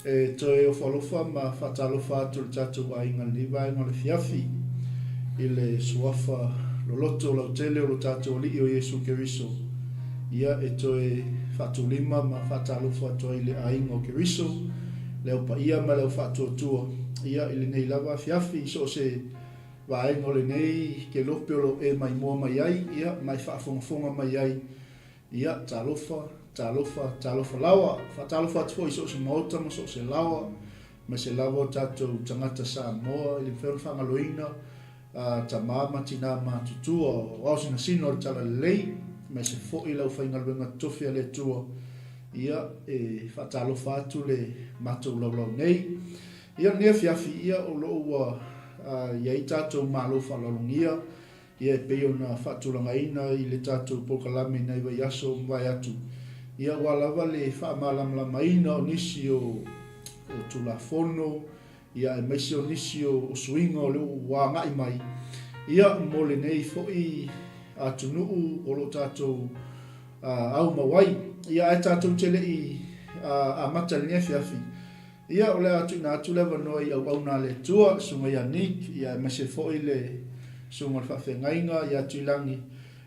E toe o whalofa ma whatalofa atu le tātou ainga liwa inga le fiafi i le suafa lo loto lau tele o lo tātou li o Yesu Keriso. Ia e toe whatulima ma whatalofa atu i le ainga o Keriso. Leo pa ia ma leo whatuatua. Ia i le nei lava fiafi so se waenga o le nei ke lope o lo e mai mua mai ai. Ia mai whaafongafonga mai ai. Ia talofa lawa, talofa atu i so se maota ma so se lawa, ma se lawa tātou tangata Samoa, ili whiru whangaloina, ta mama tina ma tutua, o sina sino le tala lei, ma se fo i lau whaingaluenga tofia le tua, ia e whatalofa atu le matou lau nei. Ia nea fiafi ia o lo ua iai tātou malofa lalongia, ia e peo na whatulangaina i le tātou pokalame nei vai aso mwai atu. Ia walawa le whaamalamlamaina o nisi o tulafono, ia e maisi o nisi o suinga o leo wāngai mai. Ia mo le nei fo'i atunuu o lo tātou au mawai. Ia e tātou tele i a mata le nefiafi. Ia o le atu na atu lewa noi au na le tua, sunga ia nik, ia e maisi fo'i le sunga le whawhengainga, ia Tuilagi.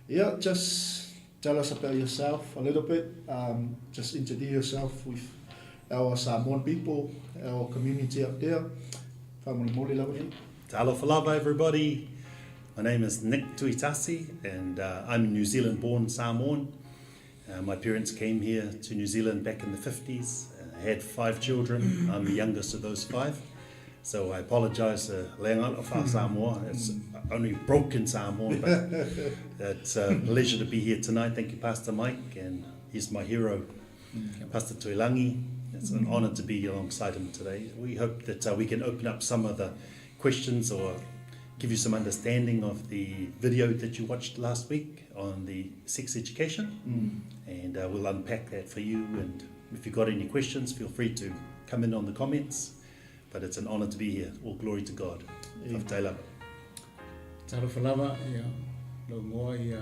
Ia just tell us about yourself a little bit. Just introduce yourself with our Samoan people, our community up there. Talofa everybody. My name is Nick Tutasi and I'm a New Zealand born Samoan. My parents came here to New Zealand back in the 50s. I had 5 children. I'm the youngest of those 5. So I apologise, Leilua of Samoa. It's only broken Samoa, but it's a pleasure to be here tonight. Thank you, Pastor Mike, and he's my hero, Pastor Tuilagi. It's an honour to be alongside him today. We hope that we can open up some of the questions or give you some understanding of the video that you watched last week on the sex education, and we'll unpack that for you. And if you've got any questions, feel free to come in on the comments. But it's an honour to be here. All glory to God. Talofa ia lo moa ia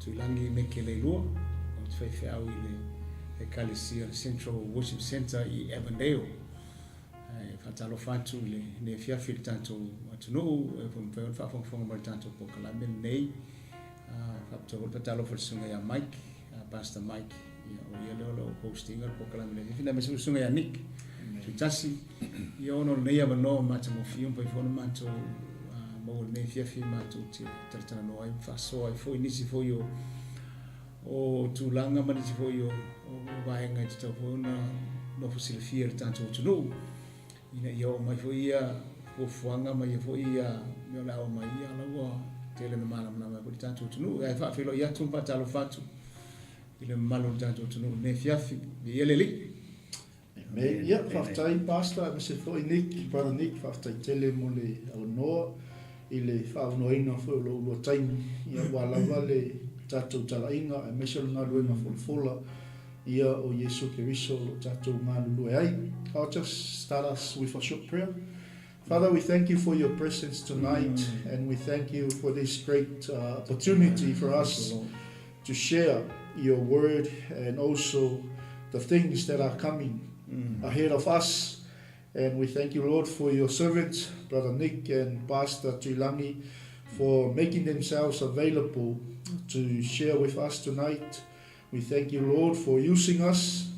Tuilagi me ke Leilua o te whaiwhau i le Kalesia Central Worship Centre i Avondale. Whatalofa atu le ne fiafi le tātou atunuu e pumpeon whawhongwhonga mai tātou pokalame nei. Whatalofa le sunga ia Mike, Pastor Mike, o ia leo hostinga le pokalame nei. Whina me sunga ia Nick. Tutasi, ia ono nei avanoa mata mofio pai fono mato mo nei fiafi mato te taratana noa i whasoa i foi nisi foi o tūlanga ma nisi foi o vaenga i te tau foina no fosilifia le tātou tunu. Ina ia o mai foi ia fuanga mai foi ia mea lao mai ia laua tele na mana mana mai tātou tunu. Ia whaafilo ia tumpa talo fatu i le malo tātou tunu nei fiafi ia leli. Ia, whaftai pastor, me se fo i Nick, brother Nick, whaftai tele mo le au noa, i le whaaunoina fo lo ua taimi, ia walawa le tātou talainga, e mesel ngā luenga folfola, ia o Yesu Keriso lo tātou ngā lulue ai. I'll just start us with a short prayer. Father, we thank you for your presence tonight, and we thank you for this great opportunity for us to share your word and also the things that are coming ahead of us. And we thank you, Lord, for your servants, Brother Nick and Pastor Tuilagi, for making themselves available to share with us tonight. We thank you, Lord, for using us.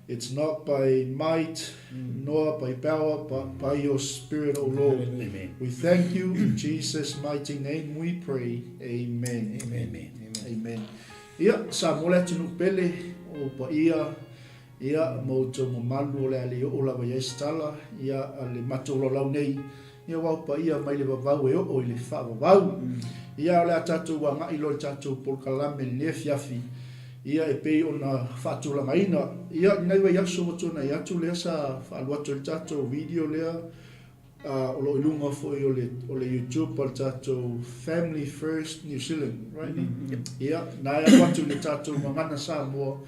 It's not by might nor by power, but by your Spirit, O Lord. Amen. We thank you. In Jesus' mighty name we pray. Amen. Amen. Amen. Ia, sa mole tunu pele o pa ia mo to mo malu le ale o la vai stala ia ale mato lo lau nei ia wa pa ia mai le vavau e o le fa vavau ia le tatu wa ngai lo tatu por kalame le fiafi ia e pe ona fatu la maina ia nei wa ia so to na ia tu le sa fa lo tatu video le o lo lunga fo o le YouTube por tatu Family First New Zealand, right? Ia na ia watu le tatu mangana sa mo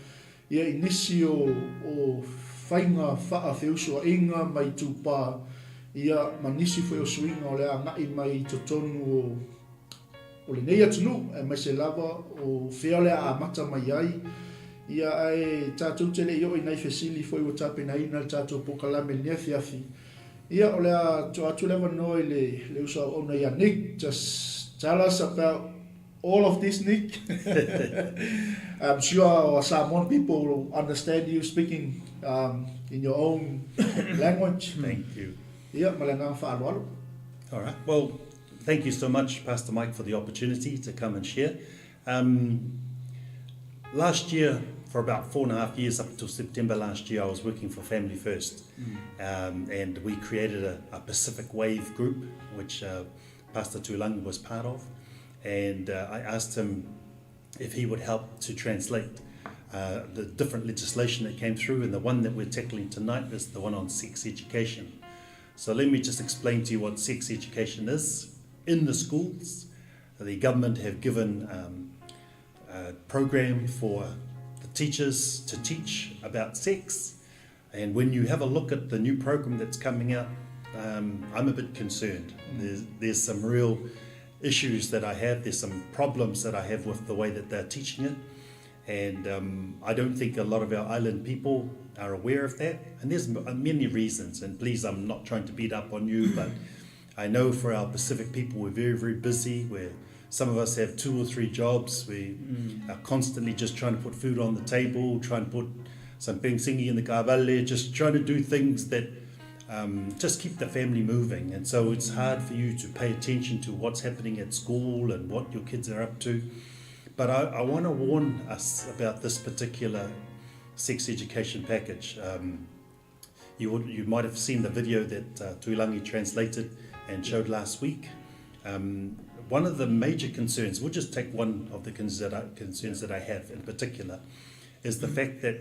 ia inisi o whainga whaafeusua mai itupa ia manisi foi o suinga o le ngai mai totonu o le nei atunu e mai se lava o whea le a mata mai ai Ia ai tātou te le ioi nei fesili foi o tape na ina tātou pokalame nia fiafi. Ia o lea to atu lewa noi le usa o na ia Nick, just tell us about all of this, Nick. I'm sure Samoan people will understand you speaking in your own language. Thank you. Ia malenga whaalualu. All right. Well, thank you so much, Pastor Mike, for the opportunity to come and share. Last year, for about 4.5 years, up until September last year, I was working for Family First. And we created a Pacific Wave group, which Pastor Tuilagi was part of. And I asked him if he would help to translate the different legislation that came through, and the one that we're tackling tonight is the one on sex education. So let me just explain to you what sex education is. In the schools, the government have given a program for the teachers to teach about sex, and when you have a look at the new program that's coming out, I'm a bit concerned. There's some real issues that I have, there's some problems that I have with the way that they're teaching it, and I don't think a lot of our island people are aware of that, and there's many reasons, and please, I'm not trying to beat up on you, but I know for our Pacific people, we're very, very busy. Some of us have 2 or 3 jobs. We are constantly just trying to put food on the table, trying to put some pengsingi in the kāwale, just trying to do things that just keep the family moving. And so it's hard for you to pay attention to what's happening at school and what your kids are up to. But I want to warn us about this particular sex education package. You might have seen the video that Tuilagi translated and showed last week. One of the major concerns, we'll just take one of the concerns that I have in particular, is the fact that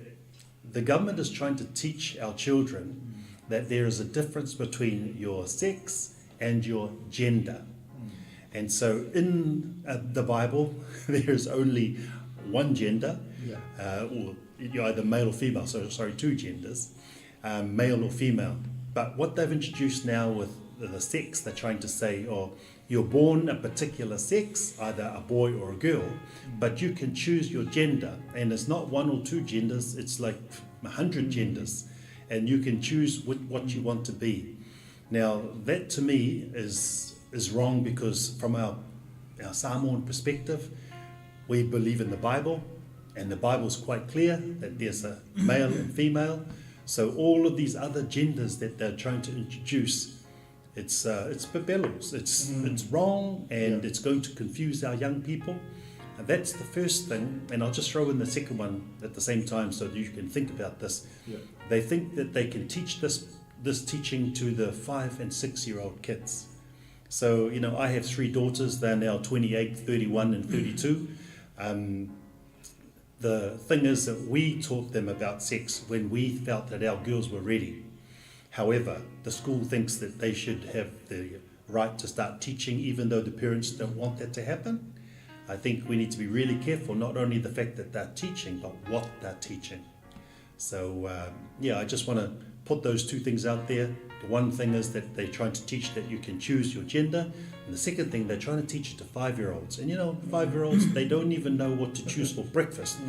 the government is trying to teach our children that there is a difference between your sex and your gender. And so in the Bible, there is only one gender, or you're either male or female, so sorry, 2 genders, male or female. But what they've introduced now with the sex, they're trying to say, you're born a particular sex, either a boy or a girl, but you can choose your gender, and it's not 1 or 2 genders, it's like 100 genders, and you can choose what you want to be. Now, that to me is wrong, because from our Samoan perspective, we believe in the Bible, and the Bible's quite clear that there's a male and female, so all of these other genders that they're trying to introduce, it's bebelos, it's wrong, and it's going to confuse our young people. And that's the first thing, and I'll just throw in the second one at the same time so that you can think about this. They think that they can teach this teaching to the 5 and 6-year-old kids. So, you know, I have 3 daughters, they're now 28, 31 and 32. The thing is that we taught them about sex when we felt that our girls were ready. However, the school thinks that they should have the right to start teaching, even though the parents don't want that to happen. I think we need to be really careful, not only the fact that they're teaching, but what they're teaching. So, I just want to put those 2 things out there. The one thing is that they're trying to teach that you can choose your gender. And the second thing, they're trying to teach it to 5-year-olds. And 5-year-olds, they don't even know what to choose for breakfast,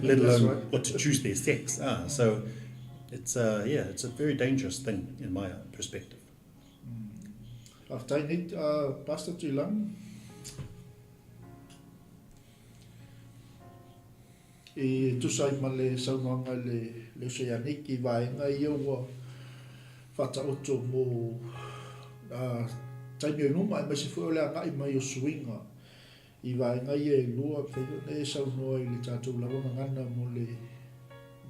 let alone what to choose their sex. So it's a very dangerous thing in my perspective. Pastor Tuilagi. I tusai ma le saunanga le seanik I vaenga I ua whataoto mo taimio numa I masi fo le anga I mai o swinga I vaenga I lua whaigo ne saunoa I le tātou lawana ngana mo le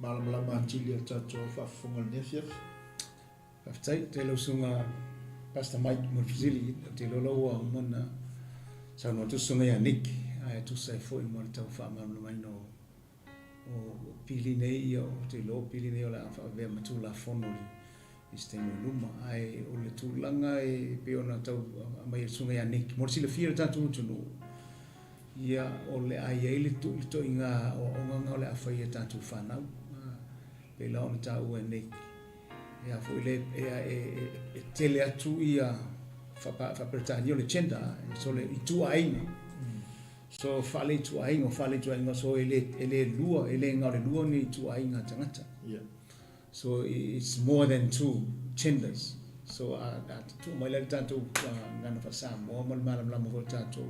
malamalama atili a tātou whafunga nefiaf. Whaftai, te lausunga Pastor Mike Murfizili, te loloa mana saunoa tusunga ia Nick, ai tusai fo I mo le tau whaamamamaino o pili nei o te lo pili nei o la whawea matu la whono I stenu luma ai o le tūlanga pe ona tau mai sunga ia Nick morsi le fira tātou tunu ia o le ai le to inga o nganga o le awhai tātou whanau pe la ona tau Nick ia fo le e tele atu ia whaperetani o le chenda so le Itupa ainga So whale tuainga, so ele lua, ele ngā le lua ni tuainga tangata. Yeah. So it's more than two genders. So tu mai le tanto ngana fa mo malam lam ho tanto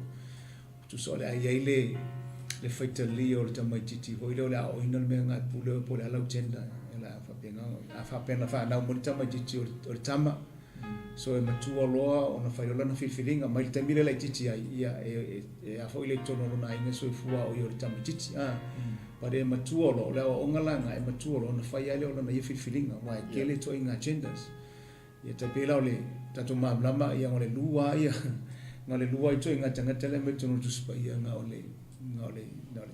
tu so le ai le faitali o le tamaititi ho ile le o ina me nga pule po le lau gender la fa penga fa pena fa na mo tamaititi o le tama. So e matua loa ona faiola na fifilinga mai tamile le titi ia e a foi le tono na inga so fua o le tamaititi pare matua lo le o ngalanga e matua lo na faia le ona na fifilinga mai kele to inga genders. Ia te pela ole tatu mamlama ia ngole lua ia ngole lua i toi ngata ngata le me tonu tuspa ia ngole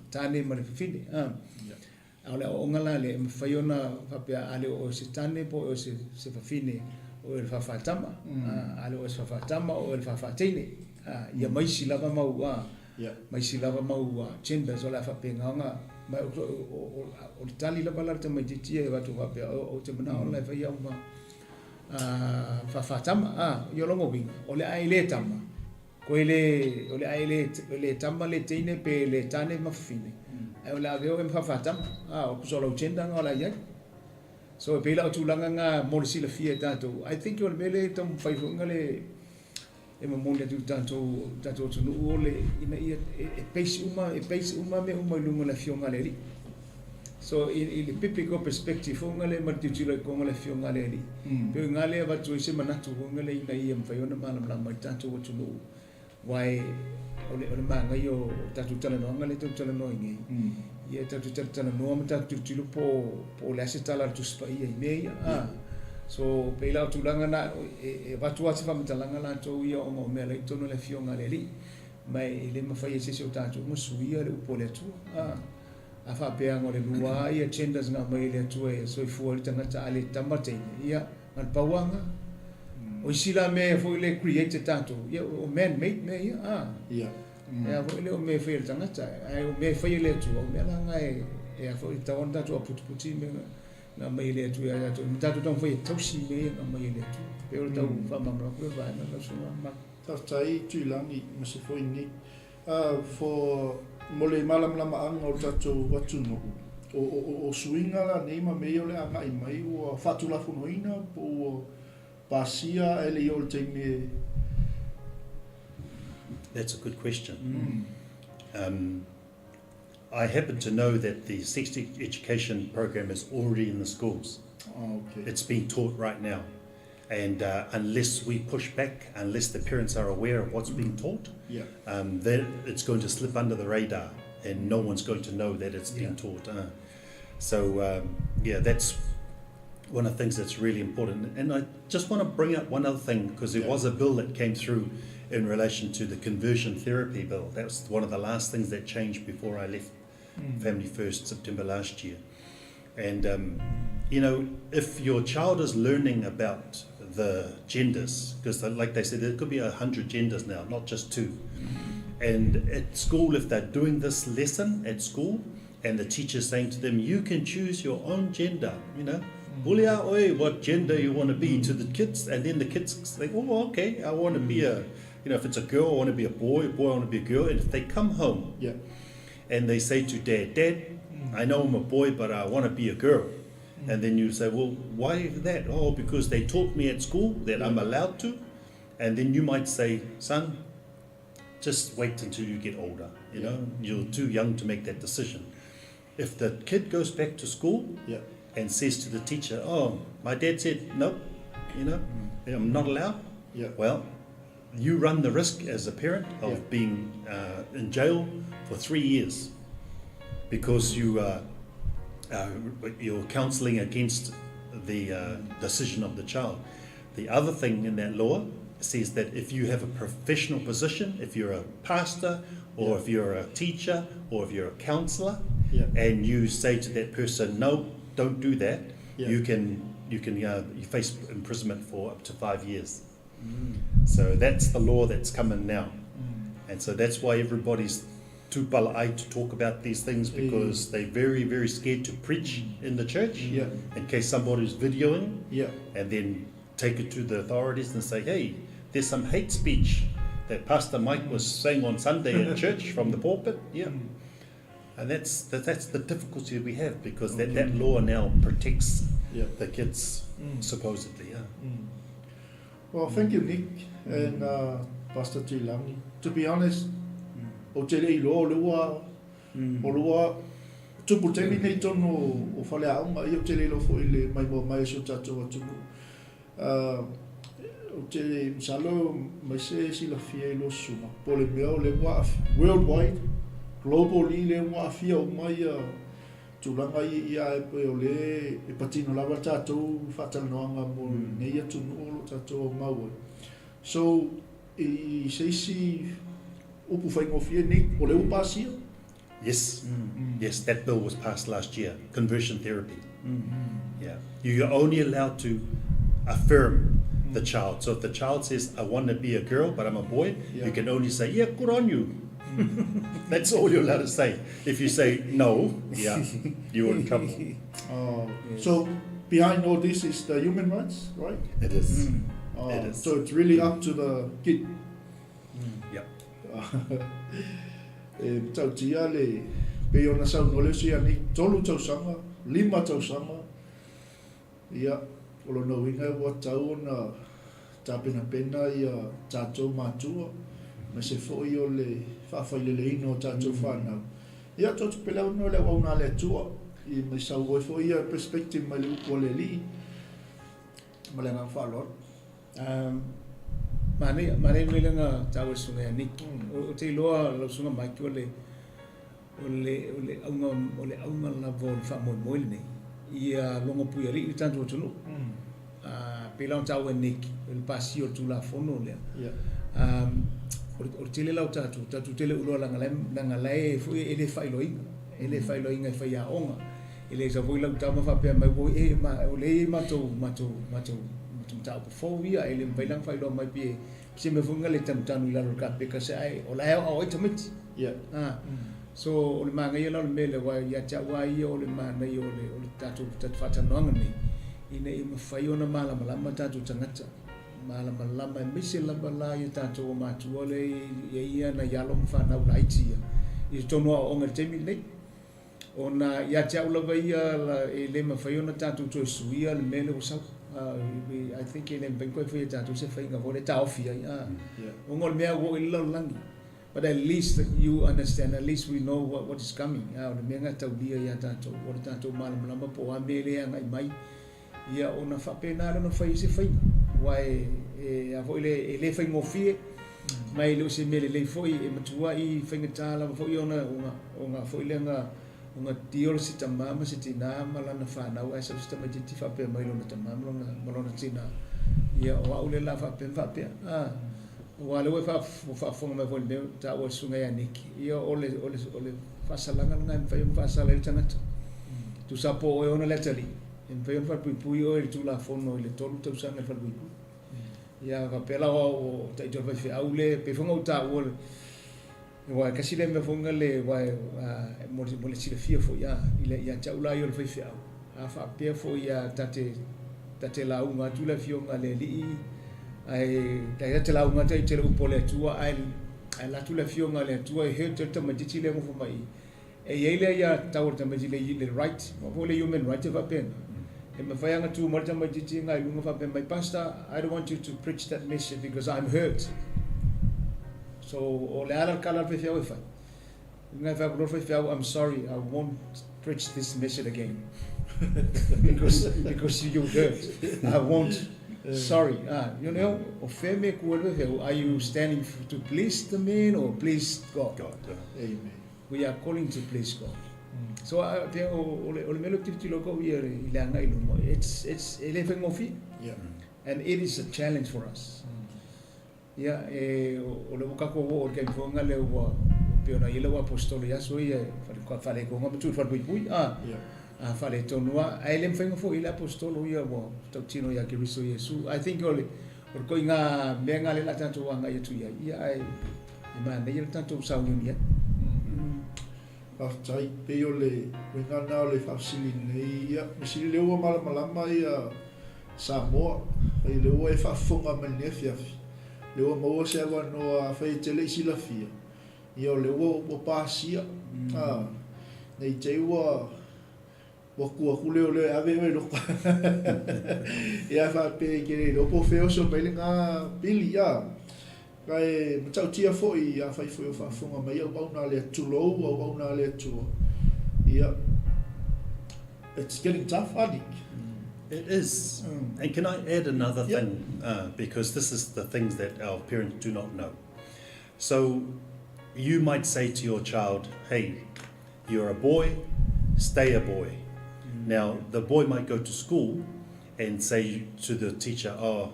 tane ma le fifine ole o ngala le mfaiona papia ale o se tane po o se fafine o el fafatama ale o se fafatama o el fafatine ia mai silava mau mai silava mau gender so la fapenga nga mai o tali la balar te mai titia va tu papia o te mana o la fa ia ma fafatama yo longo winga ole ai le tama ko ole ai le tama le tine pe le tane mafine ai ole aveo em fafatama o kusolo chenda ngola ya so pe la tulanga nga molisi le fie tanto I think yo mele tom fai ngale e mo monde tu tanto tu ole ina e pace uma me uma lungo la fionga le so il pipico perspective ngale martitilo ko ngale fio ngale li pe ngale va tu se manatu ngale ina ia mfaiona malam la mai tanto tu lu wai ole manga yo tatu tala no ngale tu tala no ngi ia tatu tala no mata tu tilo po la se tala tu spa ia meia so pe la tu langa na e va tu ati fa mtalanga la to ia o mo mele to no le fio ngale li mai le mafai se se tatu mo suia le po le tu a fa pe ngore lua ia genders nga mai le tu e so fu le tangata ale tamate ia al pawanga o sila me fo le create tanto ia o man made me ia ia fo le o me fe le tangata ai o me fe le tu o me la nga e fo ta onda tu puti me nga mai le tu ia tu ta tu ton fo tausi me nga mai le tu pe o ta fa mamra ko va na so ma Tuilagi Tuilagi ma se foi ni for mole malam lama anga o tatu watu no o suinga la nei ma meo le anga I mai o fatula funoina po pasia ele o te me. That's a good question. I happen to know that the sex education program is already in the schools. Okay. It's being taught right now. And unless we push back, unless the parents are aware of what's being taught, then it's going to slip under the radar and no one's going to know that it's being taught. So that's one of the things that's really important. And I just want to bring up one other thing, because there was a bill that came through in relation to the conversion therapy bill. That was one of the last things that changed before I left Family First September last year. And if your child is learning about the genders, because like they said, there could be 100 genders now, not just 2. And at school, if they're doing this lesson at school, and the teacher's saying to them, you can choose your own gender, Bulia oi, what gender you want to be to the kids, and then the kids say, oh, okay, I want to be if it's a girl, I want to be a boy I want to be a girl. And if they come home and they say to Dad, I know I'm a boy, but I want to be a girl. And then you say, well, why that? Oh, because they taught me at school that I'm allowed to. And then you might say, son, just wait until you get older. You're too young to make that decision. If the kid goes back to school and says to the teacher, oh, my dad said, no, I'm not allowed. Well, you run the risk as a parent of being in jail for 3 years because you're counselling against the decision of the child. The other thing in that law says that if you have a professional position, if you're a pastor or if you're a teacher or if you're a counsellor, and you say to that person, no, don't do that, you face imprisonment for up to 5 years. So that's the law that's coming now. And so that's why everybody's too 𝚘𝚙𝚢𝗟𝗔𝗜𝗍 to talk about these things, because they're very, very scared to preach in the church in case somebody's videoing and then take it to the authorities and say, hey, there's some hate speech that Pastor Mike was saying on Sunday at church from the pulpit. Yeah. And that's the difficulty we have, because that law now protects the kids, supposedly. Yeah. Well, thank you, Nick and Pastor Tuilagi. To be honest, o te rei lo lua tupu te nei tono o whale aunga i o te rei lo fo ile mai so tatou atuku. O te rei msalo mai se sila fia i lo suma. Po le mea o le wa worldwide, global i le wa fia o mai tulanga i a e o le e patino lava tatou whatalanoanga mo nei atu no lo tatou o maua. So, I seisi upu whaingofia Nick o le upasia? Yes, yes, that bill was passed last year, conversion therapy. Yeah, you're only allowed to affirm the child. So if the child says, I want to be a girl, but I'm a boy, you can only say, yeah, good on you. That's all you're allowed to say. If you say no, you're in trouble. Yes. So behind all this is the human rights, right? It is. It is. So it's really up to the kid. Yep. Tau tia le pe ona sau no le sia ni tolu tau sanga, 5 tau sanga. Ia, o lo no winga wa tau na tapena pena ia tatou matua. Ma se foi o le whawhaile ino tatou whanau. Ia tōtu pela no le wauna le tua. I me sau goi foi ia perspective ma le upo le li. Ma le ngang whalor. Mane nui langa tawa sunga ya Nick. O te loa lau sunga maiki o le aunga lavo le wha moi nei. Ia longa pui ari i tantu o tunu. Pela on tawa Nick. Le pasi o tula fono lea. O tele lau tatu tele uloa langa lai fui ele whailoinga. Ele whailoinga e whai a onga. Ele sa voi lau tama whapea mai voi e ma o le matou tau po ia ele mbailang whailo mai pie se me funga le tanu lalo ka pe ka se ai o la o itamit so o le manga ia le mele wa ia cha wa ia o le mana ia o le tatu fata nonga ni ina I mawhai ona malama tatu tangata malama me se lama la ia tatu o matu o le ia na yalo mwhana ula itia I tono o onga temi nei ona ia cha ula wa ia le mawhai ona tatu to suia le mele o sau I think in Bangkok for you se Faiga for the Taufia. Ongol mea wo I langi. But at least you understand, at least we know what is coming. The menga taulia ya tato, what tato malam lama po amele yang ai mai. Ia ona whapena no whai se Faiga. Wai a foi le whai ngofie. Mai lo se mele le foi e matua I whainga tala foi ona foi lenga unga tiol si tamama si tina malana whanau ai sa sistema jiti whapea mai lona tamama malona tina ia o aule la whapea o lewe whafonga mai fwoi meu ta o sunga ya niki ia ole whasalanga nga mwhai whasala il tangata tu sapo o ona letali mwhai whapui o tu la fono ile tolu tau sanga whapui ia whapela o ta ito whai aule pe whanga uta o wa kasi le me fonga le wa mo le sile fia fo ya ile ya chaula yo le fia a fa pe fo ya tate la unga tu la fio nga le li ai tate la unga te le upole tu ai la tu la fio nga le tu ai he te ma ti le mo fo mai e ile ya tawur te ma le right mo le human right va pen e me fa nga tu mo te ma ti nga lunga fa pen my pastor I don't want you to preach that message because I'm hurt. So o le ala kala pe fiau fa. Ngai fa bro fa I'm sorry I won't preach this message again. because you hurt. I won't. Sorry. You know, o fe me ku are you standing to please the man or please God? Amen. We are calling to please God. So te o le melo titi loko ia ile ngai lo. It's elefeng ofi. Yeah. And it is a challenge for us. Ia o le buka ko o ke fonga le o pe ona ile o apostolo ya so ia fale ko ngam tu fa pui fale tonua ai le mfenga fo ile apostolo ia o totino ya ke riso Yesu I think ole ko inga menga le la tanto wanga ia tu ia ai ma ne ia tanto sa unia tai pe ole wenga na ole fasili nei ia misi le o malama ia Samoa ai le o e fa fonga me ne fia le o maua se awa no a whai tele isi la fia. Ia o le o pāsia. Nei te ua kua kule o le ave oi loko. Ia wha pe kere lopo feo so meile ngā pili ia. Kai matau tia foi ia whai foi o whaafonga mai au bauna le atulou au bauna le atua. Ia. It's getting tough, Adik. It is. And can I add another thing? Because this is the things that our parents do not know. So you might say to your child, hey, you're a boy, stay a boy. Now, the boy might go to school and say to the teacher, oh,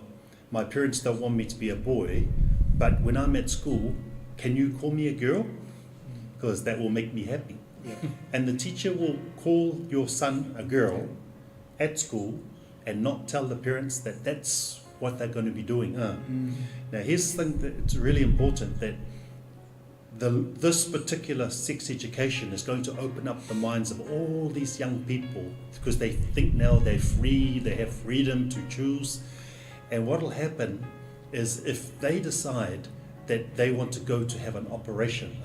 my parents don't want me to be a boy, but when I'm at school, can you call me a girl? Because that will make me happy. Yeah. And the teacher will call your son a girl at school and not tell the parents that that's what they're going to be doing. Now, here's the thing that's really important, that this particular sex education is going to open up the minds of all these young people, because they think now they're free, they have freedom to choose. And what will happen is if they decide that they want to go to have an operation,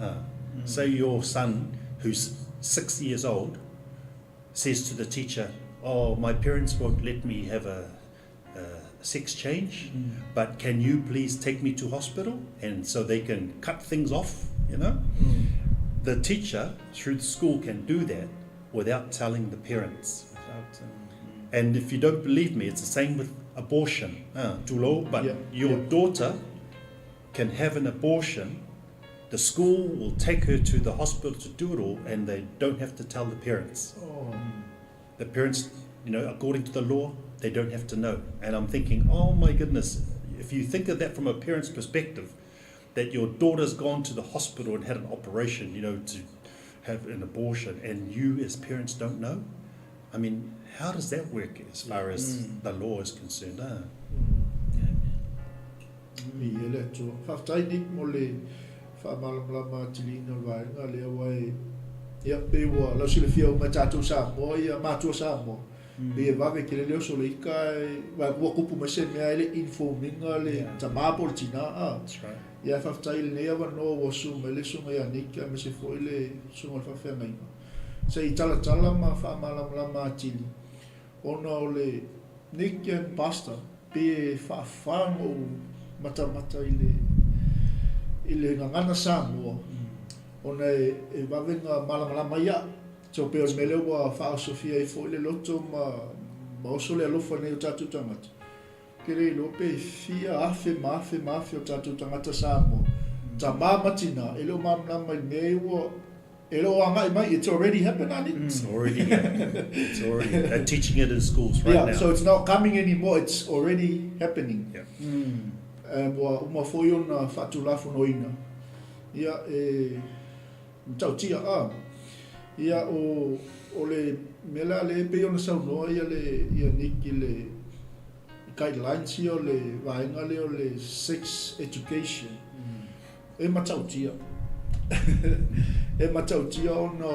say your son who's 6 years old says to the teacher, oh, my parents won't let me have a sex change, but can you please take me to hospital and so they can cut things off, you know? The teacher through the school can do that without telling the parents. And if you don't believe me, it's the same with abortion. But your daughter can have an abortion. The school will take her to the hospital to do it all, and they don't have to tell the parents. The parents, you know, according to the law, they don't have to know. And I'm thinking, oh my goodness, if you think of that from a parent's perspective, that your daughter's gone to the hospital and had an operation, you know, to have an abortion, and you as parents don't know? I mean, how does that work as far as the law is concerned? Whaamalamlama tilina vaenga lea wai ia pewa lau sile fia o matatou Samoa ia matua Samoa pe vave ke leo so le ika wa kupu mase mea ele informinga le tamā politina ia whaftai le nea wano wa sunga le sunga ia nika me se fo ele sunga le whawhenga inga se I tala ma whaamalamlama tili ona o le nika pastor pe whawhango mata ile ngana Samoa ona e vavenga malamalama ia so pe o mele wa fa Sofia I fo le loto ma oso le alofa nei o tatu tangata kere lo pe fia afe o tatu tangata Samoa tamā matina ele o malamalama nei wo ele o anga mai it's already happening. It's already happening. It's already they're teaching it in schools right now. So it's not coming anymore, it's already happening. Wa uma foi ona fatulafu noina ia tautia ia o le mela le pe ona saunoa ia le ia niki le guidelines ia le vaenga le o le sex education e matautia ona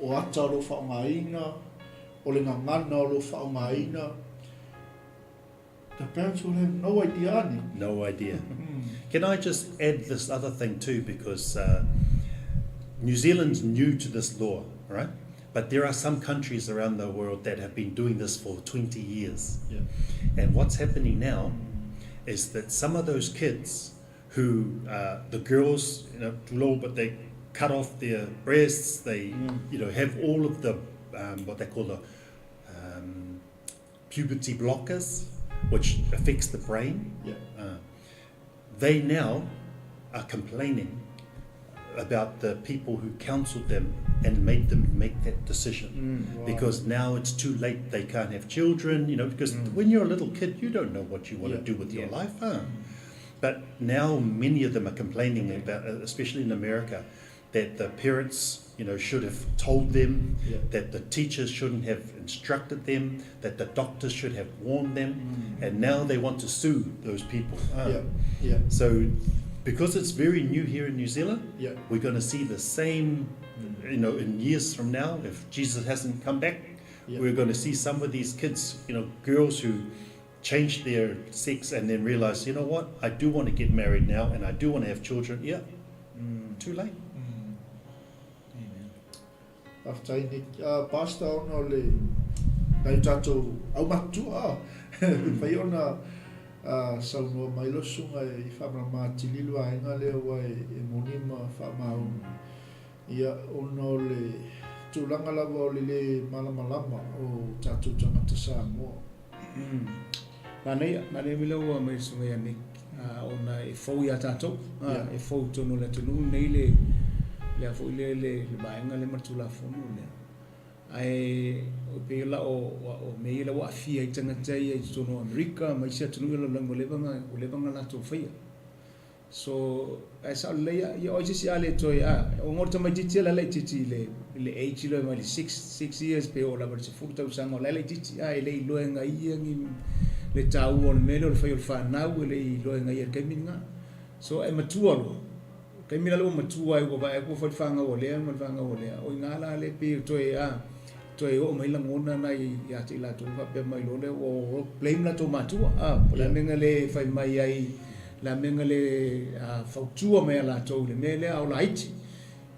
o ata lo whaongaina o le ngangana o lo whaongaina. The parents will have no idea. No idea. Can I just add this other thing too, because New Zealand's new to this law, right? But there are some countries around the world that have been doing this for 20 years. And what's happening now is that some of those kids who, the girls, you know, but they cut off their breasts, they, you know, have all of the, what they call the puberty blockers, which affects the brain. They now are complaining about the people who counseled them and made them make that decision. Because now it's too late, they can't have children, you know, because when you're a little kid, you don't know what you want to do with your life. But now many of them are complaining about, especially in America, that the parents, you know, should have told them, that the teachers shouldn't have instructed them, that the doctors should have warned them, and now they want to sue those people. So because it's very new here in New Zealand, we're going to see the same, you know, in years from now, if Jesus hasn't come back, we're going to see some of these kids, you know, girls who change their sex and then realize, you know what, I do want to get married now and I do want to have children, too late. After ni pasta ono le nai tatou au matua fai ona sau no mai lo sunga I whamama tililu a inga leo wai e monima whamau ia ono le tūlanga lawa o le malamalama o tatou tangata Samoa. Nane mila ua mai sunga ia nik ona e fau ia tatou e fau tono le tonu nei le fau le baenga le martula fonu le ai o pela o me la wa fia I tangata ia I tono Amerika mai sia tonu le lango levanga la to fia so ai sa le ia o si ale to o ngorta mai titi la le titi le age le mai 6 years pe o la ver se futa usanga le titi ai le lo nga ia ngi le tau o le melo le fai o fa na o le lo nga ia ke minga so e matua lo ke mina lo matua ai ko ba e ko fa fanga o le o ngala le pe to o mai la ngona nai ya te la to va pe mai lo le o blame la to matua la menga le fai mai ai la menga le fautua mai la to le mele au laiti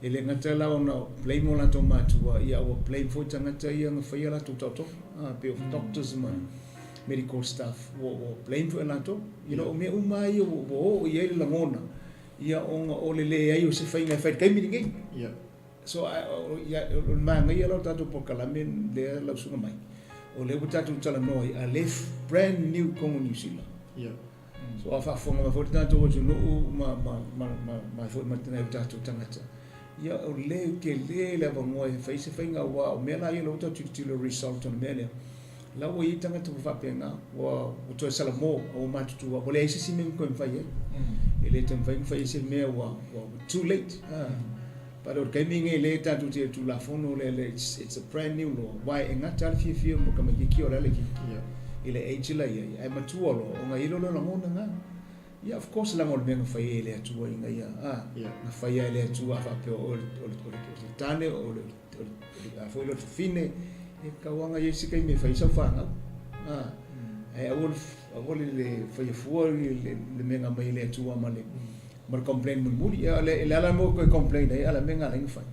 ele ngata la ona blame o la to matua ia o blame fo tangata ia nga fai la to pe of doctors ma medical staff o blame for la to you know me umai o ia le ngona ia o le ai o se fai nga fai kai mi ngi so ia ma ngai lo tato por kalamen le la sunga mai o le tato tala noi a left brand new Congo New Zealand so afa fonga fo tato o no ma fo matena tato tangata ia o le ke le ba ngoi fai se fai nga wa me la ia lo tato tilo result on mele la o I tangata fa pena o to sala mo o matutu o le isi men ko fai ele tem fai se me wa too late but o gaming le tatu te tu la fono le it's a brand new law why ngata fi mo kama ki o le ki ile age la ia ai matua lo o ngai lo ngona nga ia of course la ngol men fai ele tu o ngai na fai ele tu fa pe o tane o foi lo fine e kawanga yesi kai me fai sa fanga ai awol le fai fu le menga mai le tu ma le mar complain mun muli le ala mo ko complain ai ala menga la fai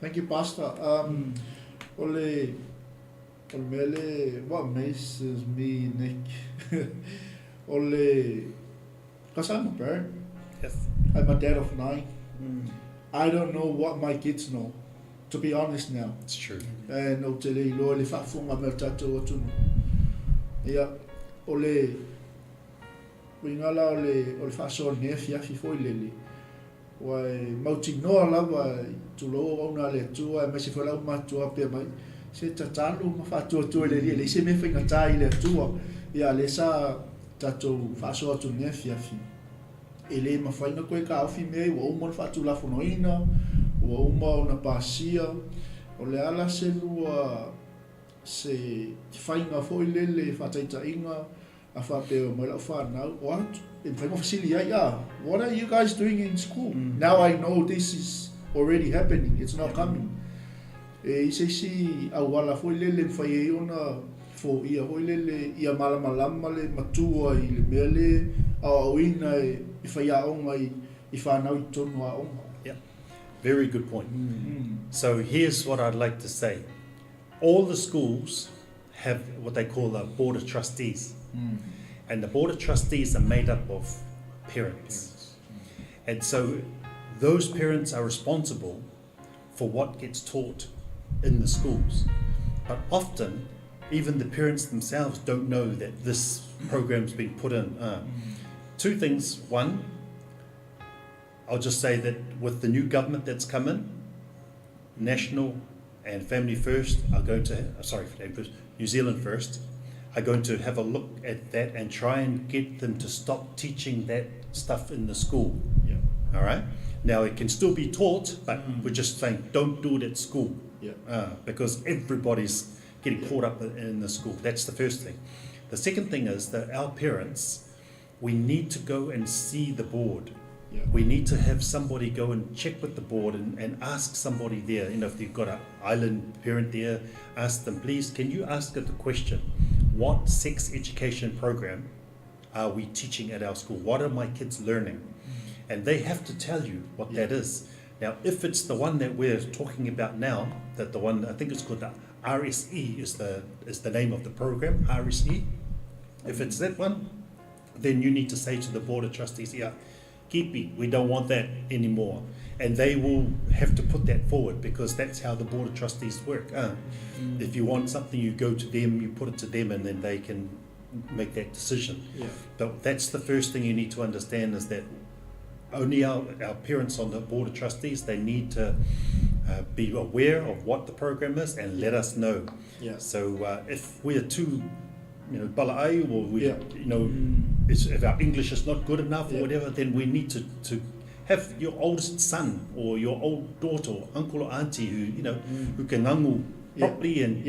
Thank you, Pastor. Ole mele what amazes me, Nick. Ole, because I'm a parent. Yes. I'm a dad of 9. I don't know what my kids know, to be honest now. It's true. No te Leilua le whaafunga me tatou atunu. Ia, ole ngala ole whaasoa nea fiafi foi lele. Wai mauti noa lawa tuloa ona le atua e mai se whalau matua pe mai se tatalo ma whaatua tua le se me whainga tai le atua ia le sa tatou whaasoa atu nea fiafi. E le ma whainga koe ka awhi mei wa umon whaatu la whanoina wa uma ona pasia o le ala se lua se whainga foi lele whataita inga a whapeo mai lau whanau o atu. In fact, what are you guys doing in school? Now I know this is already happening. It's not coming. I se si awala foi lele fai ona fo ia foi lele ia malamalama le matua I le mele a oina I fai a onga I whanau I tonu a onga. Yeah, very good point. So here's what I'd like to say. All the schools have what they call a board of trustees. And the board of trustees are made up of parents. And so those parents are responsible for what gets taught in the schools. But often, even the parents themselves don't know that this program's been put in. Two things. One, I'll just say that with the new government that's come in, National and Family First are going to, New Zealand First, are going to have a look at that and try and get them to stop teaching that stuff in the school. All right? Now, it can still be taught, but we're just saying don't do it at school. Because everybody's getting caught up in the school. That's the first thing. The second thing is that our parents, we need to go and see the board Yeah. We need to have somebody go and check with the board and ask somebody there, if you've got an island parent there, ask them, please, can you ask the question, what sex education program are we teaching at our school? What are my kids learning? And they have to tell you what that is. Now, if it's the one that we're talking about now, that the one, I think it's called the RSE is the name of the program, RSE. If it's that one, then you need to say to the Board of Trustees, yeah, keep it, we don't want that anymore. And they will have to put that forward because that's how the Board of Trustees work. If you want something, you go to them, you put it to them, and then they can make that decision. Yeah. But that's the first thing you need to understand is that only our parents on the Board of Trustees, they need to be aware of what the program is and let us know. Yeah. So if we are too, bala'ai, or we, Yeah. if our English is not good enough or whatever, then we need to have your oldest son or your old daughter or uncle or auntie who can ngangu properly and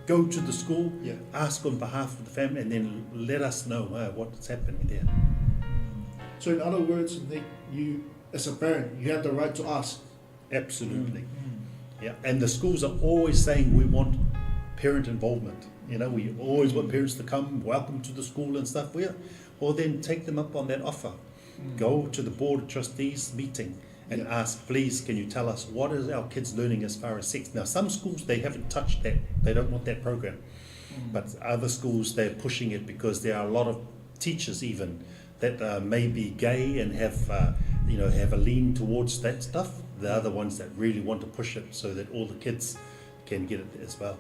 go to the school, ask on behalf of the family, and then let us know what's happening there. So in other words, Nick, you as a parent, you have the right to ask. Absolutely. Yeah, and the schools are always saying we want parent involvement. We always want parents to come, welcome to the school and stuff. Or then take them up on that offer. Go to the Board of Trustees meeting and ask, please, can you tell us what is our kids learning as far as sex? Now, some schools, they haven't touched that. They don't want that program. But other schools, they're pushing it because there are a lot of teachers even that may be gay and have a lean towards that stuff. The other ones that really want to push it so that all the kids can get it as well.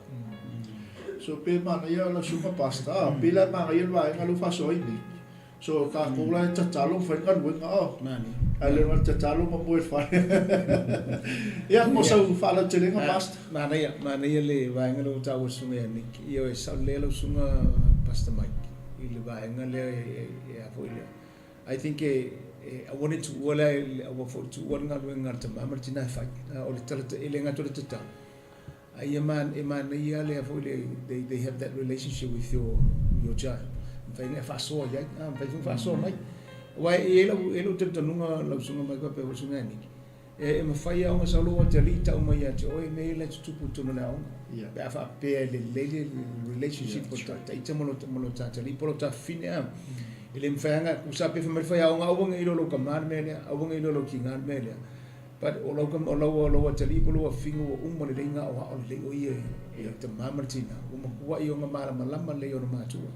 So pe mana ia la suma pasta, pila mana ia vai ngalu faso ini. So ka kula tatalo fa kan wenga Mani. ale ma tatalo ma mo fa. Ya mo sa fala telenga pasta. Mana ia le vai ngalu tawo sunga ni. Io e sa le lo sunga pasta mai. Ile vai ngale ya foile. I think I wanted to ngalu ngarta mamartina fa o le tala ile ngato le tata. They have that relationship with your child. Faiga faso ya, faiga faso mai. Wai elo totonu la sunga mai ko pe sunga ni. E ma faia o sa lo te li ta o mai ate o me le tupu tonu na o. Ba fa pe le relationship ko ta ite mo ta li po ta fine am. Ele mfanga usa pe fa faia o nga o nga ilo lo kamar mele, o nga ilo lo kingar mele. But o tali polo fingo umma le nga o le o ye te mamartina umma yo nga mala malama le yo matua.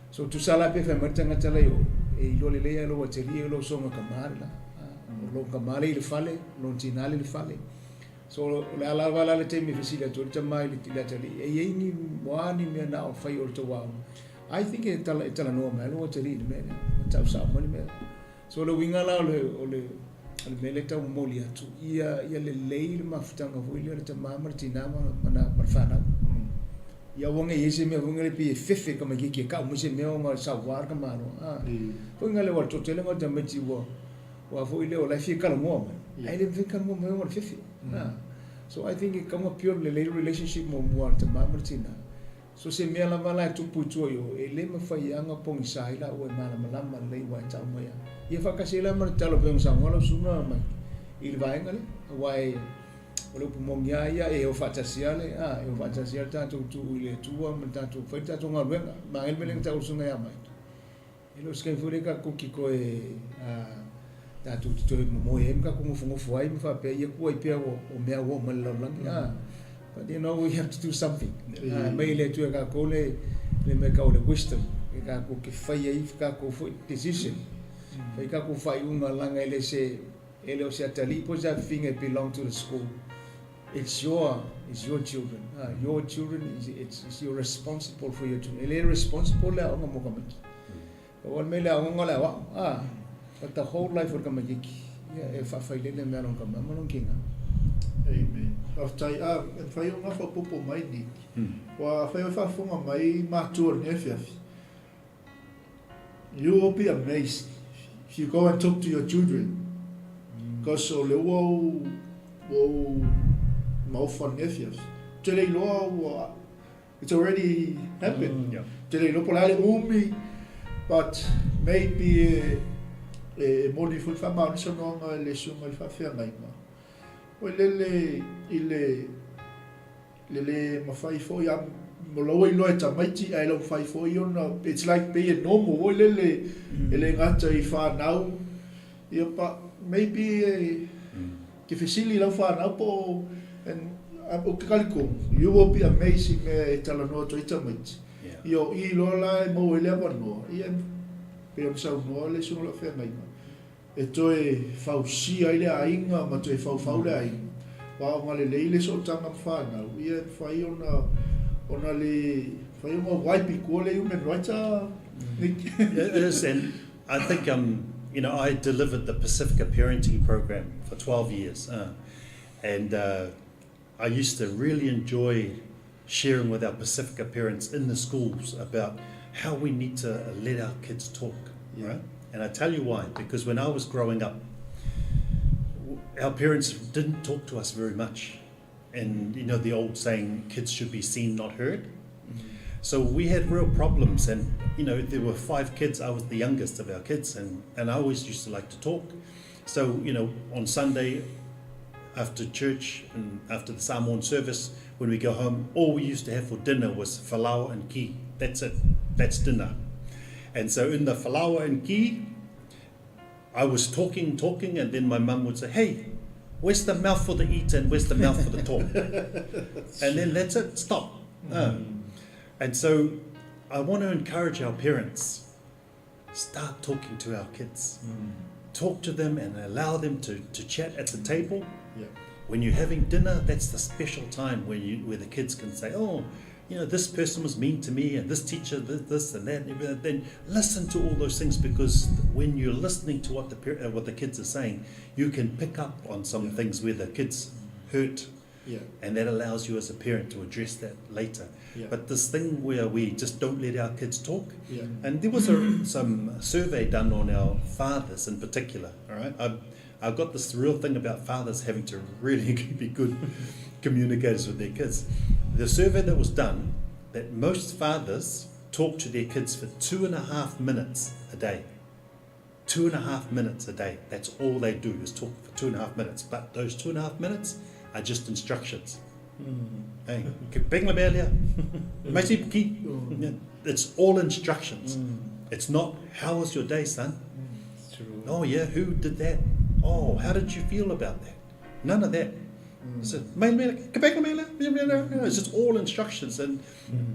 So tu sala pe fa martanga tala yo e lo le lo tali lo so nga kamala lo kamala le fale lo tinale le fale. So la vala le te mi fisila to te mai le tali e ye ni wani me na o fai o to wa. I think it tala no ma lo tali me ta sa mo me. So lo winga la le al mele tau moli atu ia le leil mafutanga fuili le tamama tinama mana marfana ia wonga yese me wonga le pi fefe kama giki ka mo se me o sa war ka mano wonga le wato tele ngo tamati wa fuili o la fi kala mo ai le fi kala mo me o fefe so I think it come pure le leil relationship mo mo tamama tina so se me la mala tu puto yo e le me fai anga pong saila o mala malama le wa tau mo ya ia fakasila mar talo pe sa ngolo sunga mai il vai ngale wai o lo pumongia ia e o fatasiale e o fatasiale tanto tu ile tua ma tanto foi tanto ngaluenga ma el meleng ta sunga ya mai e lo sken fure ka kuki ko tanto tu mo em ka como fungo foi me fa pe ia ko pe o me o mal lang but we have to do something mai le tu ka ko le me ka o le wisdom ka ko ke fai ai ka ko foi decision Faiga ko fai unga langa ele o se atali po ja finga belong to the school. It's your children. Your children it's you're responsible for your children. Ele responsible la unga mo kamat. Wal me la unga la wa. But the whole life for kamajiki. Ya e fa fai le me along kama mo kinga. Amen. Aftai fai unga fa popo mai ni. Wa fai fa funga mai matur ne fiafi. You will be amazed if you go and talk to your children. Because so le wo mau fun nephews. Leilua it's already happened. Leilua polale umi, but maybe moni fui whamau nisa noanga le sunga I whawhia ngainga. Oi lele mawhai fo ia moloa I loa tamaiti ai lau whai fo I ona, it's like being normal. Oi ele ngata I whanau. Ia pa, maybe ke whisili lau whanau po, and o kaliko, you will be amazing me talanoa to tamaiti. Io I lola e mo ele avanoa. Ia pe on sau noa le sunga la whea ngainga. E toe whausia I le ainga, ma toe whau le ainga. Wao ngale leile so tanga whanau. Ia whai ona le whai ona waipi kua le human rights. It is, and I think you know, I delivered the Pacifica parenting program for 12 years, and I used to really enjoy sharing with our Pacifica parents in the schools about how we need to let our kids talk, right? And I tell you why, because when I was growing up, our parents didn't talk to us very much. And you know the old saying, kids should be seen, not heard. So we had real problems, and you know there were 5 kids. I was the youngest of our kids, and I always used to like to talk. So you know on Sunday after church and after the Samoan service, when we go home, all we used to have for dinner was 𝚘𝚘𝚙𝚢𝚑𝚝 and 𝚘𝚘𝚜𝚑. That's it. That's dinner. And so in the 𝚘𝚘𝚙𝚢𝚑𝚝 and 𝚘𝚘𝚜, I was talking, and then my mum would say, "Hey, where's the mouth for the eat and where's the mouth for the talk?" And then that's it, stop. And so I want to encourage our parents, start talking to our kids. Talk to them and allow them to chat at the table. When you're having dinner, that's the special time where the kids can say, "Oh, you know, this person was mean to me, and this teacher did this and that." And then listen to all those things, because when you're listening to what the kids are saying, you can pick up on some things where the kids hurt, and that allows you as a parent to address that later. But this thing where we just don't let our kids talk, and there was some survey done on our fathers in particular. All right, I've got this real thing about fathers having to really be good communicators with their kids. The survey that was done, that most fathers talk to their kids for 2.5 minutes a day. 2.5 minutes a day. That's all they do, is talk for 2.5 minutes. But those 2.5 minutes are just instructions. Hey, it's all instructions. It's not, "How was your day, son?" "Oh yeah, who did that? Oh, how did you feel about that?" None of that. So, it's just all instructions, and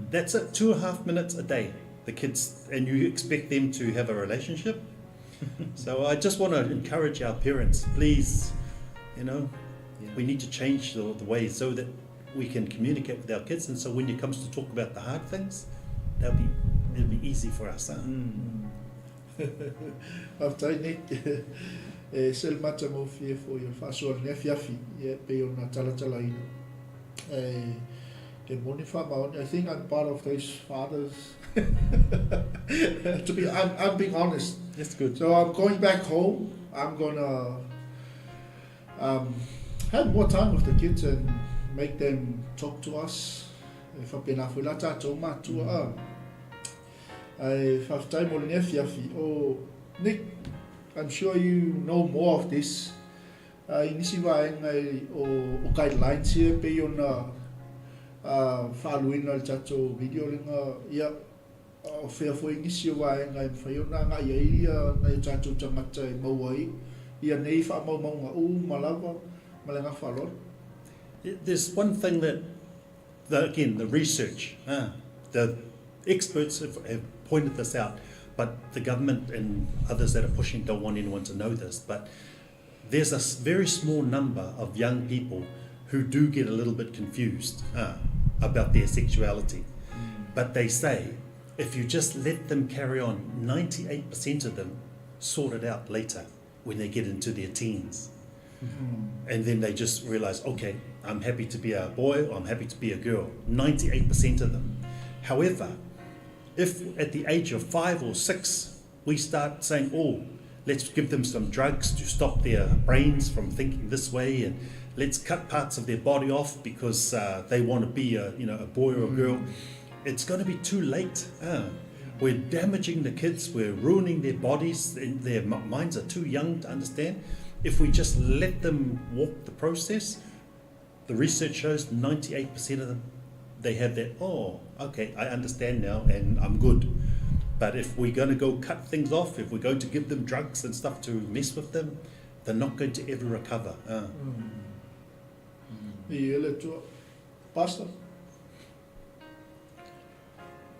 that's it. 2.5 minutes a day, the kids, and you expect them to have a relationship. So I just want to encourage our parents, please, you know, we need to change the way so that we can communicate with our kids, and so when it comes to talk about the hard things, it'll be easy for us. After Nick, 𝚟𝚑𝚙𝚢𝚑𝚝 for your whāsoa nea whiawhi, pe ona 𝚟𝚑𝚙𝚢𝚑𝚝. Ke moni whamaoni, I think I'm part of those fathers. I'm being honest. That's good. So I'm going back home. I'm gonna have more time with the kids and make them talk to us. Oh, Nick, I'm sure you know more of this. Inisi waenga o guidelines here pe ona following al chacho video linga ia o fea foi inisi waenga e fai ona nga ia na chacho tangata e mauai ia nei fa mau nga malava malenga falor. There's one thing that again, the research, the experts have pointed this out, but the government and others that are pushing don't want anyone to know this, but there's a very small number of young people who do get a little bit confused about their sexuality. But they say, if you just let them carry on, 98% of them sort it out later when they get into their teens. And then they just realize, okay, I'm happy to be a boy, or I'm happy to be a girl. 98% of them. However, if at the age of 5 or 6, we start saying, oh, let's give them some drugs to stop their brains from thinking this way, and let's cut parts of their body off because they want to be a boy or a girl, it's going to be too late. We're damaging the kids, we're ruining their bodies, their minds are too young to understand. If we just let them walk the process, the research shows 98% of them, they have that, oh, okay, I understand now and I'm good. But if we're going to go cut things off, if we're going to give them drugs and stuff to mess with them, they're not going to ever recover. Pastor,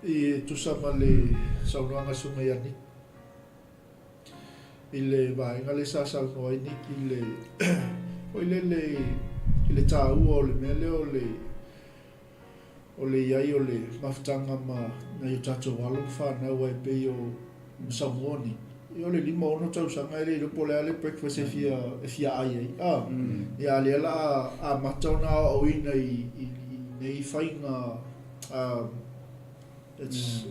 tu sama le saunoanga sungayani. Ile vai ngale sa no ini ile tau o le mele o le iai o le maftanga ma na i tatou walo whanau wai pe o Samoani. I o le lima ono tau sanga ele le pole ale breakfast e fia ai ai. Ia le ala a matona o ina i whainga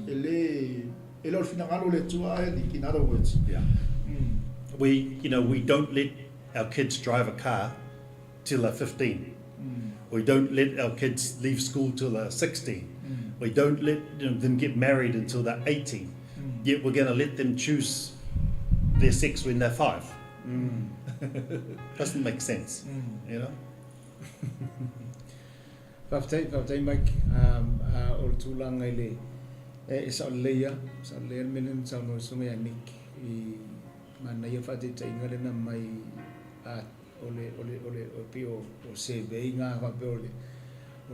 ele o finangalo le tua ai in other words. Yeah. We don't let our kids drive a car till they're 15. We don't let our kids leave school till they're 16. We don't let them get married until they're 18. Yet we're going to let them choose their sex when they're 5. Doesn't make sense, you know. Faafetai Mike, o le tūlanga ile e 𝚟𝚑𝚎𝚘𝚎 mele sauno sunga ya Nick I mana ia faatetaʻiga lena mai o pio o sevei ngā whape o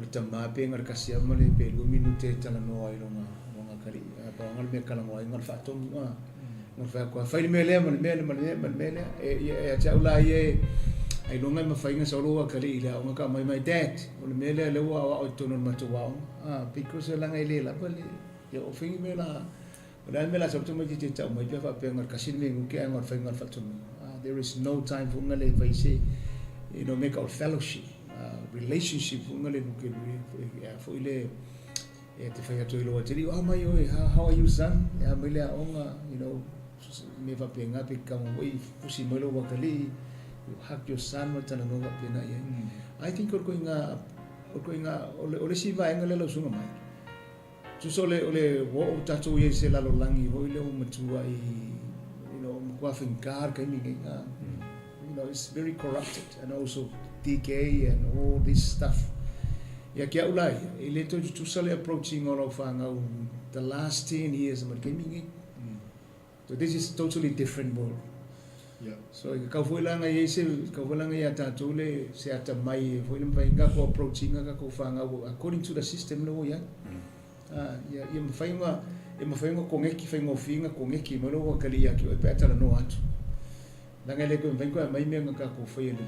le tamā pe ngar kasiama le pe 2 minute talanoa ai longa kari pa ngal me kalangoa ngal whaatonu ngal whakoa whaile mea lea mele e ata ula ai longa ma whainga sa oloa kari I le aonga ka my dad o le mea lea leua awa o tono matuwao because langa I le lapa le ia o whingi me la o le mea la sabtu mai te tau mai pia whape ngar kasini me nguke ngal whainga whaatonu. There is no time for ngale vai se make our fellowship relationship for ngale nuke for ile te whai atu Leilua te rio mai oi how are you son ya mai le onga me va penga pe ka mo fusi mo lo wakali you hug your son ma tana no va pena ye I think or koinga ole si vai ngale lo sunga mai tu sole ole wo tatu ye se la lo langi ho ile o matua it's very corrupted and also decay and all this stuff. Ya kia ulai, ile tu sale approaching all of the last 10 years of gaming. So this is totally different world. Yeah. So ka fuilanga ya tatule se ata mai fuilam painga ko approaching ka ko fanga according to the system no ya. Ya mfainga e mawhainga ko ngeki whainga o whinga ko ngeki maro wa kali aki o petara no atu. Langa le ko mwainga mai mea ngaka ko whaile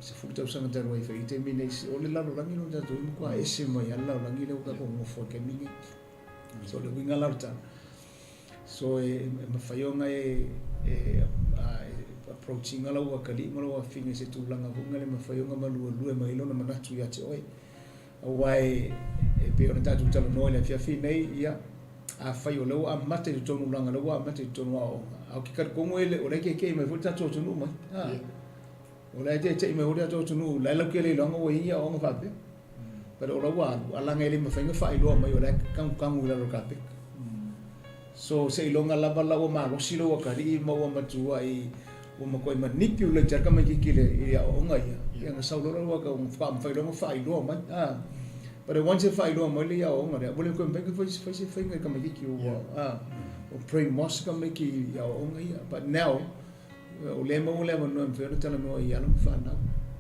se fukutau sanga taru ai whaite mine o le lalo langi no tatu imu kua ese mai ala langi le uka ko ngofo ke mingi. So le winga lauta. So e mawhaionga approaching ala wa kali maro wa whinga se tūlanga hunga le mawhaionga malua lue mai lona manatu ya te oi. Awai pe ona tatu tala noa le fiafi nei ia a fai o leo a mate tonu langa leo a mate tonu au ki kar kongo ele o leke ke mai futa tonu mai o leke te mai ora tonu la la ke le longa o ia o nga fape pero o wa alanga ele mafanga fai lo mai o leke kan ula lo kape so se longa la bala o ma lo silo o kari ma o matua I o ma ko manipulate jar ka mai ki le ia o nga ia nga saulo ro ka un fai lo fai lo mai But once if I don't really ya onga re bole ko mbeke foi finger ka maki o pray mosque ka maki ya onga ia but now o lema no mfero tala no ia no fana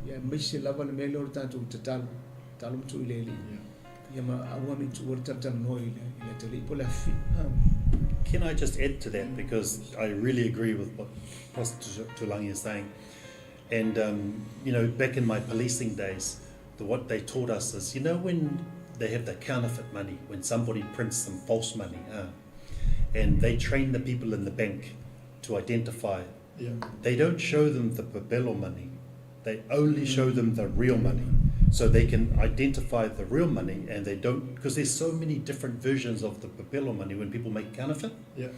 ya misi lava le mele o tanto talo tu ile ya ma I want to work tata no ile tele pole fi Can I just add to that because I really agree with what Pastor Tuilagi is saying and back in my policing days what they taught us is, when they have the counterfeit money, when somebody prints some false money, and they train the people in the bank to identify, they don't show them the papelo money, they only show them the real money, so they can identify the real money, and they don't, because there's so many different versions of the papelo money when people make counterfeit. Yeah.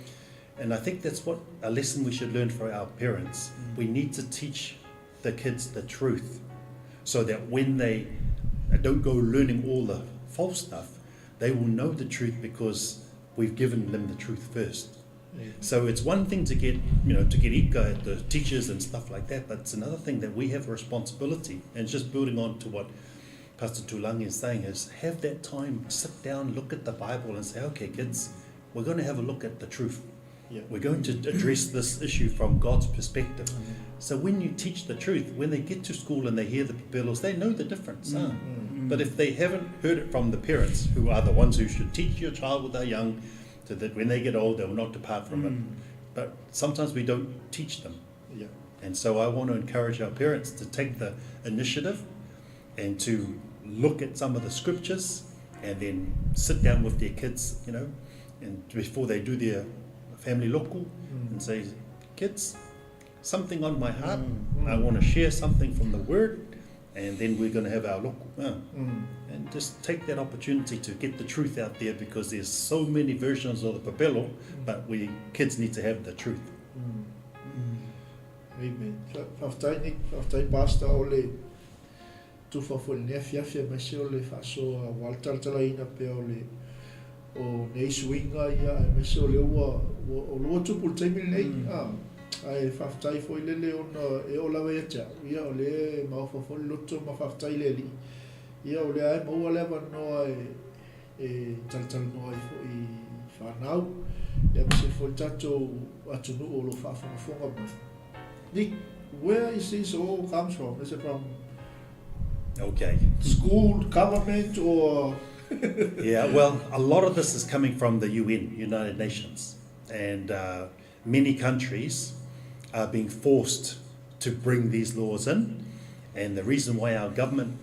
And I think that's what a lesson we should learn for our parents. We need to teach the kids the truth, so that when they don't go learning all the false stuff, they will know the truth because we've given them the truth first. So it's one thing to get, to get ika at the teachers and stuff like that, but it's another thing that we have a responsibility. And just building on to what Pastor Tuilagi is saying is have that time, sit down, look at the Bible and say, okay, kids, we're going to have a look at the truth. Yeah. We're going to address this issue from God's perspective. So when you teach the truth, when they get to school and they hear the papelos, they know the difference. But if they haven't heard it from the parents, who are the ones who should teach your child when they're young, so that when they get old, they will not depart from it. But sometimes we don't teach them. Yeah. And so I want to encourage our parents to take the initiative and to look at some of the scriptures and then sit down with their kids, and before they do their family local and say, kids, something on my heart, I want to share something from the Word, and then we're going to have our local. And just take that opportunity to get the truth out there, because there's so many versions of the papelo, but kids need to have the truth. Amen. Whaftai pasta o le tufa fulinea fiafia mese o le whasoa waltaltalaina pe o nei suinga ia e mese o le ua o lua tupu le taimili nei. Ai whaftai foi lele ona e o lawa ia ia o le mawhafoli loto ma whaftai le li. Ia o le ai maua lewa noa e taltal noa i whanau. Ia mese foi tato atunu o lo whawhanafonga mai. Nick, where is this all comes from? Is it from school, government, or? Yeah, well, a lot of this is coming from the UN, United Nations, and many countries are being forced to bring these laws in, and the reason why our government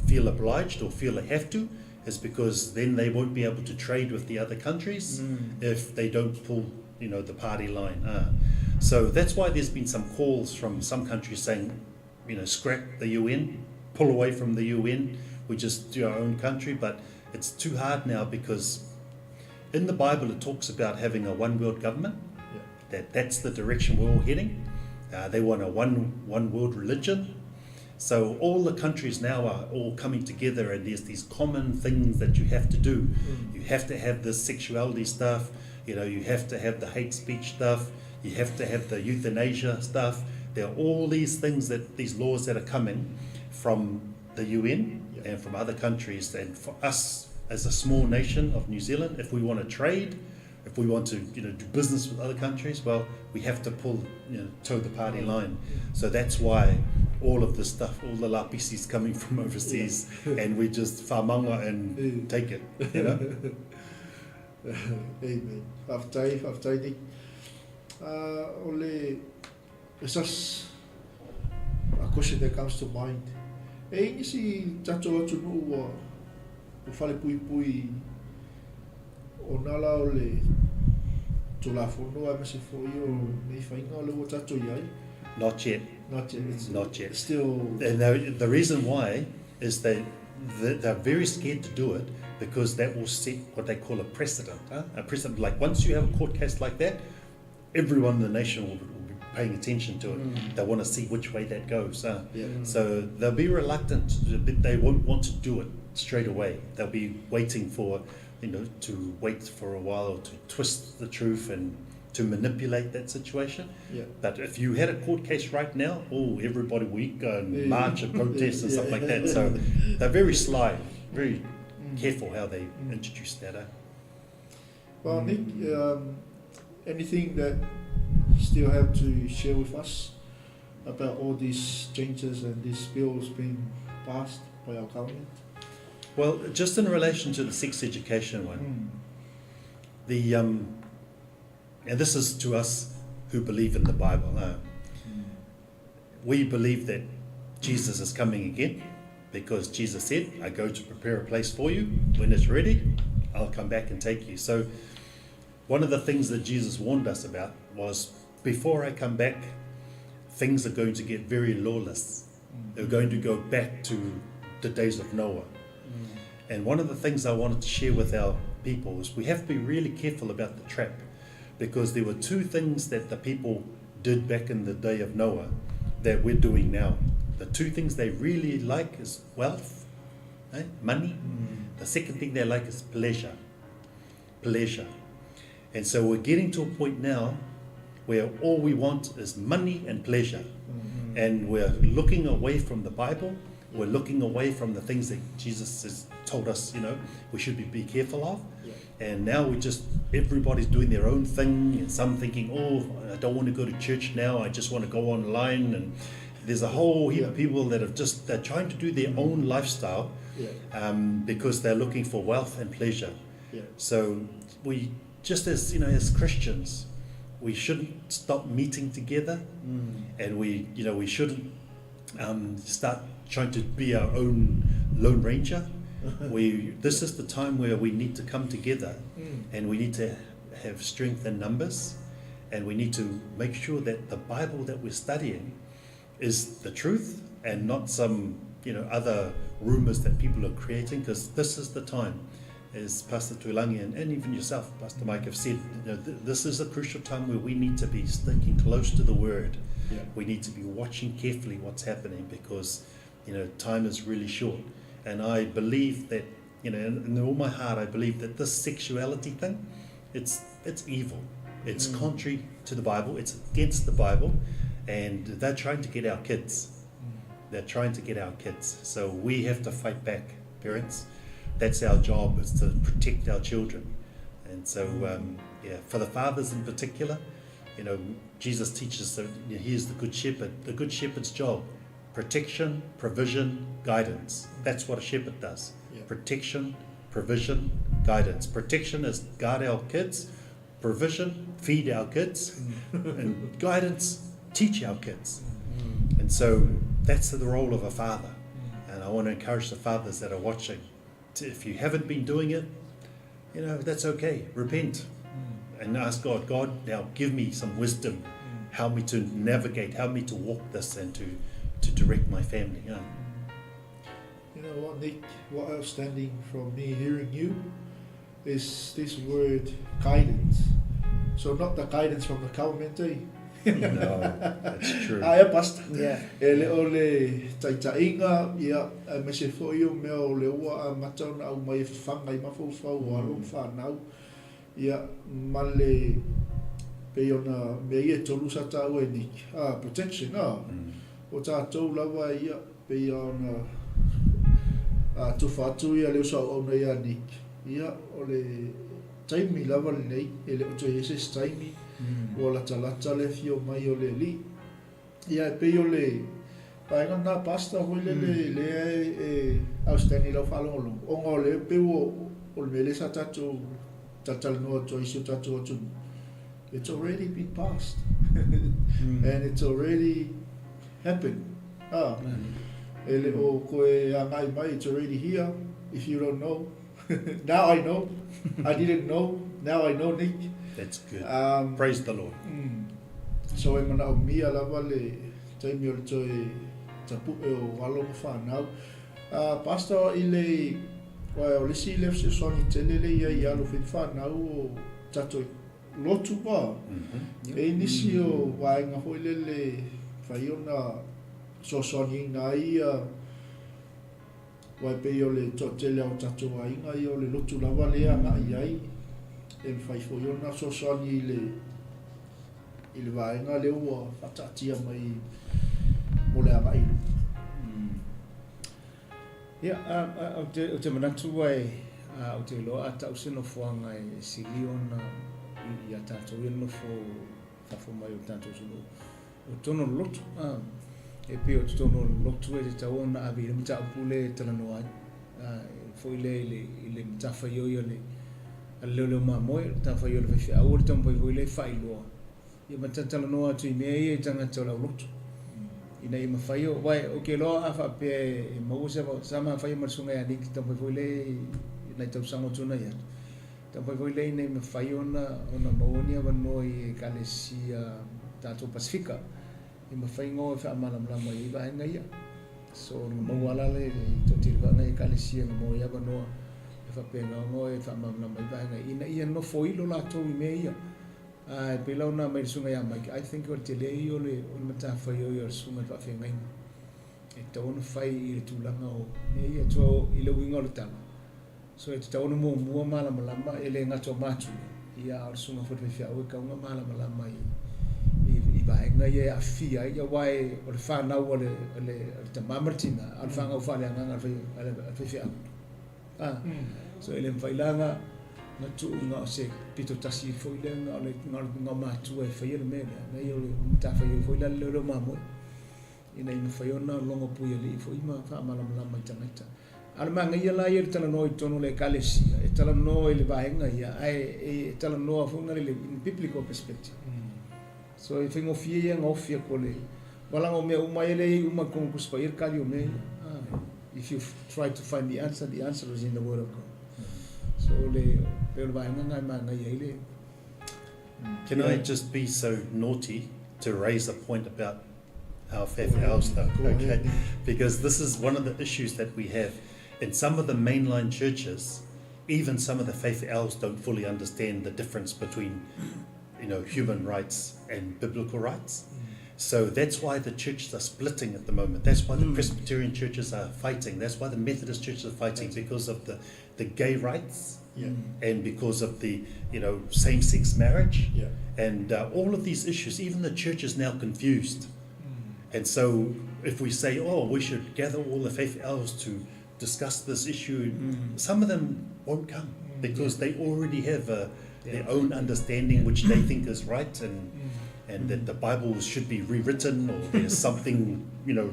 feel obliged or feel they have to is because then they won't be able to trade with the other countries if they don't pull, the party line. So that's why there's been some calls from some countries saying, scrap the UN, pull away from the UN, we just do our own country. But it's too hard now, because in the Bible it talks about having a one world government. That's the direction we're all heading. They want a one world religion. So all the countries now are all coming together, and there's these common things that you have to do. You have to have this sexuality stuff, you have to have the hate speech stuff, you have to have the euthanasia stuff. There are all these things, these laws that are coming from the UN and from other countries. And for us as a small nation of New Zealand, if we want to trade, if we want to do business with other countries, well, we have to toe the party line. So that's why all of this stuff, all the lapisi is coming from overseas, and we just whamanga and take it. Amen. Whaftai ni. Ole, it's just a question that comes to mind. E inisi tato atunu o whale pui o nala o le tulafono a mese foi o nei whainga o le o tato iai? Not yet. Not yet. Still. And the reason why is they're very scared to do it, because that will set what they call a precedent. A precedent, like once you have a court case like that, everyone in the nation will be paying attention to it. They want to see which way that goes. So they'll be reluctant, but they won't want to do it straight away. They'll be waiting for, to wait for a while to twist the truth and to manipulate that situation. But if you had a court case right now, everybody will go and march and protest and stuff like that. So they're very sly, very careful how they introduce that. Well, Nick, anything that you still have to share with us about all these changes and these bills being passed by our government? Well, just in relation to the sex education one, and this is to us who believe in the Bible. We believe that Jesus is coming again, because Jesus said, I go to prepare a place for you. When it's ready, I'll come back and take you. So one of the things that Jesus warned us about was, before I come back, things are going to get very lawless. They're going to go back to the days of Noah. And one of the things I wanted to share with our people is we have to be really careful about the trap, because there were two things that the people did back in the day of Noah that we're doing now. The two things they really like is wealth, money. The second thing they like is pleasure. pleasure. And so we're getting to a point now where all we want is money and pleasure. And we're looking away from the Bible. We're looking away from the things that Jesus has told us, we should be careful of. And now everybody's doing their own thing, and some thinking, I don't want to go to church now, I just want to go online. And there's a whole heap of people that they're trying to do their own lifestyle because they're looking for wealth and pleasure. So we, just as Christians, we shouldn't stop meeting together, and we shouldn't start trying to be our own Lone Ranger. This is the time where we need to come together, and we need to have strength in numbers, and we need to make sure that the Bible that we're studying is the truth and not some other rumors that people are creating, because this is the time, as Pastor Tuilagi and even yourself, Pastor Mike, have said, this is a crucial time where we need to be sticking close to the Word. We need to be watching carefully what's happening, because time is really short. And I believe that, in all my heart, I believe that this sexuality thing, it's evil. It's contrary to the Bible. It's against the Bible. And they're trying to get our kids. They're trying to get our kids. So we have to fight back, parents. That's our job, is to protect our children. And so, for the fathers in particular, Jesus teaches that he is the good shepherd. The good shepherd's job: protection, provision, guidance. That's what a shepherd does. Protection, provision, guidance. Protection is guard our kids. Provision, feed our kids. And guidance, teach our kids. And so that's the role of a father. And I want to encourage the fathers that are watching, if you haven't been doing it, that's okay. Repent and ask God, now give me some wisdom. Help me to navigate, help me to walk this, and to direct my family. You know what, Nick, what outstanding from me hearing you is this word guidance. So not the guidance from the government, No, that's true. Pastor. Ele ole 𝚟𝚑𝚙𝚢𝚑 me se foi o meu leua matau na mai fanga I mafufau alo whanau. Male peona me ia tolu sa tau e Nick. Protection, o tātou lawa ia peona tuwhatu ia leo sa ona ia Nick. Ole taimi lava nei, ele o toi eses taimi, o la talata le fio mai o le li. Ia e pei o le, paenga nā pasta hoi le e austani lau whalongolo. Onga o le peu o le mele sa tatu, tatala noa toi si o tatu o tunu. It's already been passed. And it's already happened. Ele o koe angai mai, it's already here. If you don't know, now I know. I didn't know. Now I know, Nick. That's good. Praise the Lord. So e mana o mia lava le taimi o le toi tapu e o walonga whanau. Pastor I le o lesi le se soni tele le ia alo fin whanau o tato lotu ba. E nisi o waenga hoi le whaiona so soni nga ia wai pe o le totele o tato wainga I o le lotu lava le anga iai. E whaifo iona so soni I le waenga leo o whatatia mai mo le anga ilu. O te manatu ai, o te loa ata usino fuanga e siliona I a tātou I nofo whafo mai o tātou sino. O tono lotu, e pe o tono lotu e te taona avi, le mta upule talanoa, fo I le mta whaioia le leo mamoe, ta whaioia le whaiwhi au, le tampai fo I le whailoa. Ia mata talanoa tu I mea I e tangata o lau lotu. Ina I mawhaio, wai, o ke loa a whapea e mau sama whaio marsunga ia niki, tampai fo I le nai tau sango tuna ia. Tampai fo I le nei mawhaio ona mauonia wanoa I kalesia tātou Pasifika. I mawhaingo e whaamalamlama I vahenga ia. So, mawala le totiri wanga I kalesia mo ia wanoa. Whapena ngo e whaamalamlama I vahenga. Ina ia no foilo la tau I mea ia. Pe lau nā mai sunga ia mai. I think o te lei o le matawhai o le sunga I whawhenga inga. E tauna whai I le tūlanga o. Mea ia tua I le winga o le tala. So e te taona mua malama ele ngato matu ia o sunga fo te fia o ka nga malama i vaenga ia afia ia wai o le whanau o le te mamartina al whanga o whale anga al fia so ele mwhailanga na tu nga o se pito tasi fo ile nga matu e whaia le mele na ia o le mta whaia fo ile le mamoe ina ina whaiona longa puia li fo ima wha malama i tangaita ala manga ia la ia tala no tonu le kalesia e tala no le vaenga ia e tala no fu ngale le biblical perspective so e fingo fie ia ngofia ko le wala ngo me uma ele uma kon ku spair kali o me if you try to find the answer is in the word of God so le vaenga ngai manga ia ile Can I just be so naughty to raise a point about our whewhiao stuff, okay? Because this is one of the issues that we have. In some of the mainline churches, even some of the whewhiaos don't fully understand the difference between, human rights and biblical rights. So that's why the churches are splitting at the moment. That's why the Presbyterian churches are fighting. That's why the Methodist churches are fighting, because of the gay rights and because of the same-sex marriage and all of these issues. Even the church is now confused. And so if we say, we should gather all the whewhiaos to discuss this issue, some of them won't come because they already have their own understanding which they think is right, and that the Bible should be rewritten, or there's something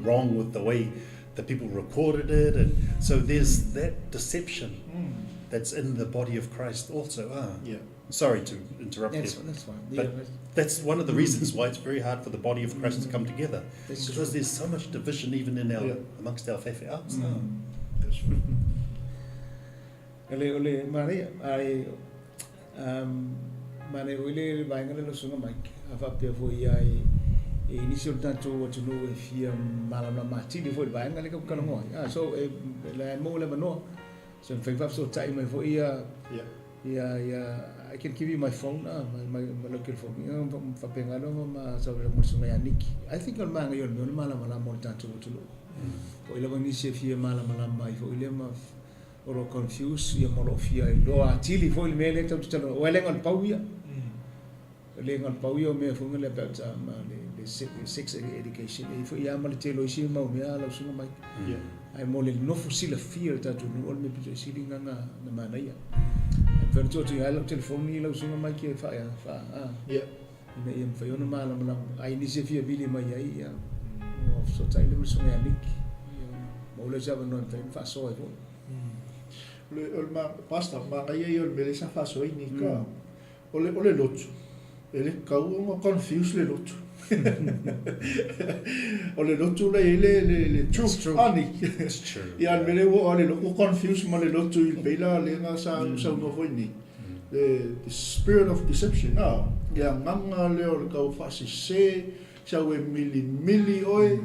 wrong with the way the people recorded it, and so there's that deception that's in the body of Christ also. Sorry to interrupt you. That's fine. But that's one of the reasons why it's very hard for the body of Christ to come together, because there's so much division even in amongst our whewhiaos. Ole Maria ai mane ole vaenga le sunga mai ava pe vo ia e inisio tanto o tunu e fia malama mati le vo vaenga le ka no so le mo le no so fa so tai mai vo ia I can give you my phone my local phone fa penga no ma so le mo sunga ya niki I think on manga yo no malama mo tanto o tunu o ile vani se fia malama mai vo ile ma oro confuse ia molo fia I lo atili foi le mele tau talo o elenga pauia elenga pauia me funga le about le sex education e foi ia male telo isi mau me ala sunga mai ai mole no fusila fia tatu no me pito sili nga na mana ia per toto ia lo telefoni lo sunga mai ke fa ina ia fa yo no mala ai ni se fia bili mai ia so tai le sunga ia lik mo le java no fa so ai le pasta ma ai o me sa fa so ni ka ole lotu ele ka o confuse le lotu ole lotu le true ani ia me le o le lo confuse ma le lotu il bela le na sa no foi ni the spirit of deception now ia nganga le o ka fa se sa we mili oi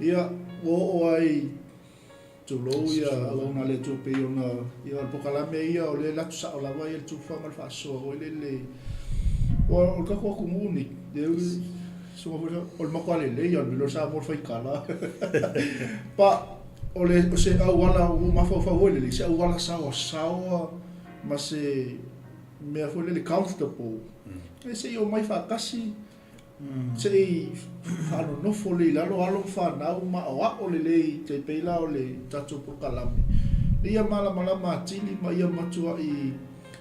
ia o ai tu lo ia ona le tu pe ona ia po kala me ia o le la sa o la vai el tu fa mal fa so o le o ka ko kumuni de so o ma kwale le ia me lo sa por fai kala pa o le se au wala o ma fa o le se au wala sa ma se me fo le comfortable se io mai fa kasi se falo no fole la lo alo fa na ma o le te pela o le tatu por kalami ia mala ma tili ma ia matua I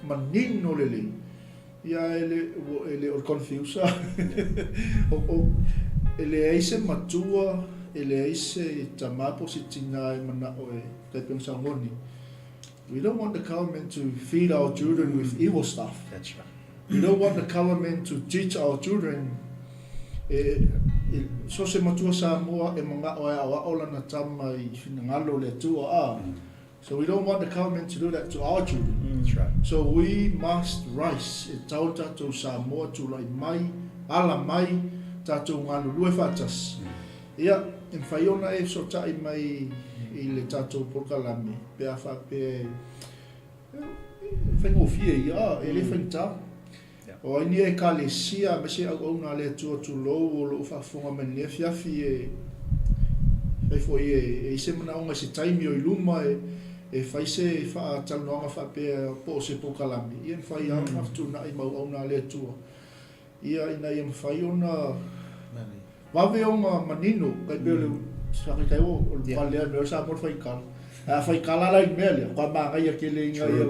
manino le ia ele o confusa o ele aise matua ele aise tamapo sitina mana o te pensa ngoni. We don't want the government to feed our children with evil stuff. That's right. We don't want the government to teach our children so se matua sa moa mga ola na tama I finangalo le tua so we don't want the government to do that to our children. That's right. So we must rise e tau tatou sa moa tu lai mai ala mai tatou ngalo lue fatas ia en faiona e so tai mai I le tatou porkalami pe afa pe fengo fie ia ele fenta o ni e kalesia me se au na le tu lo o lo fa fonga me le fiafi e foi e se mana unga se taimi o iluma e fai se fa talonga fa pe po se po kalami ia fai au na tu na I mau au na le tua ia ina ia fai ona vave o manino kai pe le sa kai o pale me sa por fai kal a fai kala la mele kwa ma ga ia ke le nga ia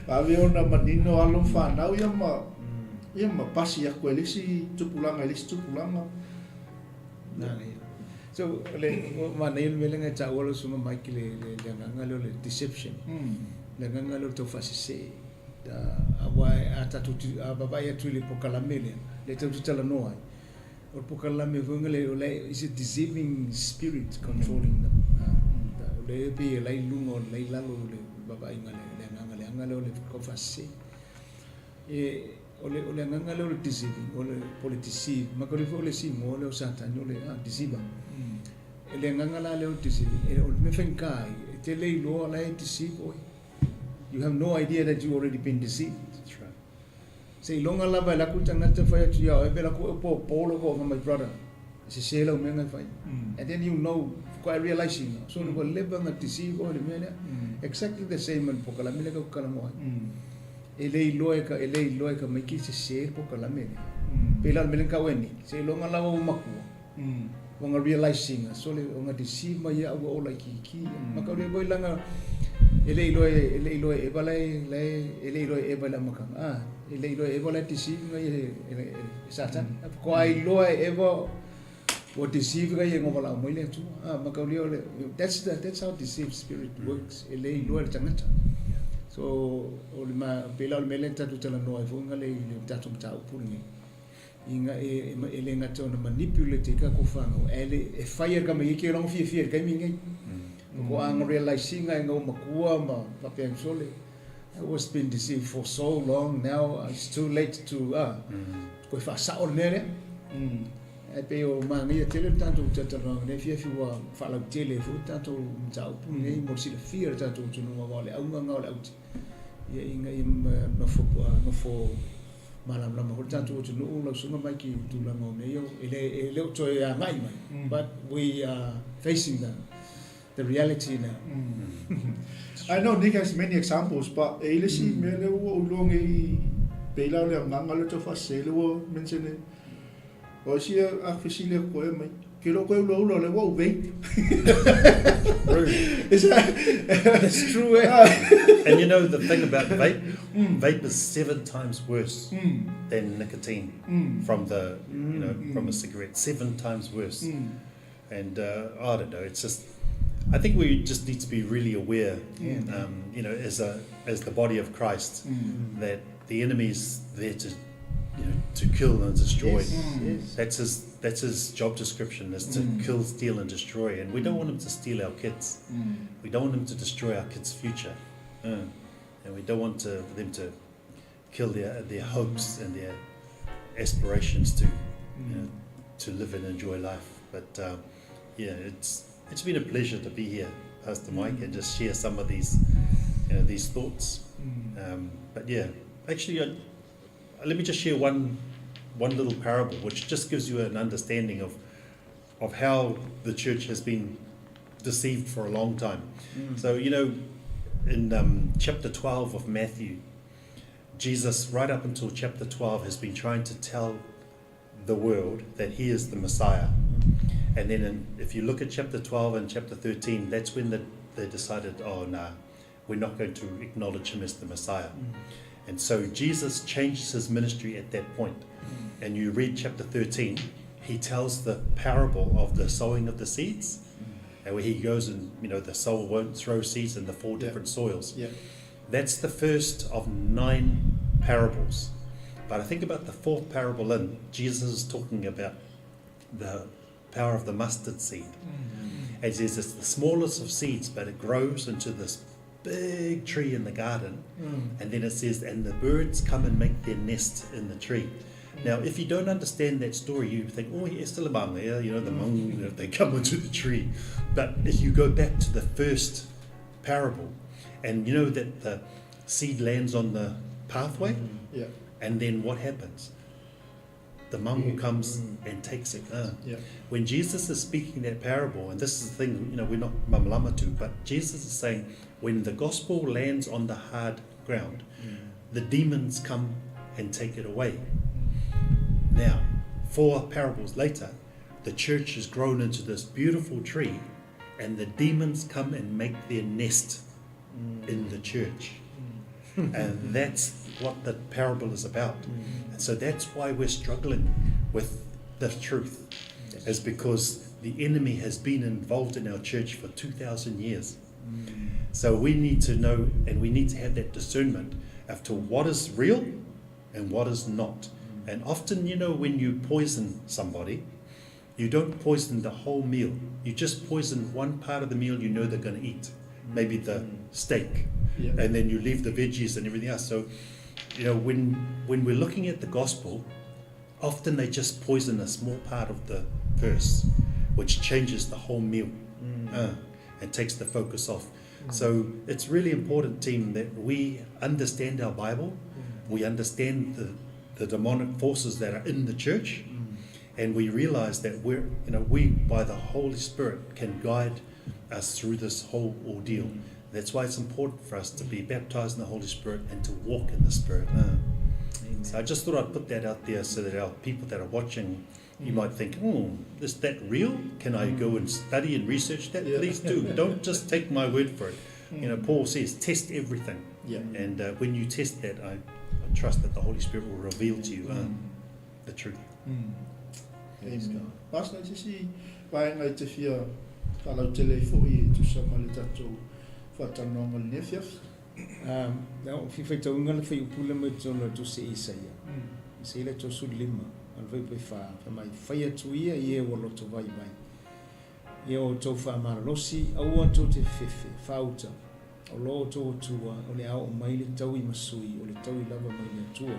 vave ona manino alo fa na ia ma pasi ya ko le si tupulanga so le manil melenga cha wala suma mai ki le ngalo le deception le ngalo to fasise da awai atatu baba ya tu le pokalamele le tu tala noa or pokalame vungale le is a deceiving spirit controlling them le be le lungo le lalo le baba ingale ngalo le ko fasise ole ngalo le deceiving ole politici makoli ole si mo le satan ole deceiver ele ngangala le deceiving ele me fenkai te Leilua la deceive you have no idea that you already been deceived. That's right. Say longa la ba la ku tanga te fa tu ya e be la ku po ko my brother se se la me ngai fai and then you know quite realizing so no live na deceive ole me exactly the same in pokala me ka kala mo Leilua ka me ki se pokala me pela me ka weni se longa la o maku wanga realizing so le wanga deceive ma ya o la ki maka le boy langa Leilua e bala maka Leilua e bala deceive nga satan ko ai loa e what deceive ga ye ngola mo le tu maka le that's how deceive spirit works Leilua le tangata so o le ma pela le melenta tu tala no ai funga le tatu tau puni inga ele ngata ona manipulate ka ko fanga ele e fire ka me ke long fi ka mingi ko ang realizing nga makua ma papen sole I was been deceived for so long now it's too late to ko fa sa ornere e pe o mani e tele tanto tatalo ne fi wa fa la tele fu tanto tau puni mo si le fear tanto tu no vale au nga ole out ye inga no fo malam lama ko tanto tu no lo sunga mai ki tu la ngo ne yo ele to ya mai but we are facing the reality now. I know Nick has many examples, but ele si me le o long e pela le ngangalo to fa se le o mention o si a fisile ko e mai ke lo ko lo le wo vape. It's true. And you know the thing about vape is 7 times worse than nicotine from the from a cigarette. 7 times worse. And I don't know. It's just. I think we just need to be really aware, as the body of Christ, that the enemy is there to kill and destroy. Yes. That's his job description, is to kill, steal, and destroy. And we don't want him to steal our kids. We don't want him to destroy our kids' future, and we don't want them to kill their hopes and their aspirations to live and enjoy life. But It's been a pleasure to be here, Pastor Mike, and just share some of these thoughts. But yeah, actually, let me just share one little parable, which just gives you an understanding of how the church has been deceived for a long time. So in chapter 12 of Matthew, Jesus, right up until chapter 12, has been trying to tell the world that he is the Messiah. And then if you look at chapter 12 and chapter 13, that's when they decided, we're not going to acknowledge him as the Messiah. And so Jesus changes his ministry at that point. And you read chapter 13, he tells the parable of the sowing of the seeds, and where he goes and, the sower won't throw seeds in the 4 different soils. Yeah. That's the first of 9 parables. But I think about the 4th parable in, Jesus is talking about the power of the mustard seed. And he says it's the smallest of seeds, but it grows into this big tree in the garden. And then it says, and the birds come and make their nest in the tree. Now, if you don't understand that story, you think, it's still a bang, the mung, they come into the tree. But if you go back to the first parable, and that the seed lands on the pathway, and then what happens? the mango comes and takes it. When Jesus is speaking that parable, and this is the thing, we're not mamalama to, but Jesus is saying, when the gospel lands on the hard ground, the demons come and take it away. Now, 4 parables later, the church has grown into this beautiful tree, and the demons come and make their nest in the church. And that's what the parable is about. And so that's why we're struggling with the truth, is because the enemy has been involved in our church for 2,000 years. So we need to know, and we need to have that discernment as to what is real and what is not. And often, when you poison somebody, you don't poison the whole meal. You just poison one part of the meal they're going to eat, maybe the steak, and then you leave the veggies and everything else. So, when we're looking at the gospel, often they just poison a small part of the verse, which changes the whole meal and takes the focus off. So it's really important, team, that we understand our Bible, we understand the demonic forces that are in the church, and we realize that we by the Holy Spirit can guide us through this whole ordeal. That's why it's important for us to be baptized in the Holy Spirit and to walk in the Spirit. So I just thought I'd put that out there so that our people that are watching, you might think, is that real? Can I go and study and research that? Please do. Don't just take my word for it. Paul says, test everything. And when you test that, I trust that the Holy Spirit will reveal to you the truth. Amen. Pastor, sisi paenga te fia kalau tele foi tu sama le tatu fatanonga le fiaf. Now fi taunga le fai upula me tona tu se isaia. Se le to sudlima al vai pe fa mai fai atuia ie wolo to vai vai. Ie o to fa marlosi au to te fefe fauta. O lo to tua o le au mai le tau I masui o le tau I lava mai le tua.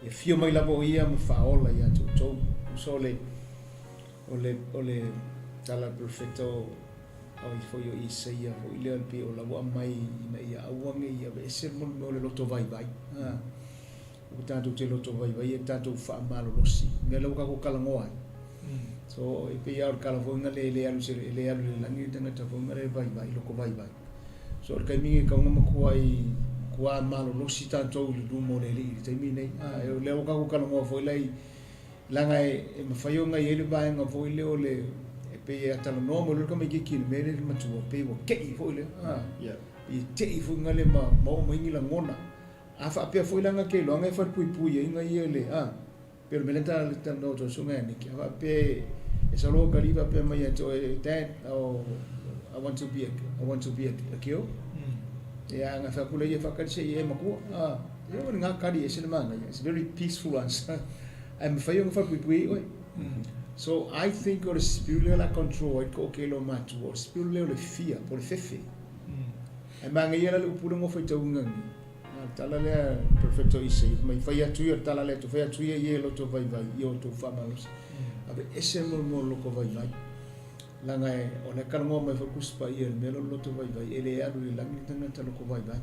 E fio mai lava o ia ma faola ia to so le tala perfecto au foi o isaia o ile al pe o la wa mai na ia au me ia be ser mo le loto vai vai o tanto te loto vai vai e tanto fa malo losi me lo ka ko kala ngoa so e pe ia kala fo ngale le alu se le alu le langi tanga ta fo ngale vai vai lo ko vai vai so ka mi ka ngoma kwa malo losi tanto le du mo le li te mi nei e le ka ko kala ngoa fo lai langa e mawhaio ngai ele vai ngā foi leo le e pe e atala noa mo lurka mai ki le mele le matua pe wa kei foi le I tei foi ngale ma maingi la ngona a wha apea foi langa ke loanga e whare pui e inga ia le pero me lenta le tala noa to sunga e niki a wha apea e sa roa kariwa apea mai e to e dad I want to be a kio e a ngā whakula ia whakarise I e makua e o ngā kari e sinamana it's very peaceful answer. I'm faiong fa pui oi. So I think or spiritual la control it ko ke lo matu or spiritual le fia por fefe. E manga ia le upura ngo foi taunga. Tala le perfecto ise mai fai atu ia tala le to fai atu ia lo to vai vai io to fa malos. Ave ese mo lo ko vai vai. Langa e o le kalmo mai focus pa ia me lo to vai vai ele aru le langi tanga talo ko vai vai.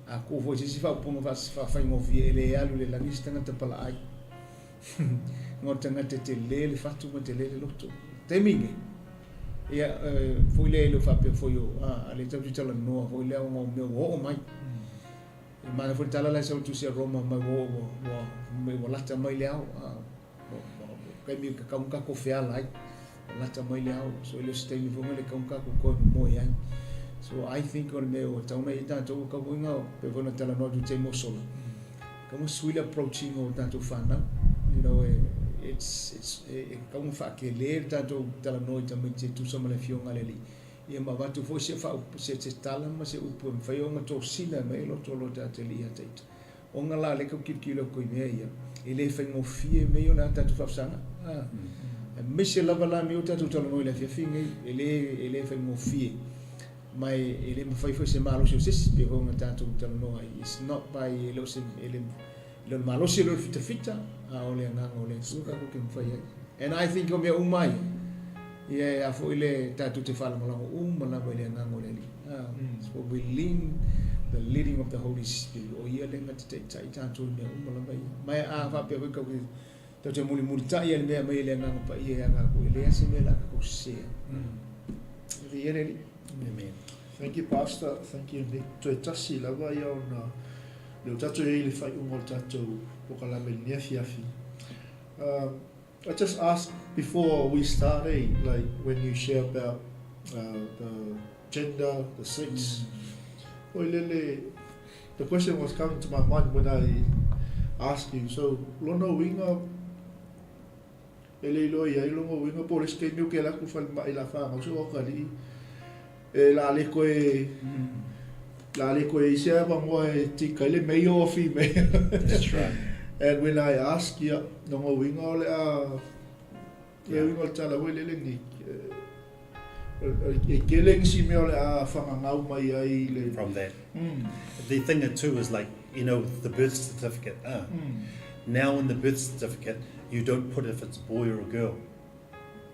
A ko foi se fa upunga fa fai mo vi ele aru le langi tanga te pala ai. Ngotanga te le fatu mo te le loto te mingi ia foi le lo fa pe foi o ale tau tala no foi le o o mai e mana foi tala la sa tu se Roma mai o lata mai le au kai mi ka ka ko fe ala lata mai le au so le stay ni foi le ka ko mo ia so I think on me o tau mai ta to ka winga pe vona tala no tu te mo solo como suila approaching o tanto fana it's como fa que ler tanto tala noite também tu sama le fionga le li e ma va tu fo se fa se tala ma se upo fa yo ma to sina me lo to lo ta te li ate o ngala le ko kilo ko me ia ele fa ngo fie me yo na tanto fa sana me se lava la mi o tanto tala noite le fie finga ele fa ngo fie mai ele ma fa se malo se pe ho ma tanto tala no it's not by ele se ele lo malo se lo fita a ole nga ole suka ko ke mfai and I think o me umai ia a fo ile tatu te fala mo mala ba ile nga ole li so we lean the leading of the Holy Spirit o ia le ngati te tai tatu me mala ba mai a fa pe ko Tau te muli tai ia mea mai le nganga pa ia ngā ko ele ase me la ko se. Amen. Thank you, Pastor. Thank you, Nick. Tuilagi lava ia ona leo tatou e le whai ungo tatou pokalame nia fiafi. I just asked before we start, like when you share about the gender, the sex. The question was coming to my mind when I asked you. So, lono winga Leilua ia lono winga polis ke miu ke la ku fal mai la fa ngau so kali la le koe sia ba mo e tika le male or female. That's right. And when I ask you, no winga le winga tala we le ni killing si me le fa ngau mai ai le From that. The thing too is like, you know, the birth certificate. Now in the birth certificate, you don't put if it's a boy or a girl.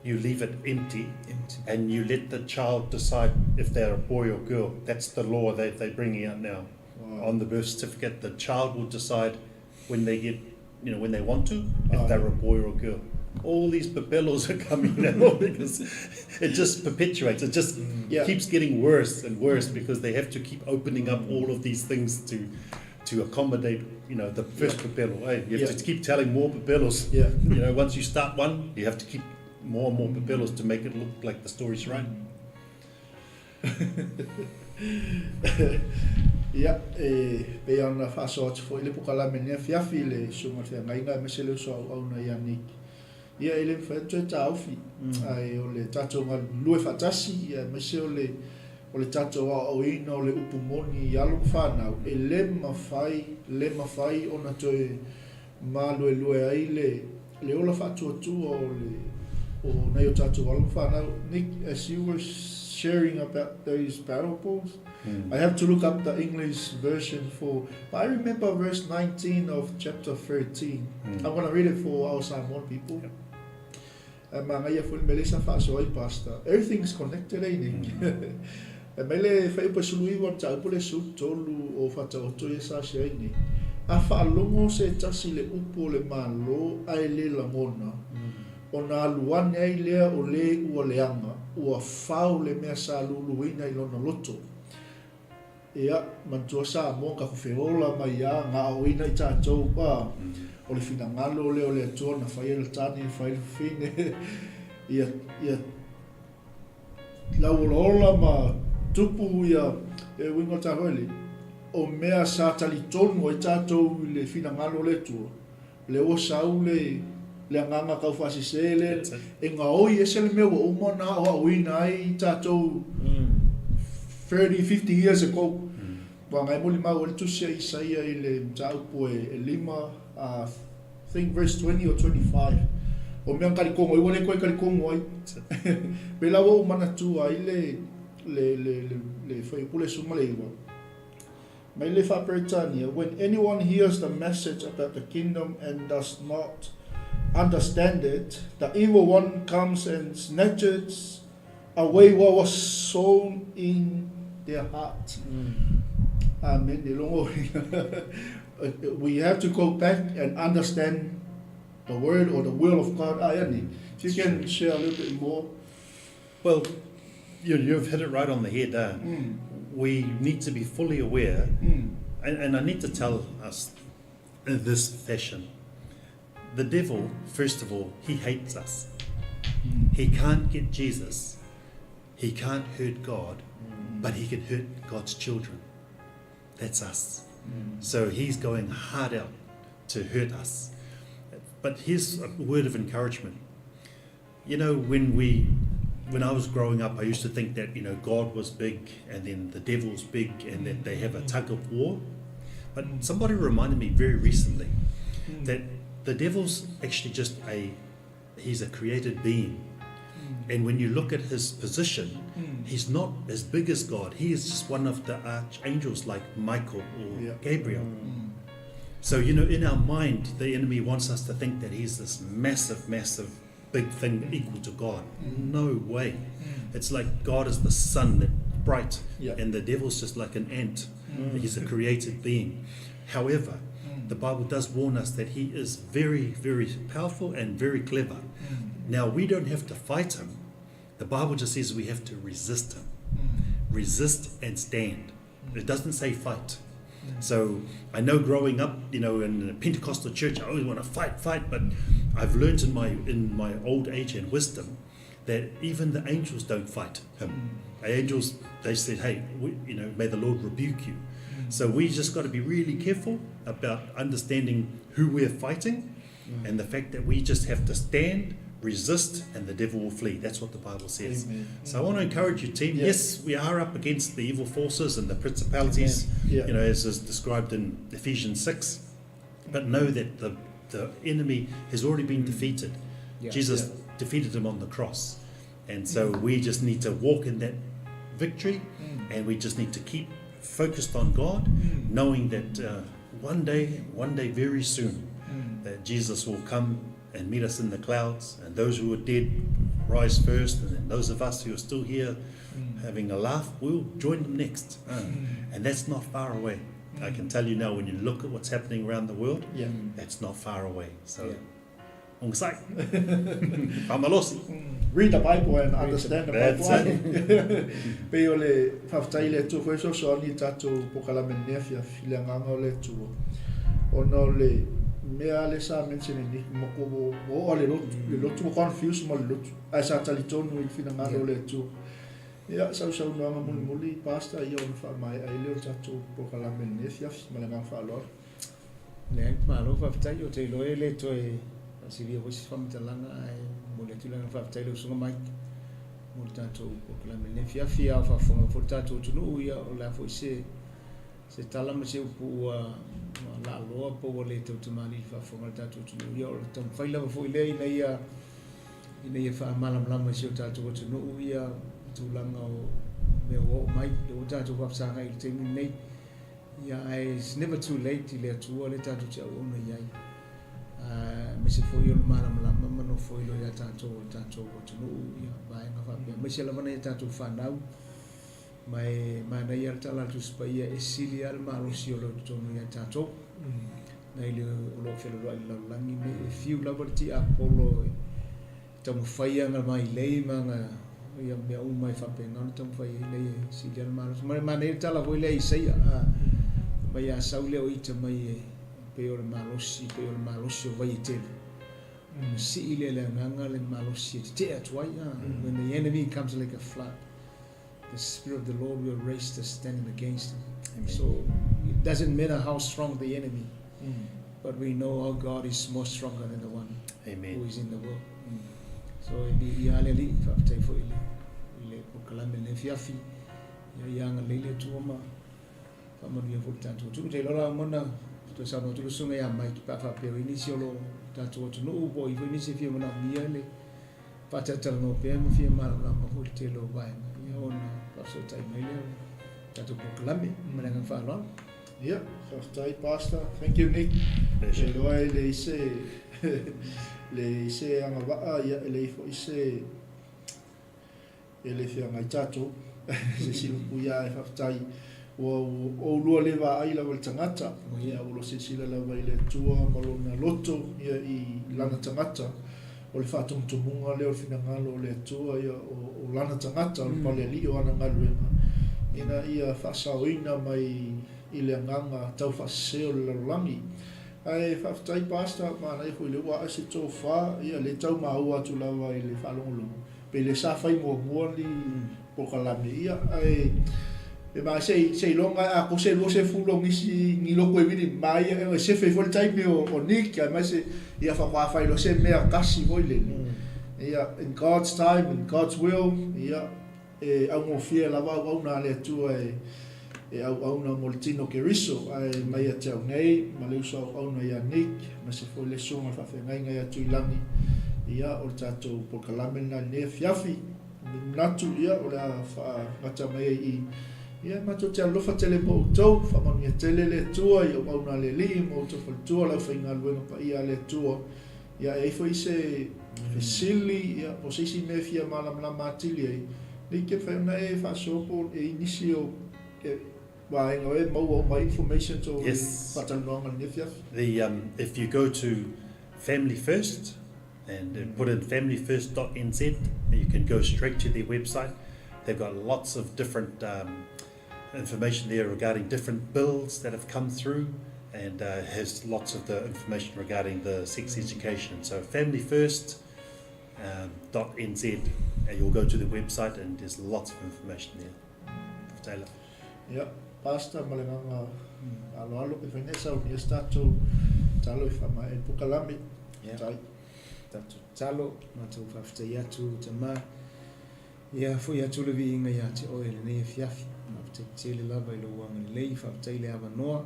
You leave it empty. And you let the child decide if they're a boy or girl. That's the law that they're bringing out now. Wow. On the birth certificate, the child will decide when they get, you know, when they want to, if they're a boy or a girl. All these papelos are coming now because it just perpetuates. It just keeps getting worse and worse because they have to keep opening up all of these things to accommodate, you know, the first papelo. You have to keep telling more papelos. You know, once you start one, you have to keep more and more papelos to make it look like the story's right. Pe ana whasoat fo ile pukala menia fiafi le sunga te ngainga mesele so au na yani. Ia ele whaetu ta aufi. Ai o le tatou ngā lue whatasi, ia mesele o le tatou o ina o le upumoni i alo whanau. E le mawhai o na toe mā lue ai le ola whatuatua o nei o tatou alo whanau. Nick, as you were sharing about those parables, I have to look up the English version but I remember verse 19 of chapter 13. I'm going to read it for our Samoan people. Pastor. Everything's connected, ain't it? Mele fai pa sului wa tau pole su tolu o fata o to yesa sheni. A fa longo se tasi le upo le malo ai le langona. Ona luane ai lea o le ua leanga, ua fau le mea sa luluina I lona loto. Ea, mantua sa mo ka kufeola mai ia ngā oina I tātou pa. O le fina ngalo le o le atua na whai ele tani whai le fine. Ia lauola ma tupu ia e wingo tahoele. O mea sa tali tonu o tātou le fina ngalo le tua. Le o sau le anganga kau whasisele. E ngā oi e sele mea wa umana o awina ai tātou 30, 50 years ago. Wa ngai muli mau o le tusia Isaia I le mtaupu e lima, I think verse 20 or 25. O mea kalikongo, iwa le koe kalikongo ai. Pela wa umana tua I le whaipule suma le iwa. Mai le whaperitania, when anyone hears the message about the kingdom and does not understand it, the evil one comes and snatches away what was sown in their heart. Amen. We have to go back and understand the word or the will of God. If you can share a little bit more. Well, you've hit it right on the head. We need to be fully aware, and I need to tell us in this fashion. The devil, first of all, he hates us. He can't get Jesus. He can't hurt God, but he can hurt God's children. That's us. So he's going hard out to hurt us. But here's a word of encouragement. You know, when I was growing up, I used to think that, you know, God was big and then the devil's big and that they have a tug of war. But somebody reminded me very recently that the devil's actually just he's a created being. And when you look at his position, he's not as big as God. He is just one of the archangels like Michael or Gabriel. So, you know, in our mind, the enemy wants us to think that he's this massive, massive, big thing equal to God. No way. It's like God is the sun, that bright, and the devil's just like an ant. He's a created being. However, the Bible does warn us that he is very, very powerful and very clever. Now, we don't have to fight him. The Bible just says we have to resist him. Resist and stand. It doesn't say fight. So I know growing up, in a Pentecostal church, I always want to fight, but I've learned in my old age and wisdom that even the angels don't fight him. The angels, they said, hey, may the Lord rebuke you. So we just got to be really careful about understanding who we're fighting and the fact that we just have to stand, resist, and the devil will flee. That's what the Bible says. Amen. So I want to encourage you, team. Yes, we are up against the evil forces and the principalities, as is described in Ephesians 6. But know that the enemy has already been defeated. Jesus defeated him on the cross. And so we just need to walk in that victory, and we just need to keep focused on God, knowing that one day very soon, that Jesus will come and meet us in the clouds, and those who are dead rise first, and then those of us who are still here having a laugh, we'll join them next. And that's not far away. I can tell you now, when you look at what's happening around the world, that's not far away. So, read the Bible and understand the Bible. Pe o le whaftai le tu wheso so ni tatu pokala menefia filanganga o le tu. Ono le mea le sa mention ni moko o le lotu confuse mo le lotu. Ai sa talitonu il filanganga o le tu. Ya sa no nga muli pasta ia on fa mai ai le tatu pokala menefia malanga fa lo. Le ma lo whaftai o te loe le toi Siria was from Talanga, Muletilan of Taylor Sumai, Multato, Proclamin, Fia from Fortato to Nuya, or Lafo say Talamase, who La Loa, Power later to Manifa from Altato to New York, Tom Faila for Lay, in a Malam Lama Shota to Nuya, to Langa, Mewo, Mike, the Otato of Sanga, taking late. It's never too late till they're too early to tell only. Mese foi o malam lama mano foi lo ya tanto tonu ya vai na fa mese la mana tanto fanau mai mana ya tala tu spaia esilia al malo si lo tonu ya tanto na ile lo felo lo langi me fiu la verti apolo tamu faia na mai lei manga ya me o mai fa pe non tamu faia lei silia al malo mai mana ya tala foi lei sai mai ya saule o ita mai peor malosi o vai tele si ile le nganga le malosi te atwai when the enemy comes like a flood, the spirit of the Lord will raise the standing against him. Amen. So it doesn't matter how strong the enemy, but we know our God is more stronger than the one who is in the world. So i ale li fa tai fo ile ko kalame le fiafi ya yang le tuoma fa mo dia fo tanto tu te lola mona to sa no tu sunga ya mai pa fa pe inicio lo tanto to no bo i inicio fi mona miele pa ta no pe mo fi ma la ma ho te lo vai ya on pa so tai mai le tanto proclame me la fa lo ja so pastor, thank you Nick. Le se anga va ya le fo ise ele fi anga tato se si puya fa tai o lua le va ai la tangata ia o lo se sila la vai le tua malo na loto ia I lana tangata o le fa tumunga le o fina ngalo le tua ia o lana tangata o pale li o ana ngaluenga ina ia fa sauina mai I le nganga tau fa se o le langi ai fa tai pasta ma na I le wa se to fa ia le tau ma ua tu la vai le fa longo pe le sa fai mo li po kala ia ai e ma sei longa a ko se lo se fulo ni lo ko vini mai e se fe vol tai me o Nick ai ma se ia fa fa lo se me a kasi voile ia in God's time in God's will ia e au mo fie la va una le tu e au na moltino che riso ai mai a tau nei ma le so au na ia Nick ma se foi le so ma fa ngai a Tuilagi ia o tato po kalamena ne fiafi natu ia o la fa ngata mai ia ma to te alofa tele mo to fa ma ni tele le tua ia ma una le li mo to fa tua la fa inga luenga pa ia le tua ia e foi se sili ia o se si me fia mala mala matili ai ni ke fa na e fa so po e inicio Wainga mau my information so Yes. whatalanoanga ni fiafi. If you go to Family First and put in familyfirst.nz, you can go straight to their website. They've got lots of different information there regarding different bills that have come through, and has lots of the information regarding the sex education. So familyfirst.nz, and you'll go to the website and there's lots of information there. Taylor. Yeah, Pastor malanga alo pe fine sa ni stato talo fama e pukalami. Tai tatu talo matu fafta yatu tama ya fu yatu le vinga ya te oil ne fiafi mafte tele lava ile wanga le fafta ile ava noa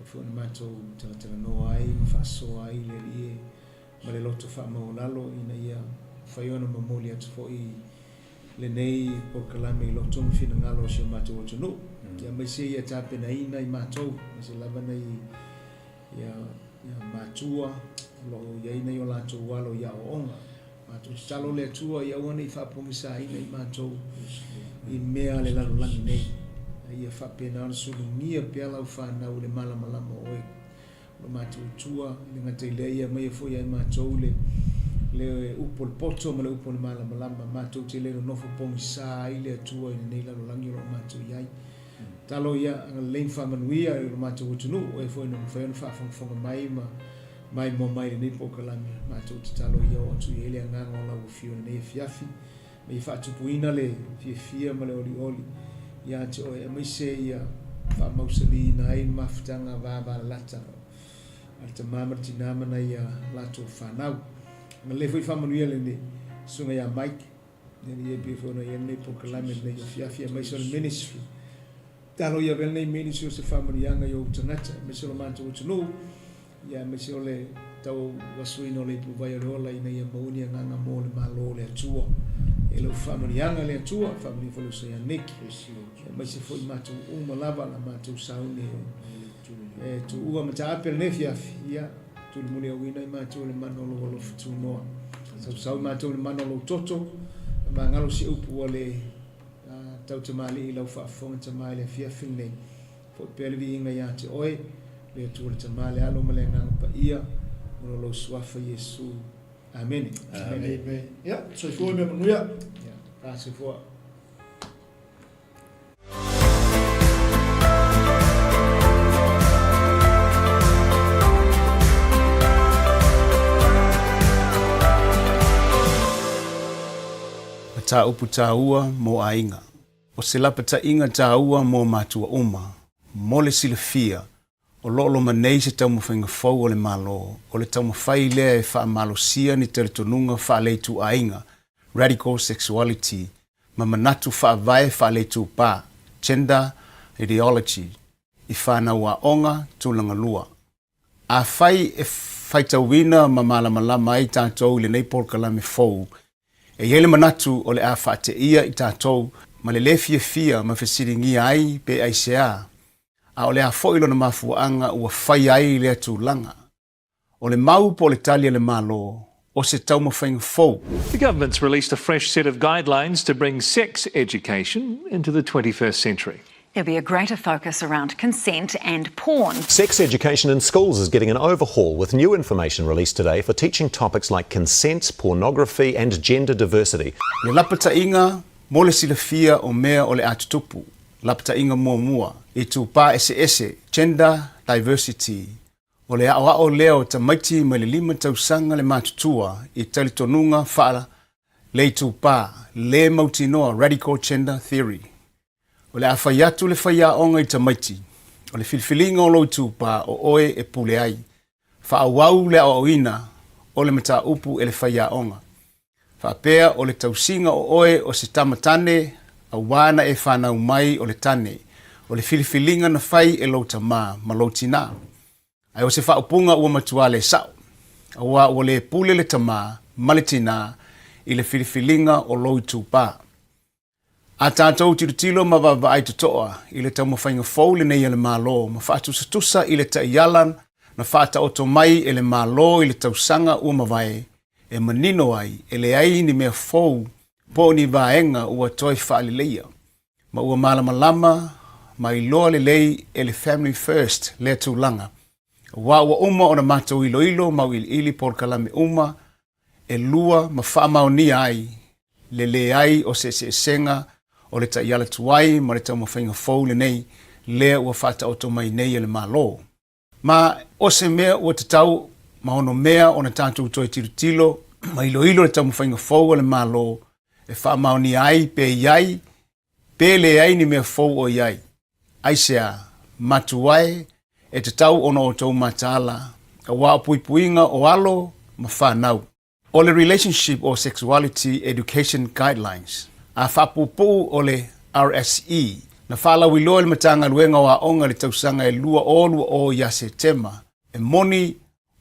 fu matu tala noa ai mafaso ai le male loto fa maulalo ina ia faiona mamoli atu fo I le nei pokalami loto mfina ngalo sio matu otunu ya mesi ya tape na ina I matu mesi lava nei ya matua lo ya ina yo la tu walo ya onga matu salo le tua ya ona I fa pomisa ina I matu I mea le la langi nei ia fa pena sulu mia pela fa na le mala oe lo matu tua le ngate le ia mai fo ya matu le upol poto ma le upol mala matu te le no fo pomisa ile tua ina nei la langi lo matu yai talo ia le fa manuia lo matu tunu o fo no fa fa mai mai nei pokalami matu talo ia o tu ele nganga la ufio nei fiafi me fa tu puina le fia ma le oli ia te o mai se ia fa mausali na ai maftanga va lata alta mama tinama na ia lato fanau ma le foi fa manuia le ne sunga ia mike ne ia be fo na ia nei pokalami le fiafi mai so ministry talo ia vel nei ministry se fa manuia yo tangata me so matu tunu ya me se ole tau wasuino le puvai rola ina ia mauni nganga mo le malo le atua e lo family anga le atua family fo so ya nik me se foi matu lava la matu sauni e tu ua mata apel ne fiafia tu le muli wina matu le manolo lo futuno so sau matu le manolo toto ma ngalo si upu ole tau te mali I lo fa fonga te mali fiafine fo pelvi inga ya te oi le tu le tamale alo male nganga pa ia no lo swafa Yesu amen Amen. Ja, so ich hole mir manuia. ja passe vor ta upu taua mo ainga o se lapa ta inga taua mo matua uma mo le silafia o lolo manei se tau mawhainga fau o le malo, o le tau mawhai lea e wha malo sia ni te tonunga wha leitu ainga, radical sexuality, ma manatu wha vai wha leitu pa, gender ideology, I whana wa onga tūlanga lua. A whai e whaitawina ma malama I tātou le nei polkalame fau, e yele manatu o le a wha te ia I tātou, ma le fia ma whesiringi ai pe aisea, a o le a foilo na mafuanga ua whai ai le tūlanga. O le mau po le talia le malo, o se tau mawhainga fau. The government's released a fresh set of guidelines to bring sex education into the 21st century. There'll be a greater focus around consent and porn. Sex education in schools is getting an overhaul with new information released today for teaching topics like consent, pornography and gender diversity. Le lapata inga, mo le silafia o mea o le atutupu. Lapata inga mua. Itupa ese, gender diversity. O le ao leo ta maiti ma le 5 tausanga le matutua I talitonunga whaala le itupa, le mautinoa radical gender theory. O le awhaiatu le whaiaonga I ta maiti. O le filfilinga o lo itupa o oe e pule ai. Whaawau le aoina o le mata upu e le whaiaonga. Whaapea o le tausinga o oe o se tamatane a wana e whanau mai o le tane. O le filifilinga na whai e lo tama ma lo tina. Ai o se whaupunga ua matua le sao. Awa o le pule le tama ma le tina I le filifilinga o lo itupa. A tātou tirutilo ma vava ai tutoa I le tau mawhainga fau le nei le malo ma whaatusa I le taialan na whaata oto mai e le malo I le tausanga ua mawai e manino ai e le ai ni mea fau po ni vaenga ua toi whaalileia. Ma ua malamalama mai loa le lei e le family first le tūlanga. Wa uma o na mātou iloilo mau ili por kalame uma e lua ma whaamaonia ai le ai o se senga o le ta iala tuai ma le tau mawhainga fau le nei lea ua whata o mai nei le malo. Ma o se mea ua te tau ma ono mea o na tātou toi tilo ma iloilo le tau mawhainga fau le malo e whaamaonia ai pe iai pe le ai ni mea fau o iai. Aisea matuai e te tau ono o tau matala a wā puipuinga o alo ma whanau. O le Relationship or Sexuality Education Guidelines a whapupu o le RSE na whalau i loa le matanga luenga o a onga le tausanga e lua o ia September e moni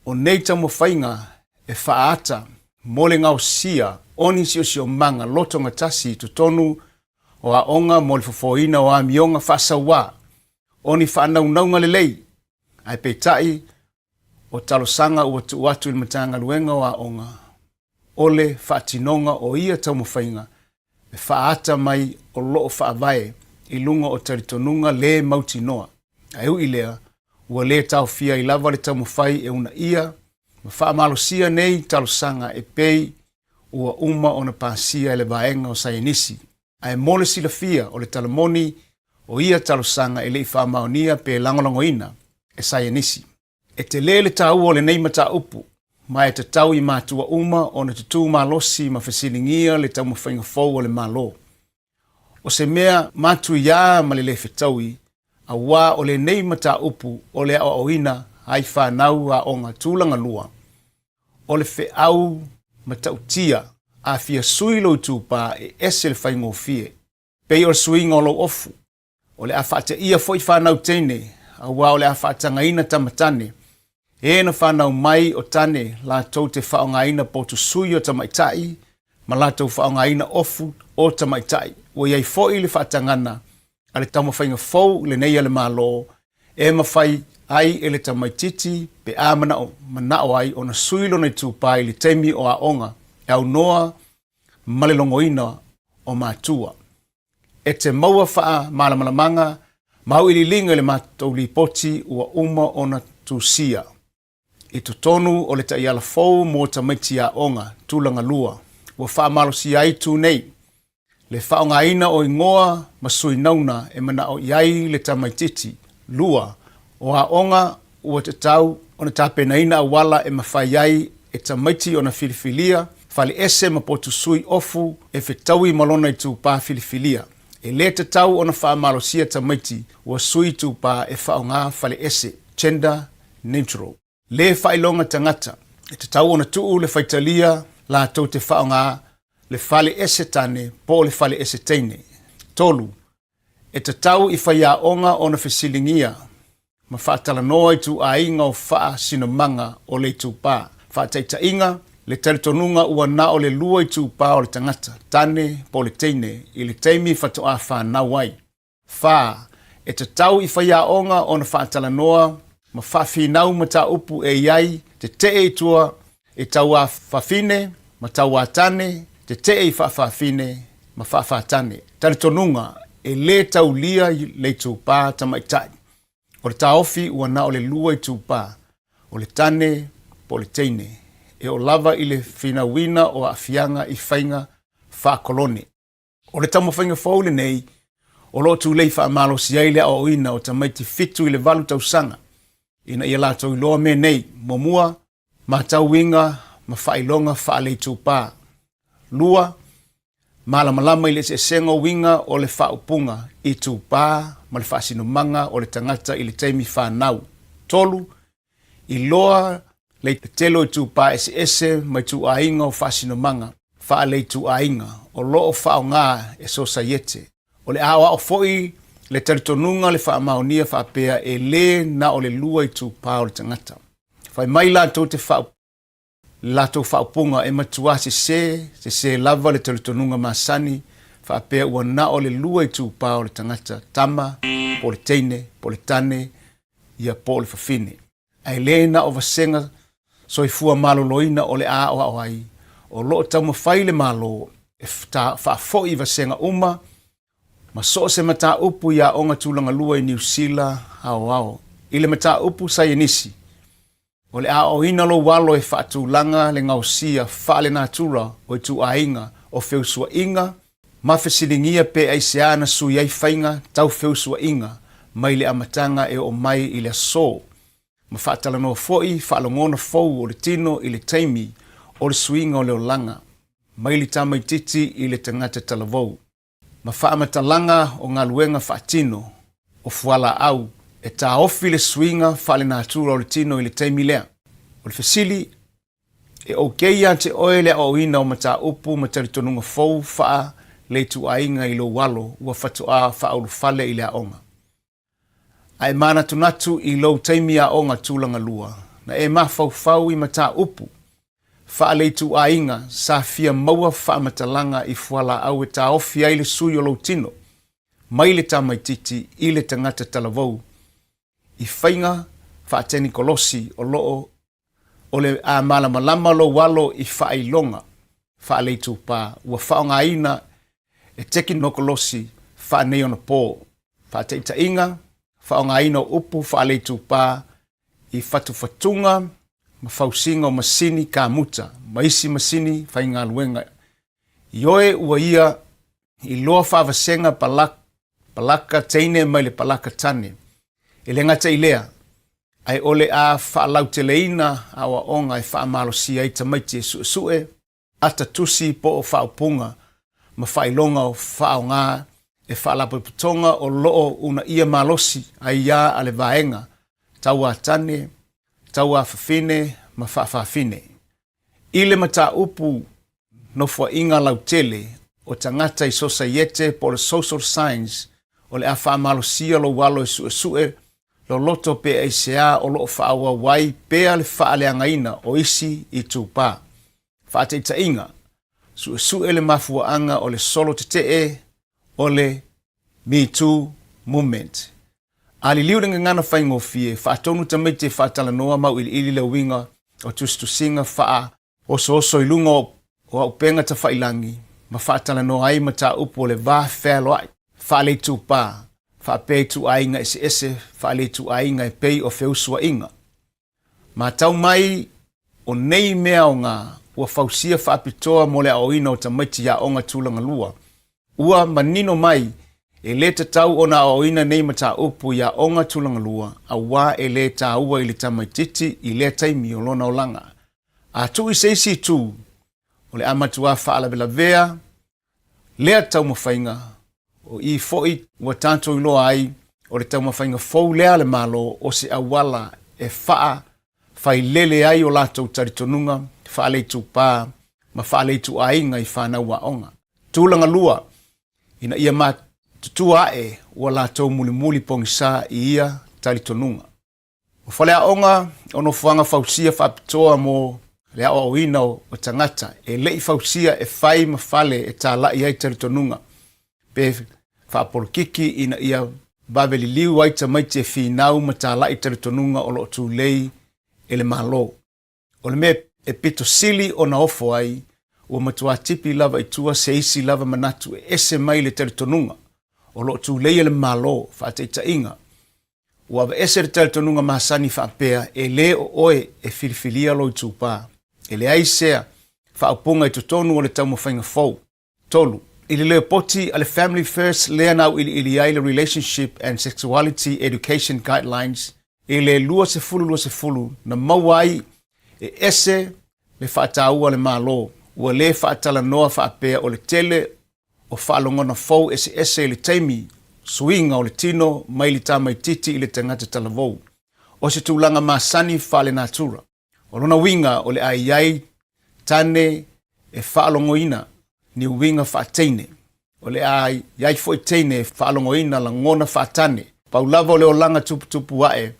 o nei tamo whainga e whaata mo le ngau sia oni sio manga loto ngatasi totonu o a onga mo le fofoina o a mionga whasawa oni whanaunga le lei ai peitai o talosanga ua tuatu i matanga luenga o a onga ole whaatinonga o ia tamo whainga e whaata mai o loo whaavae i lunga o taritonunga le mautinoa. Ai ui lea, ua le tau fia i lava le tamo whai e una ia, ma whaamalosia nei talosanga e pei ua uma o na pāsia e le vaenga o sayanisi. Ai mole sila fia o le talamoni o ia talosanga e le i whaamaonia pe langolangoina e sayanisi. E te le tau o le nei mata upu, ma e te tau i mātua uma o na tutu malosi ma whasilingia le tau mawhainga fau o le malo. O se mea mātu ia ma le whetaui, a wā o le nei mata upu o le au oina ai whanau a o ngā tūlanga lua. O le wheau matautia a fia suilo tūpā e ese le whaingo fie. Pei o sui ngolo ofu. O le a whaata ia foi whanau teine, a wā o le a whaatanga ina tamatane. E na whanau mai o tane la tau te whaongaina po tu sui o tamaitai, ma la tau whaongaina ofu o tamaitai. O iai foi le whaatangana, a le tamo whainga fau le nei ale malo, e mawhai ai e le tamaititi pe a manao ai o na suilo nei tūpai le teimi o a onga, e au noa malelongoina o mātua. E te maua wha malamalamanga, mau ili linga le mātou li poti ua uma o na tūsia. I totonu o le ta iala fau mo tamaiti a onga, tūlanga lua, ua wha malosi ai tū nei. Le whaonga ina o ingoa masui nauna e mana o iai le tamaititi, lua, o a onga ua te tau o na tāpena ina a wala e mawhai ai e tamaiti o na filifilia, whale ese ma potu sui ofu e whetaui malona i tūpā filifilia. E le te tau o na wha malosia tamaiti ua sui tūpā e whaonga whale ese, gender neutral. Le whailonga tangata, e te tau o na tuu le whaitalia la tau te whaonga le fale ese tane po le fale ese teine. Tolu, e te tau i whaia onga o na whisilingia, ma whaatala noa i tu a inga o wha sinamanga o le tūpā. Whaataita inga, le taritonunga ua na o le lua i tūpā o le tangata, tane po le teine, i le teimi whatoa whanau ai. Wha, e te tau i whaia onga o na whaatala noa, ma whawhinau ma ta upu e iai, te te e tua, e tau a whawhine, ma tau a tane, te te e whawhine, ma whawhatane. Taritonunga, e le tau lia le tūpā tamaitai. O le taofi ua na o le lua i tūpā, o le tane po le teine, e o lava i le whinawina o a fianga i whainga whakolone. O le tamo whainga whaule nei, o lo tu lei whaamalo si eile o ina o tamaiti fitu i le valu tausanga. Ina ia lātou i loa me nei, momua, ma tau winga, ma whailonga whaale i tūpā. Lua, malamalama i le se sengo winga o le whaupunga i tūpā, ma le whaasinumanga o le tangata i le teimi whanau. Tolu, i loa le telo i tūpā ese mai tu ainga o whaasinumanga, whaale i tu ainga, o loo whaonga e 𝚟𝚒𝚢𝚎. O le awa o foi le taritonunga le whaamaonia whaapea e le na o le lua i tūpā o le tangata. Whai mai lātou te lātou whaupunga e matua se lava le taritonunga masani whaapea ua na o le lua i tūpā o le tangata tama, po le teine, po le tane, ia po le whawhine. Ai le na o vasenga soifua maloloina o le a o ai, o loo tauma whaile malo e whaafoi vasenga uma, Ma so se mata upu ia onga tūlangalua i New Zealand ao. I le mata upu sayanisi. O le a ina lo walo e whaatūlanga le ngausia whaale natura o i tuainga o 𝚘𝚑𝚙𝚢𝚑 ma fesilingia pe ai se ana sui ai whainga tau 𝚘𝚑𝚙𝚢𝚑 mai le amatanga e o mai i le so. Ma whaatalanoa foi, whaalongona fau o le tino i le taimi o le suinga o le olanga. Mai le tamaititi i le tangata talavou. Ma whaamatalanga o ngā luenga whaatino o fuala au e tā ofi le suinga whaale natura o le tino i le taimi lea. O le fesili e o keia te oe le o ina o mata upu mataritonunga fau wha le tuainga i lo walo ua whatoa wha aulu whale i le aonga. Ai mana tunatu i lo taimi aonga tūlangalua na e mawhau i mata upu wha le tuainga sa fia maua wha matalanga i fuala au e tā ofi ai le sui o lo tino mai le tamaititi i le tangata talavou i whainga wha teni kolosi o loo o le a malamalama lo walo i whailonga wha le itupa ua whaonga ina e teki no kolosi wha neona pō wha te itainga whaonga ina upu wha le itupa i whatuwhatunga ma whausinga o masini ka muta maisi masini whainga luenga ioe ua ia i loa whaavasenga palaka teine mai le palaka tane e le ngata i lea ai ole a whaalau te leina awa onga e whaamalosia i tamaiti e suesue ata tusi po o whaupunga ma whailonga o whaonga e whaalapuputonga o loo una ia malosi ai ia ale vaenga taua tane, taua whawhine ma whawhawhine. Ile mata upu no fua inga lau tele o tangata i 𝚟𝚑𝚎𝚘 po le social science o le a whaamalosia lo walo e suesue lo loto pe ai sea o lo whaawa wai pea le whaaleangaina o isi i tūpā. Whaate i tainga, suesue le mafuaanga o le solo te o le Me Too movement. Ali liurenga ngana whaingofie, whaatonu tamaite whaatalanoa mau ili le winga o tustusinga whaa oso i lunga o upenga ta whailangi, ma whaatalanoa ai mata upo le vā whaloai, whaale tūpā. Wha pei tu ainga ese, wha le tu ainga e pei o 𝚘𝚑𝚙𝚢𝚑. Ma tau mai o nei mea o ngā ua whausia wha apitoa mo le aoina o tamaiti a onga tūlangalua. Ua manino mai e le tatau o na aoina nei mata upu ia onga tūlangalua a wā e le tāua i le tamaititi i le taimi o lona o langa. A tu i seisi tū o le amatua wha alavelavea, lea tau mawhainga o i foi ua tanto i loa ai o le tau mawhainga fau lea le malo o se awala e faa fai lele ai o latou taritonunga faa le tūpā ma faa le tu ainga i whanau wa onga. Tūlangalua ina ia ma tutua e ua latou muli pongisa i ia taritonunga. O whale a onga ono fuanga fausia whaapitoa mo le a oina o tangata e lei fausia e fai ma fale e tā lai ai taritonunga. Pe whaapolokiki ina ia babeli liu ai tamaiti e whinau ma tā lai taritonunga o lo tūlei e le malo. O le mea e pito sili o na ofo ai ua matua tipi lava i tua se isi lava manatu e ese mai le taritonunga o lo tūlei e le malo whaateita inga. Ua wa ese le taritonunga mahasani whaapea e le o oe e filifilia lo i tūpā. E le ai sea whaapunga i totonu o le taumawhainga fau. Tolu. Ili leo poti ale Family First lea nau ili ai le Relationship and Sexuality Education Guidelines e le lua se fulu na mawai e ese le whaataua le malo ua le whaatala noa whaapea o le tele o whaalongona fau ese le taimi suinga o le tino mai li tamai titi i le tangata talavou o se tūlanga masani whaale natura o lona winga o le ai tane e whaalongoina ni winga whaateine. O le ai iai foi teine whaalongoina la ngona whaatane. Paulava o le o langa tupu wae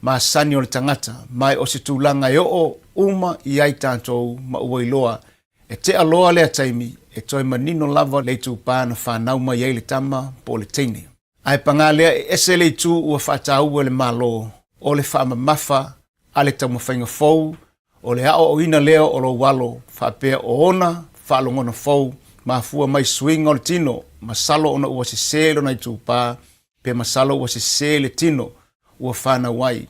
ma sani o le tangata. Mai o se tūlanga e o uma iai tātou ma uailoa. E te aloa lea taimi e toi manino lava le tūpā na whanau ma iai le tama po le teine. Ai panga lea e ese le tū ua whaatau le malo o le whaamamafa a le taumawhainga fau o le ao o ina leo o lo walo whaapea o ona whaalongona fau ma fua mai swing o le tino masalo ona ua sese lona itupa pe masalo ua sese le tino ua whana wai.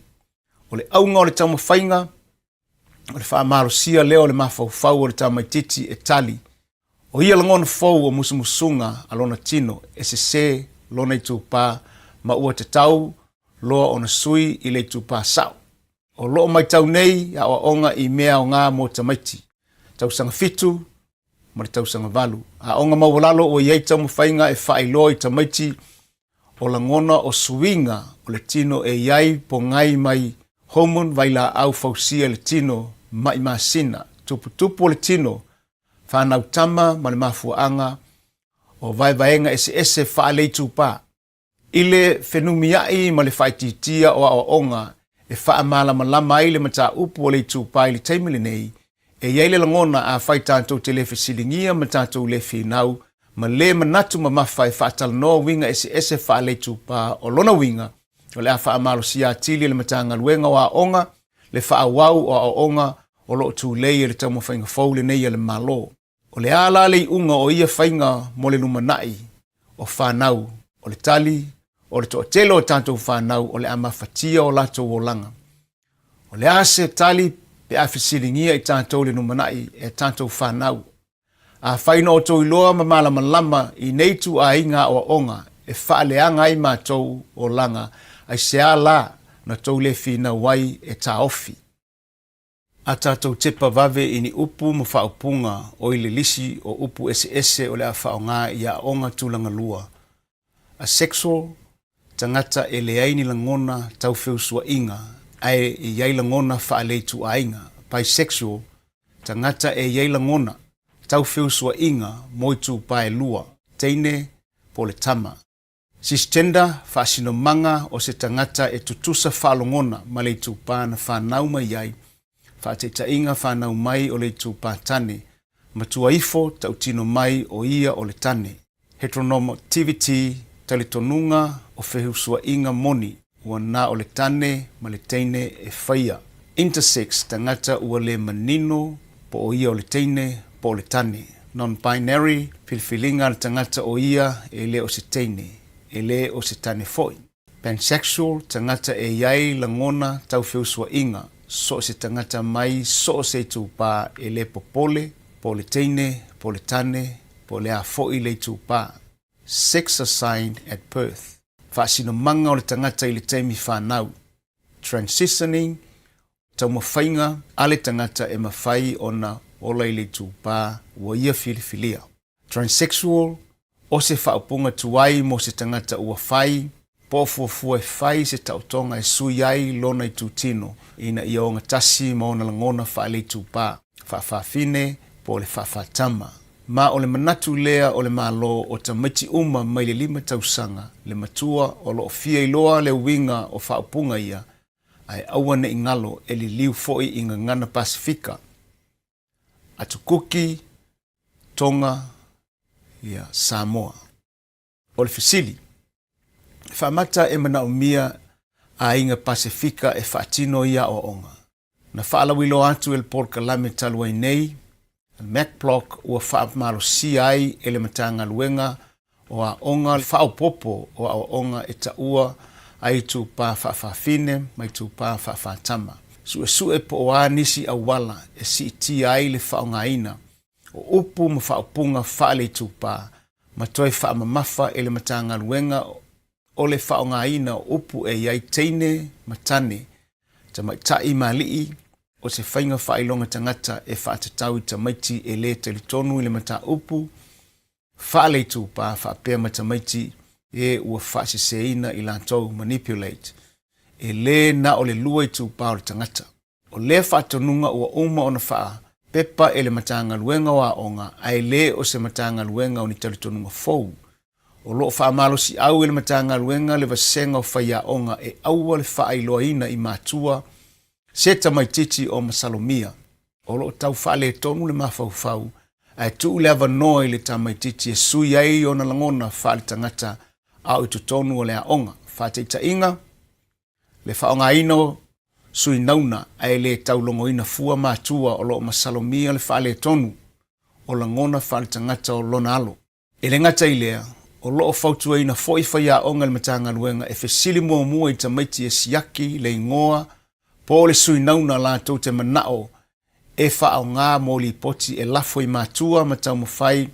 O le aunga o le taumawhainga, o le whaamalosia leo le mawhauwhau o le taumaititi e tali. O ia langona fau o musumusunga a lona tino e sese lona itupa ma ua te tau loa ona sui i le itupa sao. O loo mai tau nei a onga i mea o ngā mo tamaiti. Tausanga fitu, ma le tausanga valu. A onga mawalalo o iei taumawhainga e whaeloa i tamaiti o langona o suinga o le tino e iai po ngai mai homon vaila au fausia le tino mai masina. Tupu le tino whanau tama ma le mafuanga o vaevaenga ese whaale tupa. Ile whenumiai ma le whaititia o a onga e whaamala malama ai le mata upu o le tupa i le teimile nei e iei le langona a whai tātou te le whesilingia ma tātou le whinau ma le manatu ma mawha e whaatala noa winga ese whaale tupa o lona winga o le a whaamalo si atili le matanga luenga o a onga le whaawau o a onga o loo tūlei e le taumo whainga fau le nei e le malo. O le ala le unga o ia whainga mo le lumanai o whanau o le tali o le toatelo o tātou whanau o le ama whatia o latou o langa. O le ase tali pe a whisiringia i tātou le lumanai e tātou whanau. A whaina o tō iloa ma malama lama i neitu a inga o onga e whaaleanga i mātou o langa ai se ala na tau le whina wai e tā ofi. A tātou tepa vave i ni upu ma whaupunga o i le lisi o upu ese o le a whaonga i a onga tūlanga lua. A sexual, tangata e le aini langona tau whiusua inga, ai i iai langona whaaleitu a inga. Bisexual, tangata e iai langona tau whiusua inga moitu pae lua, teine po le tama. Cisgender, whaasino manga o se tangata e tutusa whaalongona ma le tupa na whanau mai iai, whaateta inga whanau mai o le tupa tane, matua ifo tau tino mai o ia o le tane. Heteronormativity, talitonunga o whehusua inga moni, ua na o le tane ma le teine e whaia. Intersex, tangata ua le manino po o ia o le teine po o le tane. Non-binary, pilfilinga le tangata o ia e le o se teine, e le o se tane foi. Pansexual, tangata e iai langona tau whiusua inga, so se tangata mai so se tupa e le popole, po le teine, po le tane, po le a foi le tupa. Sex assigned at birth. Whaasino manga o le tangata i le teimi whanau. Transitioning, tau mawhainga, ale tangata e mawhai ona ola i le tupa ua ia filifilia. Transsexual, o se whaupunga tuai mo se tangata ua whai, pofuafua e whai se tautonga e sui ai lona i tūtino, ina ia o ngatasi ma ona langona whaale tupa, whaafine po le whaafatama. Ma o le manatu lea o le malo o tamaiti uma mai le 5 tausanga, le matua o lo fia iloa le winga o whaupunga ia, ai awane ingalo e li liu foi i ngana Pasifika. Atukuki, Tonga, ia Samoa. O le fisili, whamata e mana umia a inga Pasifika e whaatino ia o onga. Na whaalawilo atu el porkalame taluai nei, Macblock ua whaamalo si ai e le matanga luenga o a onga whaopopo o a onga e taua ai tupa whaafine mai tupa whaafatama. Sue po o a nisi awala e si iti ai le whaongaina o upu ma whaopunga whaale tupa ma toi whaamamafa e le matanga luenga o le whaongaina o upu e iai teine matane ta maitai malii o se whainga whailonga tangata e whaatatau i tamaiti e le talitonu i le mata upu, whaale tupa whaapea matamaiti e ua whaasiseina i lantou manipulate, e le na o le lua i tupa o le tangata. O le whaatonunga ua uma o na whaa pepa e le matanga luenga wa onga, ai le o se matanga luenga o ni talitonunga fau. O loo whaamalo si au e le matanga luenga le vasenga o whaia onga e aua le whaailoaina i mātua, se tamaititi o masalomia, o loo tau whaale tonu le mawhauwhau, ai tuu le avanoa i le tamaititi e sui ai o na langona whaale tangata au i totonu o le aonga. Whateita inga, le whaonga ino sui nauna ai le taulongo ina fua mātua o loo masalomia le whaale tonu o langona whaale tangata o lona alo. E le ngata i lea, o loo fautua ina foi faia onga le matanga luenga e fesili mua i tamaiti e siaki le ingoa po le suinauna lātou te manao e whaau ngā mōli poti e lafo i mātua matau mawhai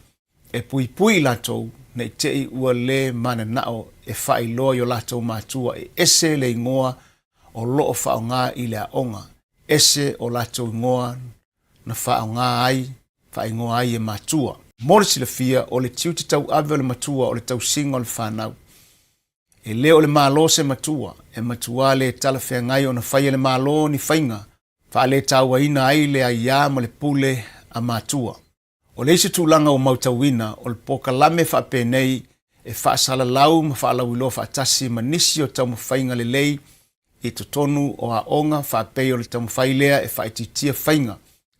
e pui lātou na i tei ua le mana nao e whai loa yo lātou mātua e ese le ingoa o loo whaau ngā i le aonga ese o lātou ingoa na whaau ngā ai whai ingoa ai e mātua. Mōle sila fia o le tiu te tau awe o le matua o le tau singa o le whanau. E leo le mālo se matua, e matua le tala whea ngai o na whaia le mālo ni whainga, wha le tau ina ai le a ia ma le pule a matua. O le isi tūlanga o mautawina o le poka lame wha penei e wha sala lau ma wha lau ilo wha tasi ma nisi o tau mawhainga le lei i totonu o a onga wha pei o le tau mawhailea e wha ititia whainga.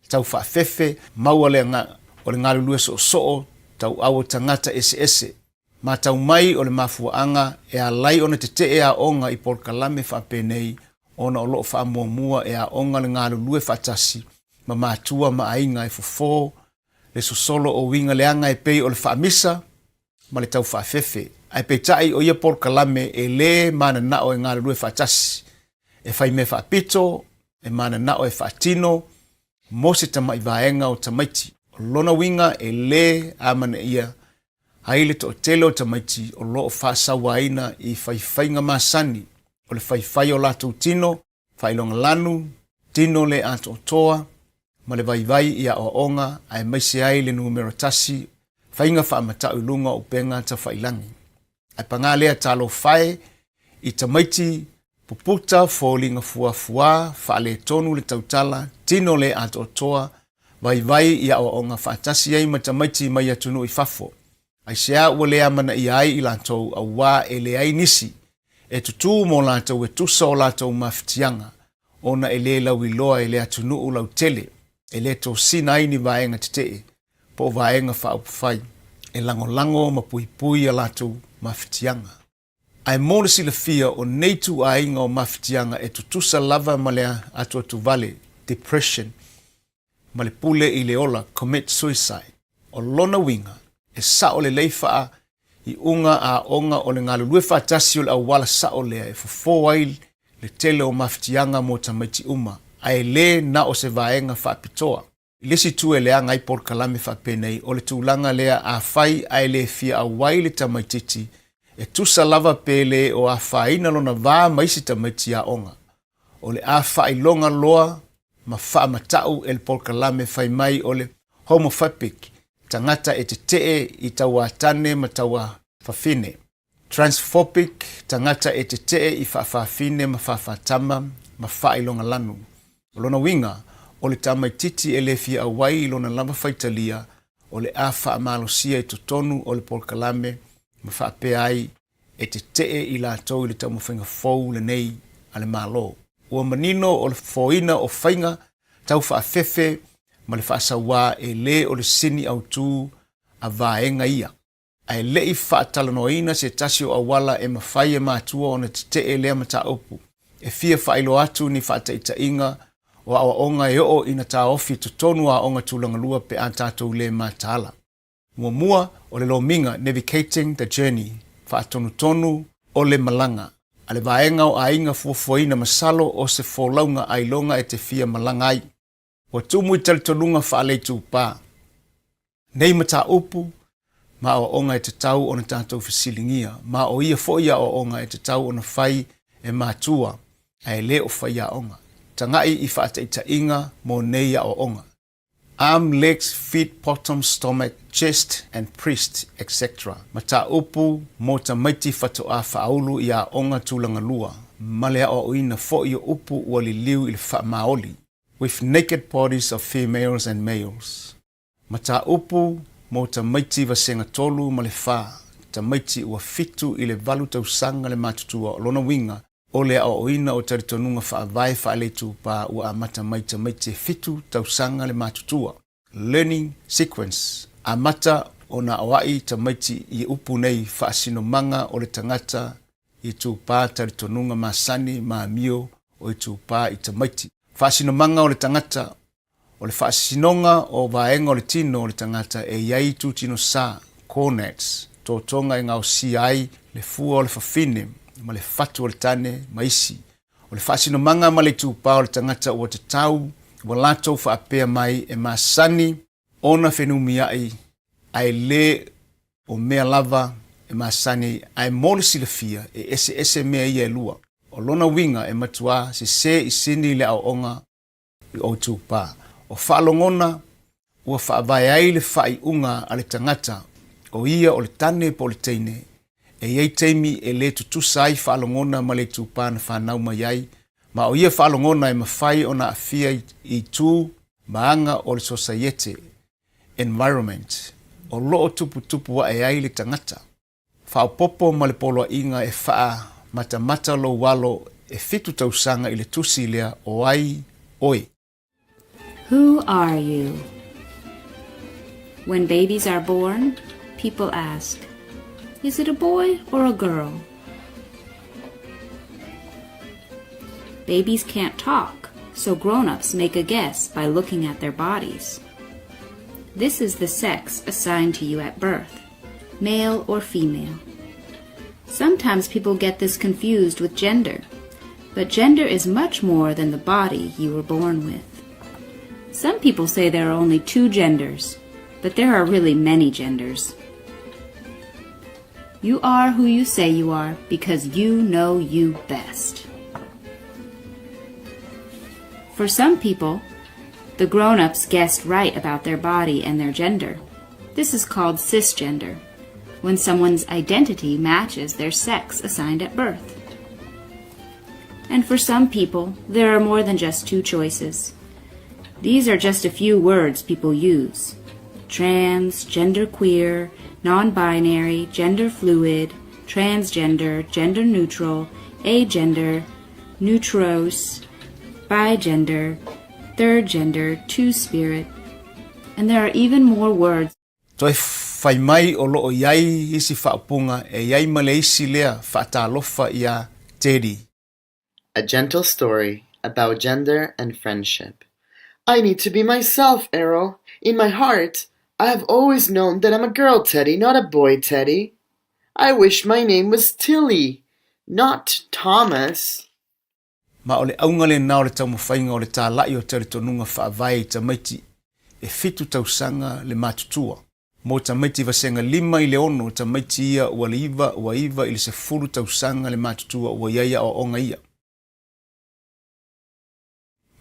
Tau wha fefe maua le nga o le ngalulue so tau awo tangata ese. Ma tau mai o le mafuaanga e a lai ona te e a onga i por kalame wha penei ona o loo wha mua e a onga le ngalulue wha tasi ma mātua ma ainga e fofo le sosolo o winga leanga e pei o le wha misa ma le tau wha fefe. Ai pei tai o ia por kalame e le mana nao e ngalulue wha tasi e whai me wha pito e mana nao e wha tino mo se tamai vaenga o tamaiti. Lona winga e le amana ia haile to telo tamaiti o loo whaasawaina i whaiwhainga masani o le whaiwhai o latou tino, whailonga lanu, tino le ato toa, ma le vaivai ia o onga ai maise ai le numero tasi, whainga whaamatau lunga o penga ta whailangi. Ai pangalea talo whae i tamaiti puputa fōlinga fuafua, whaale tonu le tautala, tino le ato toa, vai ia o onga whaatasi ai matamaiti mai atunu i fafo. Ai sea ua lea mana i ai i lātou a wā e le ai nisi. E tutu mō lātou e tusa o lātou mawhitianga. Ona e le lau i loa e le atunu u lau tele. E le tō sina ai ni vaenga te po vaenga whaupawhai. E lango ma pui a lātou mawhitianga. Ai mōna sila fia o neitu a inga o mawhitianga e tutusa lava ma lea atua tu vale, depression, ma le pule i le ola, commit suicide. O lona winga, e sao le leifaa i unga a onga o le ngalulue whaatasi o le awala sao lea e fofo ai le tele o mawhitianga mo tamaiti uma. Ai le na o se vaenga whaapitoa. Lesi tu e lea ngai por kalame whapenei o le tūlanga lea a whai ai le fia a wai le tamaititi e tusa lava pele o a whaina lona vā maisi tamaiti a onga. O le a whai longa loa ma wha matau el por kalame whai mai o le homophobic tangata e te i taua tane ma taua whawhine. Transphobic tangata e te i whawhine ma whawhatama ma whai longa lanu. O lona winga o le tamaititi e le fia awai i lona lava whaitalia o le a whaamalosia i totonu o le por kalame ma whaapea ai e te i lātou i le taumawhinga fau le nei a le malo. Ua manino o le foina o whainga tau whaafefe ma le whaasawa e le o le sini au tū a vaenga ia. Ai le i whaatalanoina se tasi o awala e mawhai e mātua o na te lea mata opu. E fia whailo atu ni whaataitainga o awa onga e o ina tā ofi totonu a onga tūlangalua pe a tātou le mātala. Mua o le lominga navigating the journey, whaatonu o le malanga. A le vaenga o ainga fuafuaina masalo o se fōlaunga ai longa e te fia malanga ai. Wa tumu i talitonunga whaale tūpā. Nei mata upu, ma o onga e te tau o na tātou whisilingia, ma o ia foia o onga e te tau o na whai e mātua, e le o whai a onga. Tangai i whaataitainga mō nei a o onga. Arm, legs, feet, bottom, stomach, chest and breast, etc. Mata upu mō ta maiti whatoa whaulu i a onga tūlangalua. Malea o ina fo'i o upu ua li liu i le whaamaoli. With naked bodies of females and males. Mata upu mō ta maiti vasenga tolu ma le wha. Ta maiti ua fitu i le valu tausanga le matutua o lona winga. O le o oina o taritonunga whaavai whaale tūpā ua amata maita maite fitu tausanga le matutua. Learning sequence. Amata o na awai ta maiti i upu nei whaasino manga o le tangata i tūpā taritonunga masani maamio o i tūpā i ta maiti. Whaasino manga o le tangata o le whaasinonga o vaenga o le tino o le tangata e iai tūtino sā, cornets, tōtonga ngā o si ai, le fua o le whawhine, ma le fatu o le tane, maisi. O le whaasino manga ma le tūpā o le tangata ua te tau, ua lātou whaapea mai e māsani, ona whenumi ai le o mea lava e māsani ai mole silafia e ese mea ia e lua. O lona winga e matua se I sini le au onga I o tūpā. O whaalongona ua whaavai ai le whai unga a le tangata o ia o le tane po le teine. E iei teimi e le tutusai whaalongona ma le tūpā na whanau mai ai. Ma o ia whaalongona e mawhai o na afia I tū maanga o le 𝚟𝚑𝚙𝚎𝚘𝚑 o loo tupu wa e ai le tangata. Whaopopo ma le polo inga e wha mata lo walo e fitu tausanga I le tusi lea o ai oi. Who are you? When babies are born, people ask, is it a boy or a girl? Babies can't talk, so grown-ups make a guess by looking at their bodies. This is the sex assigned to you at birth, male or female. Sometimes people get this confused with gender, but gender is much more than the body you were born with. Some people say there are only 2 genders, but there are really many genders. You are who you say you are because you know you best. For some people, the grown-ups guessed right about their body and their gender. This is called cisgender, when someone's identity matches their sex assigned at birth. And for some people, there are more than just 2 choices. These are just a few words people use: trans, genderqueer, non-binary, gender fluid, transgender, gender neutral, agender, neutros, bigender, third gender, two-spirit, and there are even more words. Toi whai mai o loo iai isi whaapunga e iai maleisi lea whaatalofa ia teri. A gentle story about gender and friendship. I need to be myself, Errol. In my heart, I have always known that I'm a girl Teddy, not a boy Teddy. I wish my name was Tilly, not Thomas. Ma ole aunga le nao le tau mawhainga o le tā lai o te tonunga whaavai ta maiti e fitu tausanga le matutua. Mo ta maiti vasenga 5 I le ono ta maiti ia ua iwa I le se furu tausanga le matutua ua iaia o onga ia.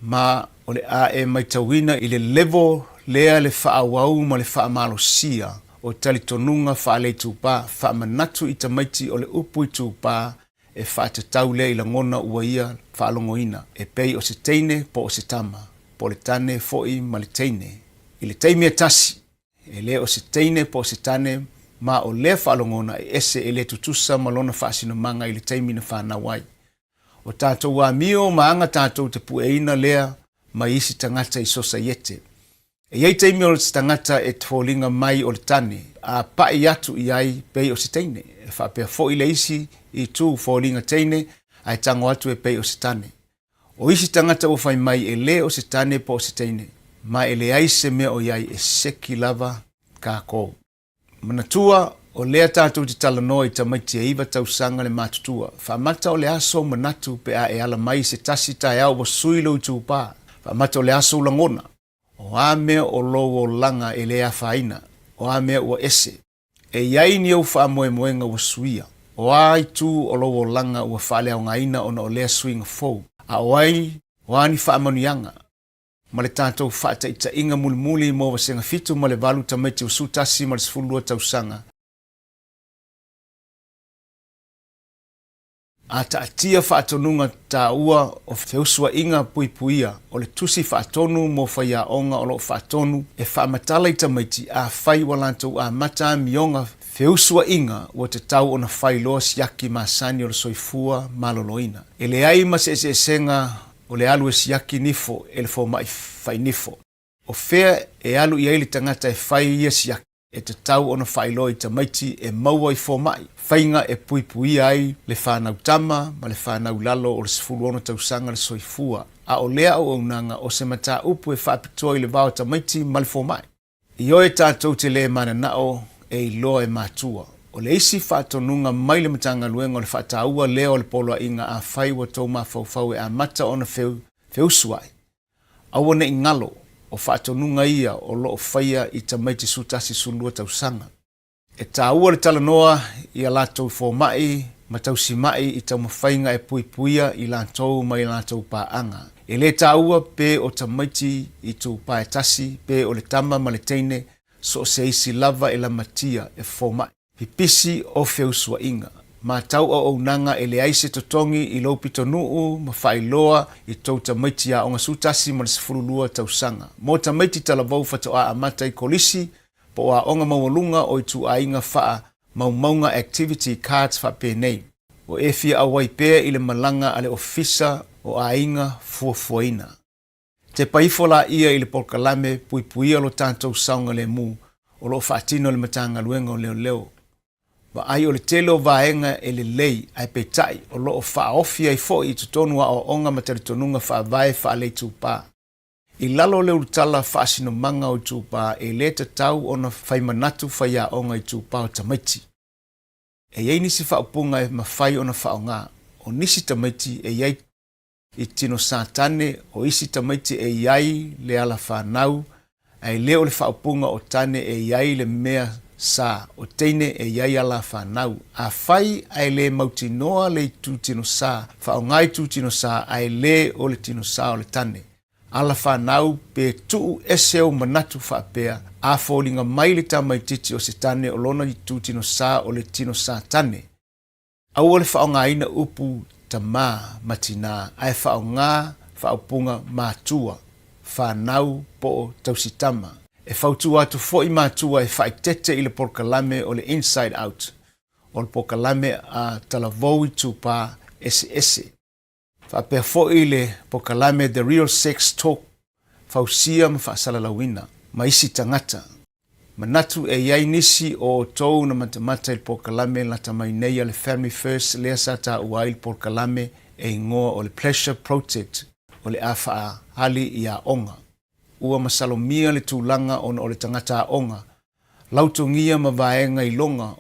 Ma ole a e maitawina I le level lea le whaawau ma le whaamalosia o tali tonunga whaale itupa whaamanatu I ta maiti o le upu itupa e whaatatau lea I la ngona ua ia whaalongoina e pei o se teine po o se tama po le tane foi ma le teine I le teimea tasi e lea o se teine po o se tane ma o lea whaalongona e ese e le tutusa malona whaasinomanga I le teimina whanawai. O tātou a mio maanga tātou te pueina lea ma isi tangata I 𝚟𝚑𝚙𝚎𝚘. E iei teimi o le tangata e tfolinga mai o le tane, a pai atu I ai pei o se teine. E whapea fo I le isi I tū folinga teine, ai tango atu e pei o se tane. O isi tangata o whai mai e le o se tane po o se teine, ma e le ai se mea o iai e seki lava ka kou. Manatua o lea tātou te talanoa I tamaiti e iwa tausanga le matutua. Whamata o le aso manatu pe a e ala mai se tasi tae au wa suilo I tūpā. Whamata o le aso langona. O a mea o lo o langa e lea whaina. O a mea o ese. E iai ni au wha moe moenga wa suia. O ai tu o lo o langa ua whaale au ngaina o na o lea suinga fou. A o ai, o ani wha amanuianga. Ma le tātou whaata ita inga mulimuli mo wa senga fitu ma le valu tamaiti o Tutasi ma le sifulua tausanga. A taatia whaatonunga tā ua o whiusua inga puipuia o le tusi whaatonu mo whaia onga o lo whaatonu e whaamatala I tamaiti a whai walantou a mata mionga whiusua inga o te tau o na whai loa siaki masani o le soifua maloloina. E le ai ma se senga o le alu e siaki nifo e le fo mai whai nifo. O whea e alu I eili tangata e whai ia siaki. E te tau ona whailo I tamaiti e maua I fo mai. Whainga e pui ai le whanau tama ma le whanau lalo o le sifuru ona tausanga le soifua. A o lea o unanga o se mata upu e whaapitoa I le vao tamaiti ma le fo mai. I oe tātou te le mana nao e I loa e mātua. O le isi whaatonunga mai le matanga luenga o le whaataua lea o le polo inga a whai wa tau mawhauwhau e a mata o na wheusuai. Aua ne ingalo o whaatonunga ia o loo whaia i tamaiti sutasi sulua tausanga. E tāua le talanoa i a lātou fōmai, matausi mai i tau mawhainga e puipuia i lātou mai lātou pāanga. E le tāua pe o tamaiti i tu paetasi pe o le tama ma le teine so se isi lava e la matia e fōmai. Pipisi o wheusua inga. Ma tau o nanga e le aise totongi i lopi tonuu ma whailoa i tau tamaiti a onga sutasi ma le sifurulua tausanga. Mo tamaiti talavau fatoa a mata i kolisi, po a onga mawalunga o i tu a inga faa maunga activity cards fa penei. O e fia awai pea i le malanga ale ofisa o a inga fuafuaina. Te paifola ia i le polkalame puipuia lo tātou saunga le mu o lo whaatino le matanga luenga o leo leo. Wa ai o le telo vaenga e le lei ai peitai o lo o whaofia i fo i totonu a o onga mataritonunga whaavae whaalei tūpā. I lalo leo tala whaasino manga o tūpā e le tau o na whaimanatu whaia onga i tūpā o tamaiti. E iei nisi whaupunga e mawhai o na whaonga o nisi tamaiti e iei i tino sātane o isi tamaiti e iei le ala whanau ai leo le whaupunga o tane e iei le mea sa o teine e iai ala whanau. A whai ai le mautinoa le tu tino sa, whaongai tu tino sa ai le o le tino sa o le tane. Ala whanau pe tuu eseo manatu whapea a fōlinga mai le tamaititi o se tane o lona i tu tino sa o le tino sa tane. Au o le whaonga ina upu tamā matina ai whaonga whaupunga mātua, whanau po tausitama. E whautu atu fo i mātua e whaitete i le porkalame o le inside out. O le porkalame a talavou i tūpā ese. Whapea fo i le porkalame The Real Sex Talk. Whausia ma whaasalalawina. Ma isi tangata. Manatu e iai nisi o tau na matamata i le porkalame la tamai nei le Family First lea sa ta ua i le porkalame e ingoa o le Pleasure Project o le awha hali i a onga. Ua masalomia le tūlanga o le tangata a onga. Lautongia ma vaenga i longa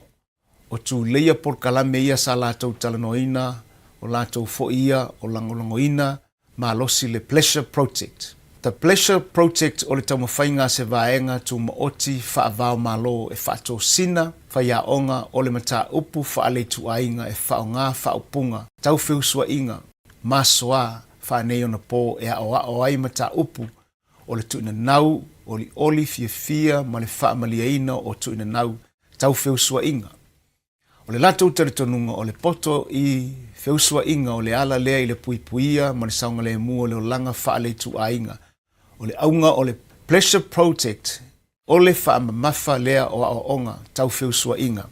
o tū leia porkalame ia sa lātou talanoina o lātou foia o langolangoina ma losi le Pleasure Project. The Pleasure Project o le taumawhainga se vaenga tū maoti whaavao malo e whaato sina whaia onga o le mata upu whaale tu ainga e whaonga whaupunga tau whiusua inga ma soa whaanei ona pō e o ai mata upu o le tuina nau, o li oli fia ma le whaamaliaina o tuina nau, tau whiusua inga. O le latou taritonunga o le poto i whiusua inga o le ala lea i le puipuia ma le saunga le mu o le olanga whaale tu ainga. O le aunga o le Pleasure Project, o le whaamamafa lea o aonga, tau whiusua inga.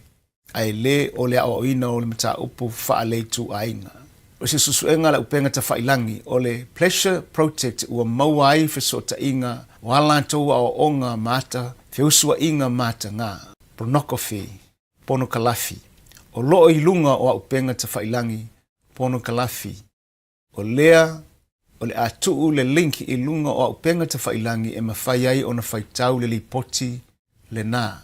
Ai le o le aoina o le mata upu whaale tu ainga. O se susuenga la upenga ta whailangi o le Pleasure Project ua maua ai whesota inga o alantou a o onga mata whiusua inga mata ngā pornography, pornokalafi. O loo i lunga o a upenga ta whailangi pornokalafi. O lea o le atuu le link i lunga o a upenga ta whailangi e mawhai ai o na whaitau le lipoti le nā.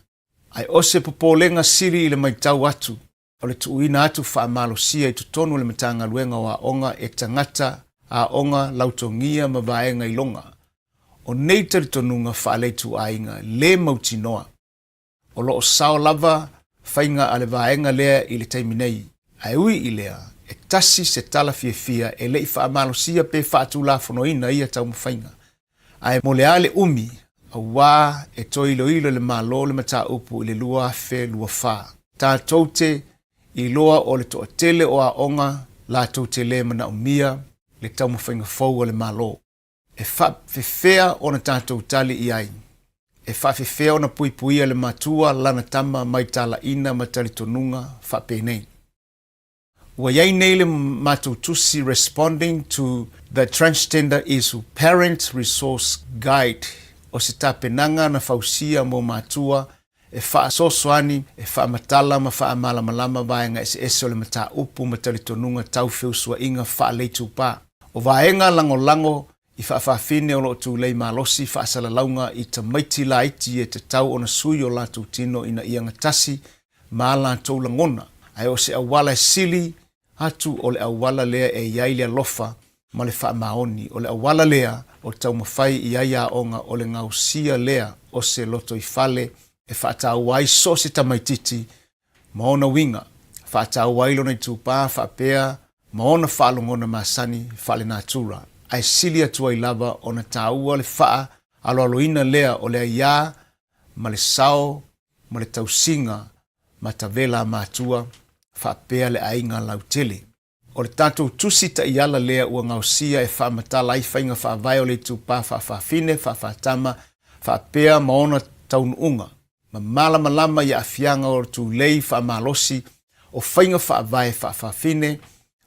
Ai ose popolenga siri i le maitau atu. O le tuuina atu whaamalosia i totonu le matanga luenga o a onga e tangata a onga lautongia ma vaenga i longa. O nei taritonunga whaale tu ainga le mautinoa. O lo o sao lava whainga ale vaenga lea i le taiminei. Ai ui i lea e tasi se tala fia e lei whaamalosia pe whaatu la fonoina ia tau mawhainga. Ai mo le ale umi a wā e toi ilo le malo le mata upu i le lua fe lua wha. Tā toute i loa o le toa tele o a onga la tau tele mana o mia le tau mawhainga fau o le malo. E whawhewhea o na tātou tali i ai. E whawhewhea o na puipuia le matua lana tama mai tala ina matari tonunga whapenei. Ua iai nei le mātou tusi responding to the transgender issue parent resource guide o se tāpenanga na whausia mo mātua e wha sosoani, e wha matala ma wha malamalama vaenga ese o le mata upu matari tonunga tau whiusua inga wha leitu pā. O vaenga lango i wha whawhine o lo tu lei malosi wha asala launga i ta maiti la iti e te tau o na sui o lātou tino ina ia ngatasi ma latou lagona ae o se auala e sili atu o le auala lea e iai le alofa ma le faamaoni o le auala lea o taumafai i ai aʻoga o le gausia lea o se loto i fale e faatau ai so se tamaititi ma ona uiga faatau ai lona itupā faapea ma ona faalogona masani faalenātura ae sili atu ai lava ona tāua le faa aloaloina lea o le aiā ma le sao ma le tausiga ma tavela matua faapea le aiga lautele o le tatou tusi taʻiala lea ua gaosia e faamatala ai faiga faavae o le itupā faafafine faafatama faapea ma ona taunuuga ma malamalama ia afiaga o le tulei faamalosi o faiga faavae faafafine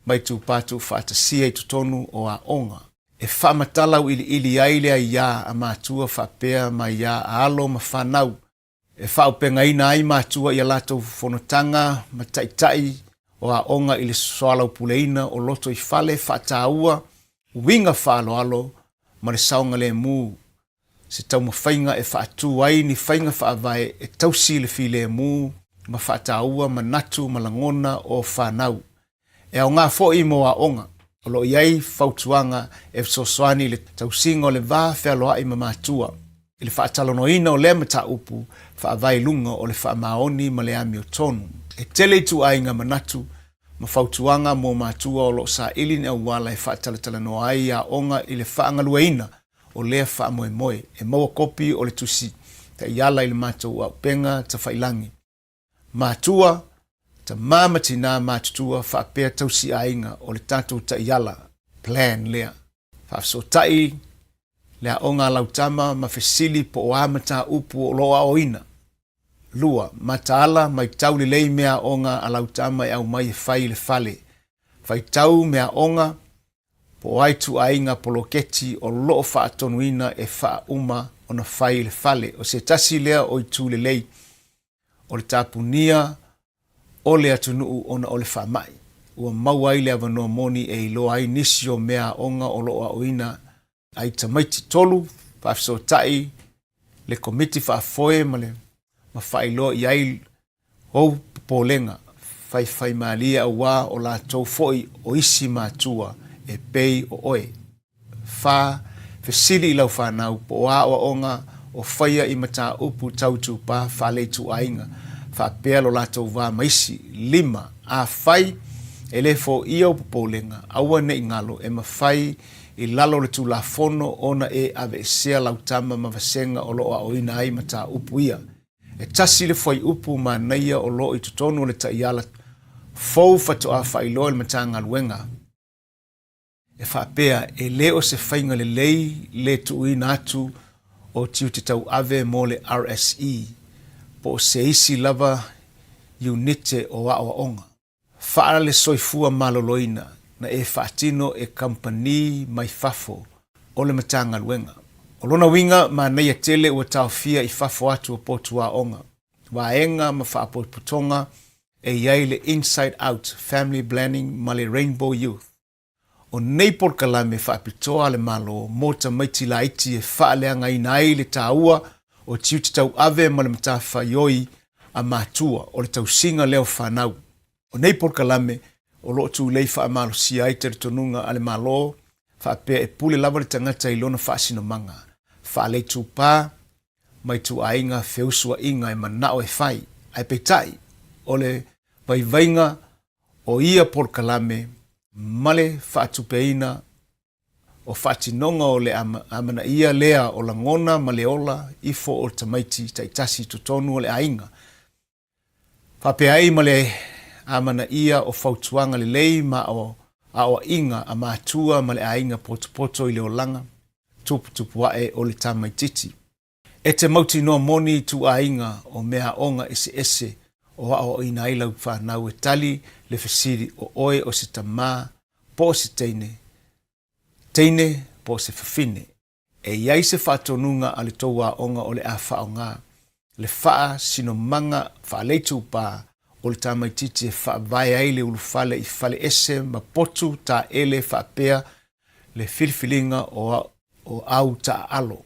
ma itupā tuufaatasia i totonu o aʻoga e faamatala u iliili ai le aiā a matua faapea ma iā aalo ma fanau e faaupegaina ai matua ia latou fonotaga ma taʻitaʻi o aʻoga i le soalau puleina o loto i fale faatāua uiga faaloalo ma le saoga lemu se taumafaiga e faatū ai ni faiga faavae e tausi le filemu ma faatāua manatu ma lagona o fanau e aogā foʻi mo aʻoga o loo iai fautuaga e fesoasoani le tausiga o le vā fealoaʻi ma matua i le faatalonoina o lea mataupu faavae luga o le faamaoni ma le ami o tonu e tele ituaiga manatu ma fautuaga mo matua o loo saʻili ni auala e faatalatalanoa ai aʻoga i le faagaluaina o lea faamoemoe e maua kopi o le tusi taʻiala i le matou aupega tafailagi matua tamā ma tinā matutua faapea tausiaiga o le tatou taʻiala plan lea faafesotaʻi le aʻoga lautama ma fesili po o ā mataupu o loo aʻoina lua mataala mai tau lelei mea aʻoga a lautama e aumai e fai le fale faitau mea aʻoga po ai tuaiga poloketi o loo faatonuina e faauma ona fai le fale o se tasi lea o itu lelei o le tapunia o le atunuu ona o le faamaʻi ua mau ai le avanoa moni e iloa ai nisi o mea aʻoga o loo aʻoina ai tamaiti tolu faafesotaʻi le komiti faafoe ma faailoa i ai ou popolega faifai malia auā o latou foʻi o isi matua e pei o oe fa fesili i lau fanau po o aʻoaʻoga o faia i mataupu tautupā faaleituaiga faapea lo latou vā maisi 5 a fai e lē foʻia o popolega aua neʻigalo e mafai i lalo le tulafono ona e aveesea lautama ma vasega o loo aʻoina ai mataupu ia e tasi le foi upu manaia o loo i totonu o le taʻiala fou fatoʻa faailoa i le matagaluega e faapea e lē o se faiga lelei le tuuina atu o tiu te tauave mo le RSE po o se isi lava unite o aʻoaʻoga faala le soifua maloloina na e faatino e kampani mai fafo o le matagaluega o lona uiga manaia tele ua taofia i fafo atu o potuaʻoga vaega ma faapotopotoga e iai le Inside Out Family Planning ma le Rainbow Youth o nei polokalame faapitoa le malo mo tamaiti laiti e faaleagaina ai le tāua o tiu te tauave ma le matafaioi a matua o le tausiga lea o fanau o nei polokalame o loo tulei faamalosia ai teletonuga a le malo faapea e pule lava le tagata i lona faasinomaga faaleitupā mai tuaiga feusuaʻiga e manaʻo e fai ae peitaʻi o le vaivaiga o ia polokalame ma le faatupeina o faatinoga o le amanaʻia lea o lagona ma le ola ifo o le tamaiti taʻitasi totonu o le aiga faapea ai ma le amanaʻia o fautuaga lelei ma o aʻoaʻiga a matua ma le aiga potopoto i le olaga tuputupuaʻe o le tamaititi e te mautinoa moni tuaiga o mea aʻoga eseese o aʻoaʻina ai lau fanau e tali le fesili o oe o se tamā po o se teine po o se fafine e iai se faatonuga a le tou aʻoga o le a faaogā le faasinomaga faaleitupā o le tamaititi e faavae ai le ulufale i fale ese ma potu taele faapea le filifiliga o au taalo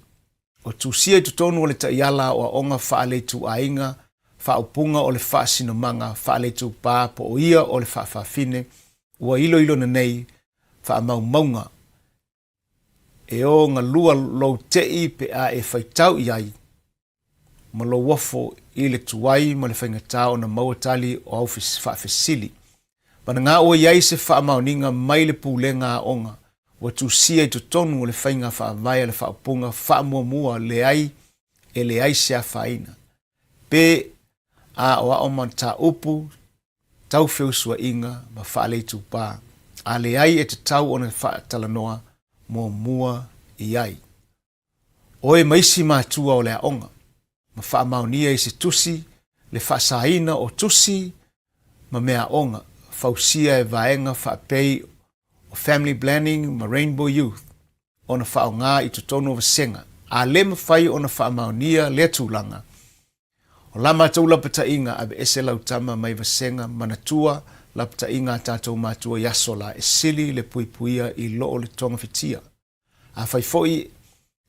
o tusia i totonu o le taʻiala o aʻoga faaleituaiga whaupunga o le whaasinomanga, whaale tūpā po o ia o le whaafafine, ua ilo na nei, whaamaumaunga. E o ngā lua lou tei pe a e whaitau iai, ma lo wafo i le tuai ma le whaingatā o na mauatali o au whaafesili. Mana ngā o iai se whaamauninga mai le pūlenga a onga, wa tūsia i totonu o le whainga whaamai le whaapunga, whaamuamua le ai, e le ai sea whaina. Pe a o ao man tā upu, tau whiusua inga, ma whaale tūpā. A le ai e te tau o na whaatalanoa, mua i ai. Oe maisi mātua o le aonga, ma whaamaunia i se tusi, le whaasaina o tusi, ma mea onga, whausia e vaenga whaapei o family planning, ma rainbow youth, o na whaonga i totonu o vasenga. A le mawhai o na whaamaunia le tūlanga. O lama tau lapata inga abe ese lautama mai vasenga manatua, lapata inga tātou mātua yasola e sili le puipuia i loo le tonga whitia. A whaifoi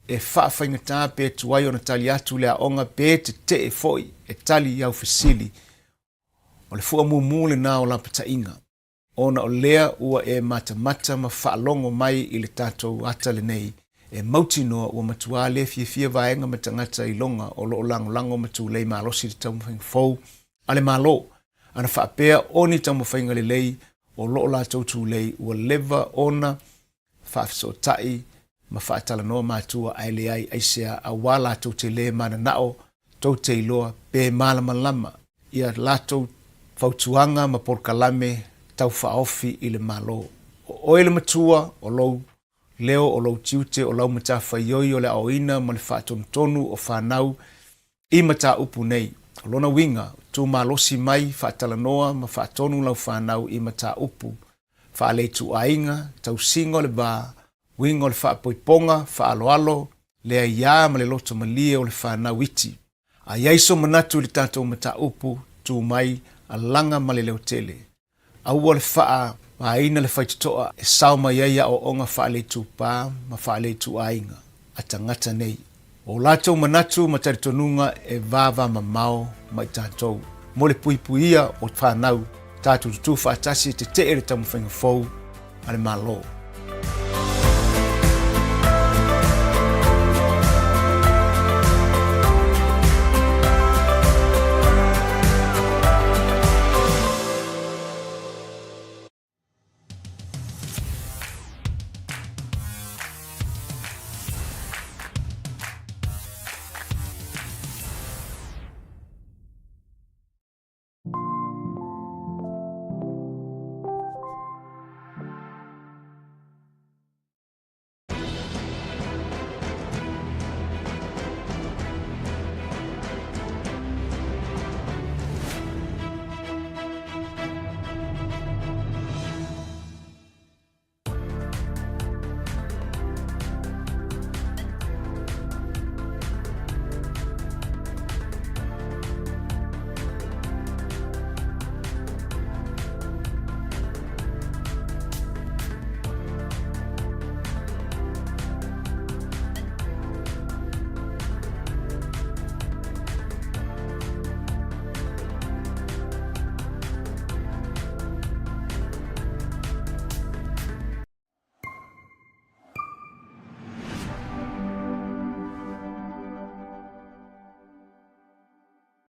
e whaafaigatā pe tuai o na tali atu le aonga pe te e foi e tali iau whisili. O le fua mumu le nā o lapata inga. Ona o lea ua e mata ma whaalongo mai i le tātou ata le nei. E mauti noa ua matua le fia vaenga matangata i longa o loo lango matu lei malosi le taumawhainga fau. Ale malo. Ana whaapea oni taumawhainga le lei o loo la tautu lei ua leva ona whaafisotai ma whaatala noa mātua aile ai aisea a wala tau te le mana nao tau te iloa pe malama ia lato fautuanga ma porkalame tau whaofi i le malo. O oele matua o lou leo o lou tiute o lau mata whaioi o le aoina ma le whaatonu o whanau i mata upu nei. O lona winga tu malosi mai whaatala noa ma whaatonu lau whanau i mata upu. Whaale tu ainga tau singo le ba winga o le whaapoiponga, whaaloalo, lea ia ma le loto malie o le whanau iti. A iaiso manatu le tātou mata upu tu mai a langa ma le leo tele. Aua le wha aina le whaitutoa e sauma iaia o onga whaale tūpā ma whaale tu ainga a tangata nei. O lātou manatu ma taritonunga e vāva ma mao mai tātou. Mo le puipuia o whanau tātou tutu whaatasi te te ere tamu whainga fau ale malo.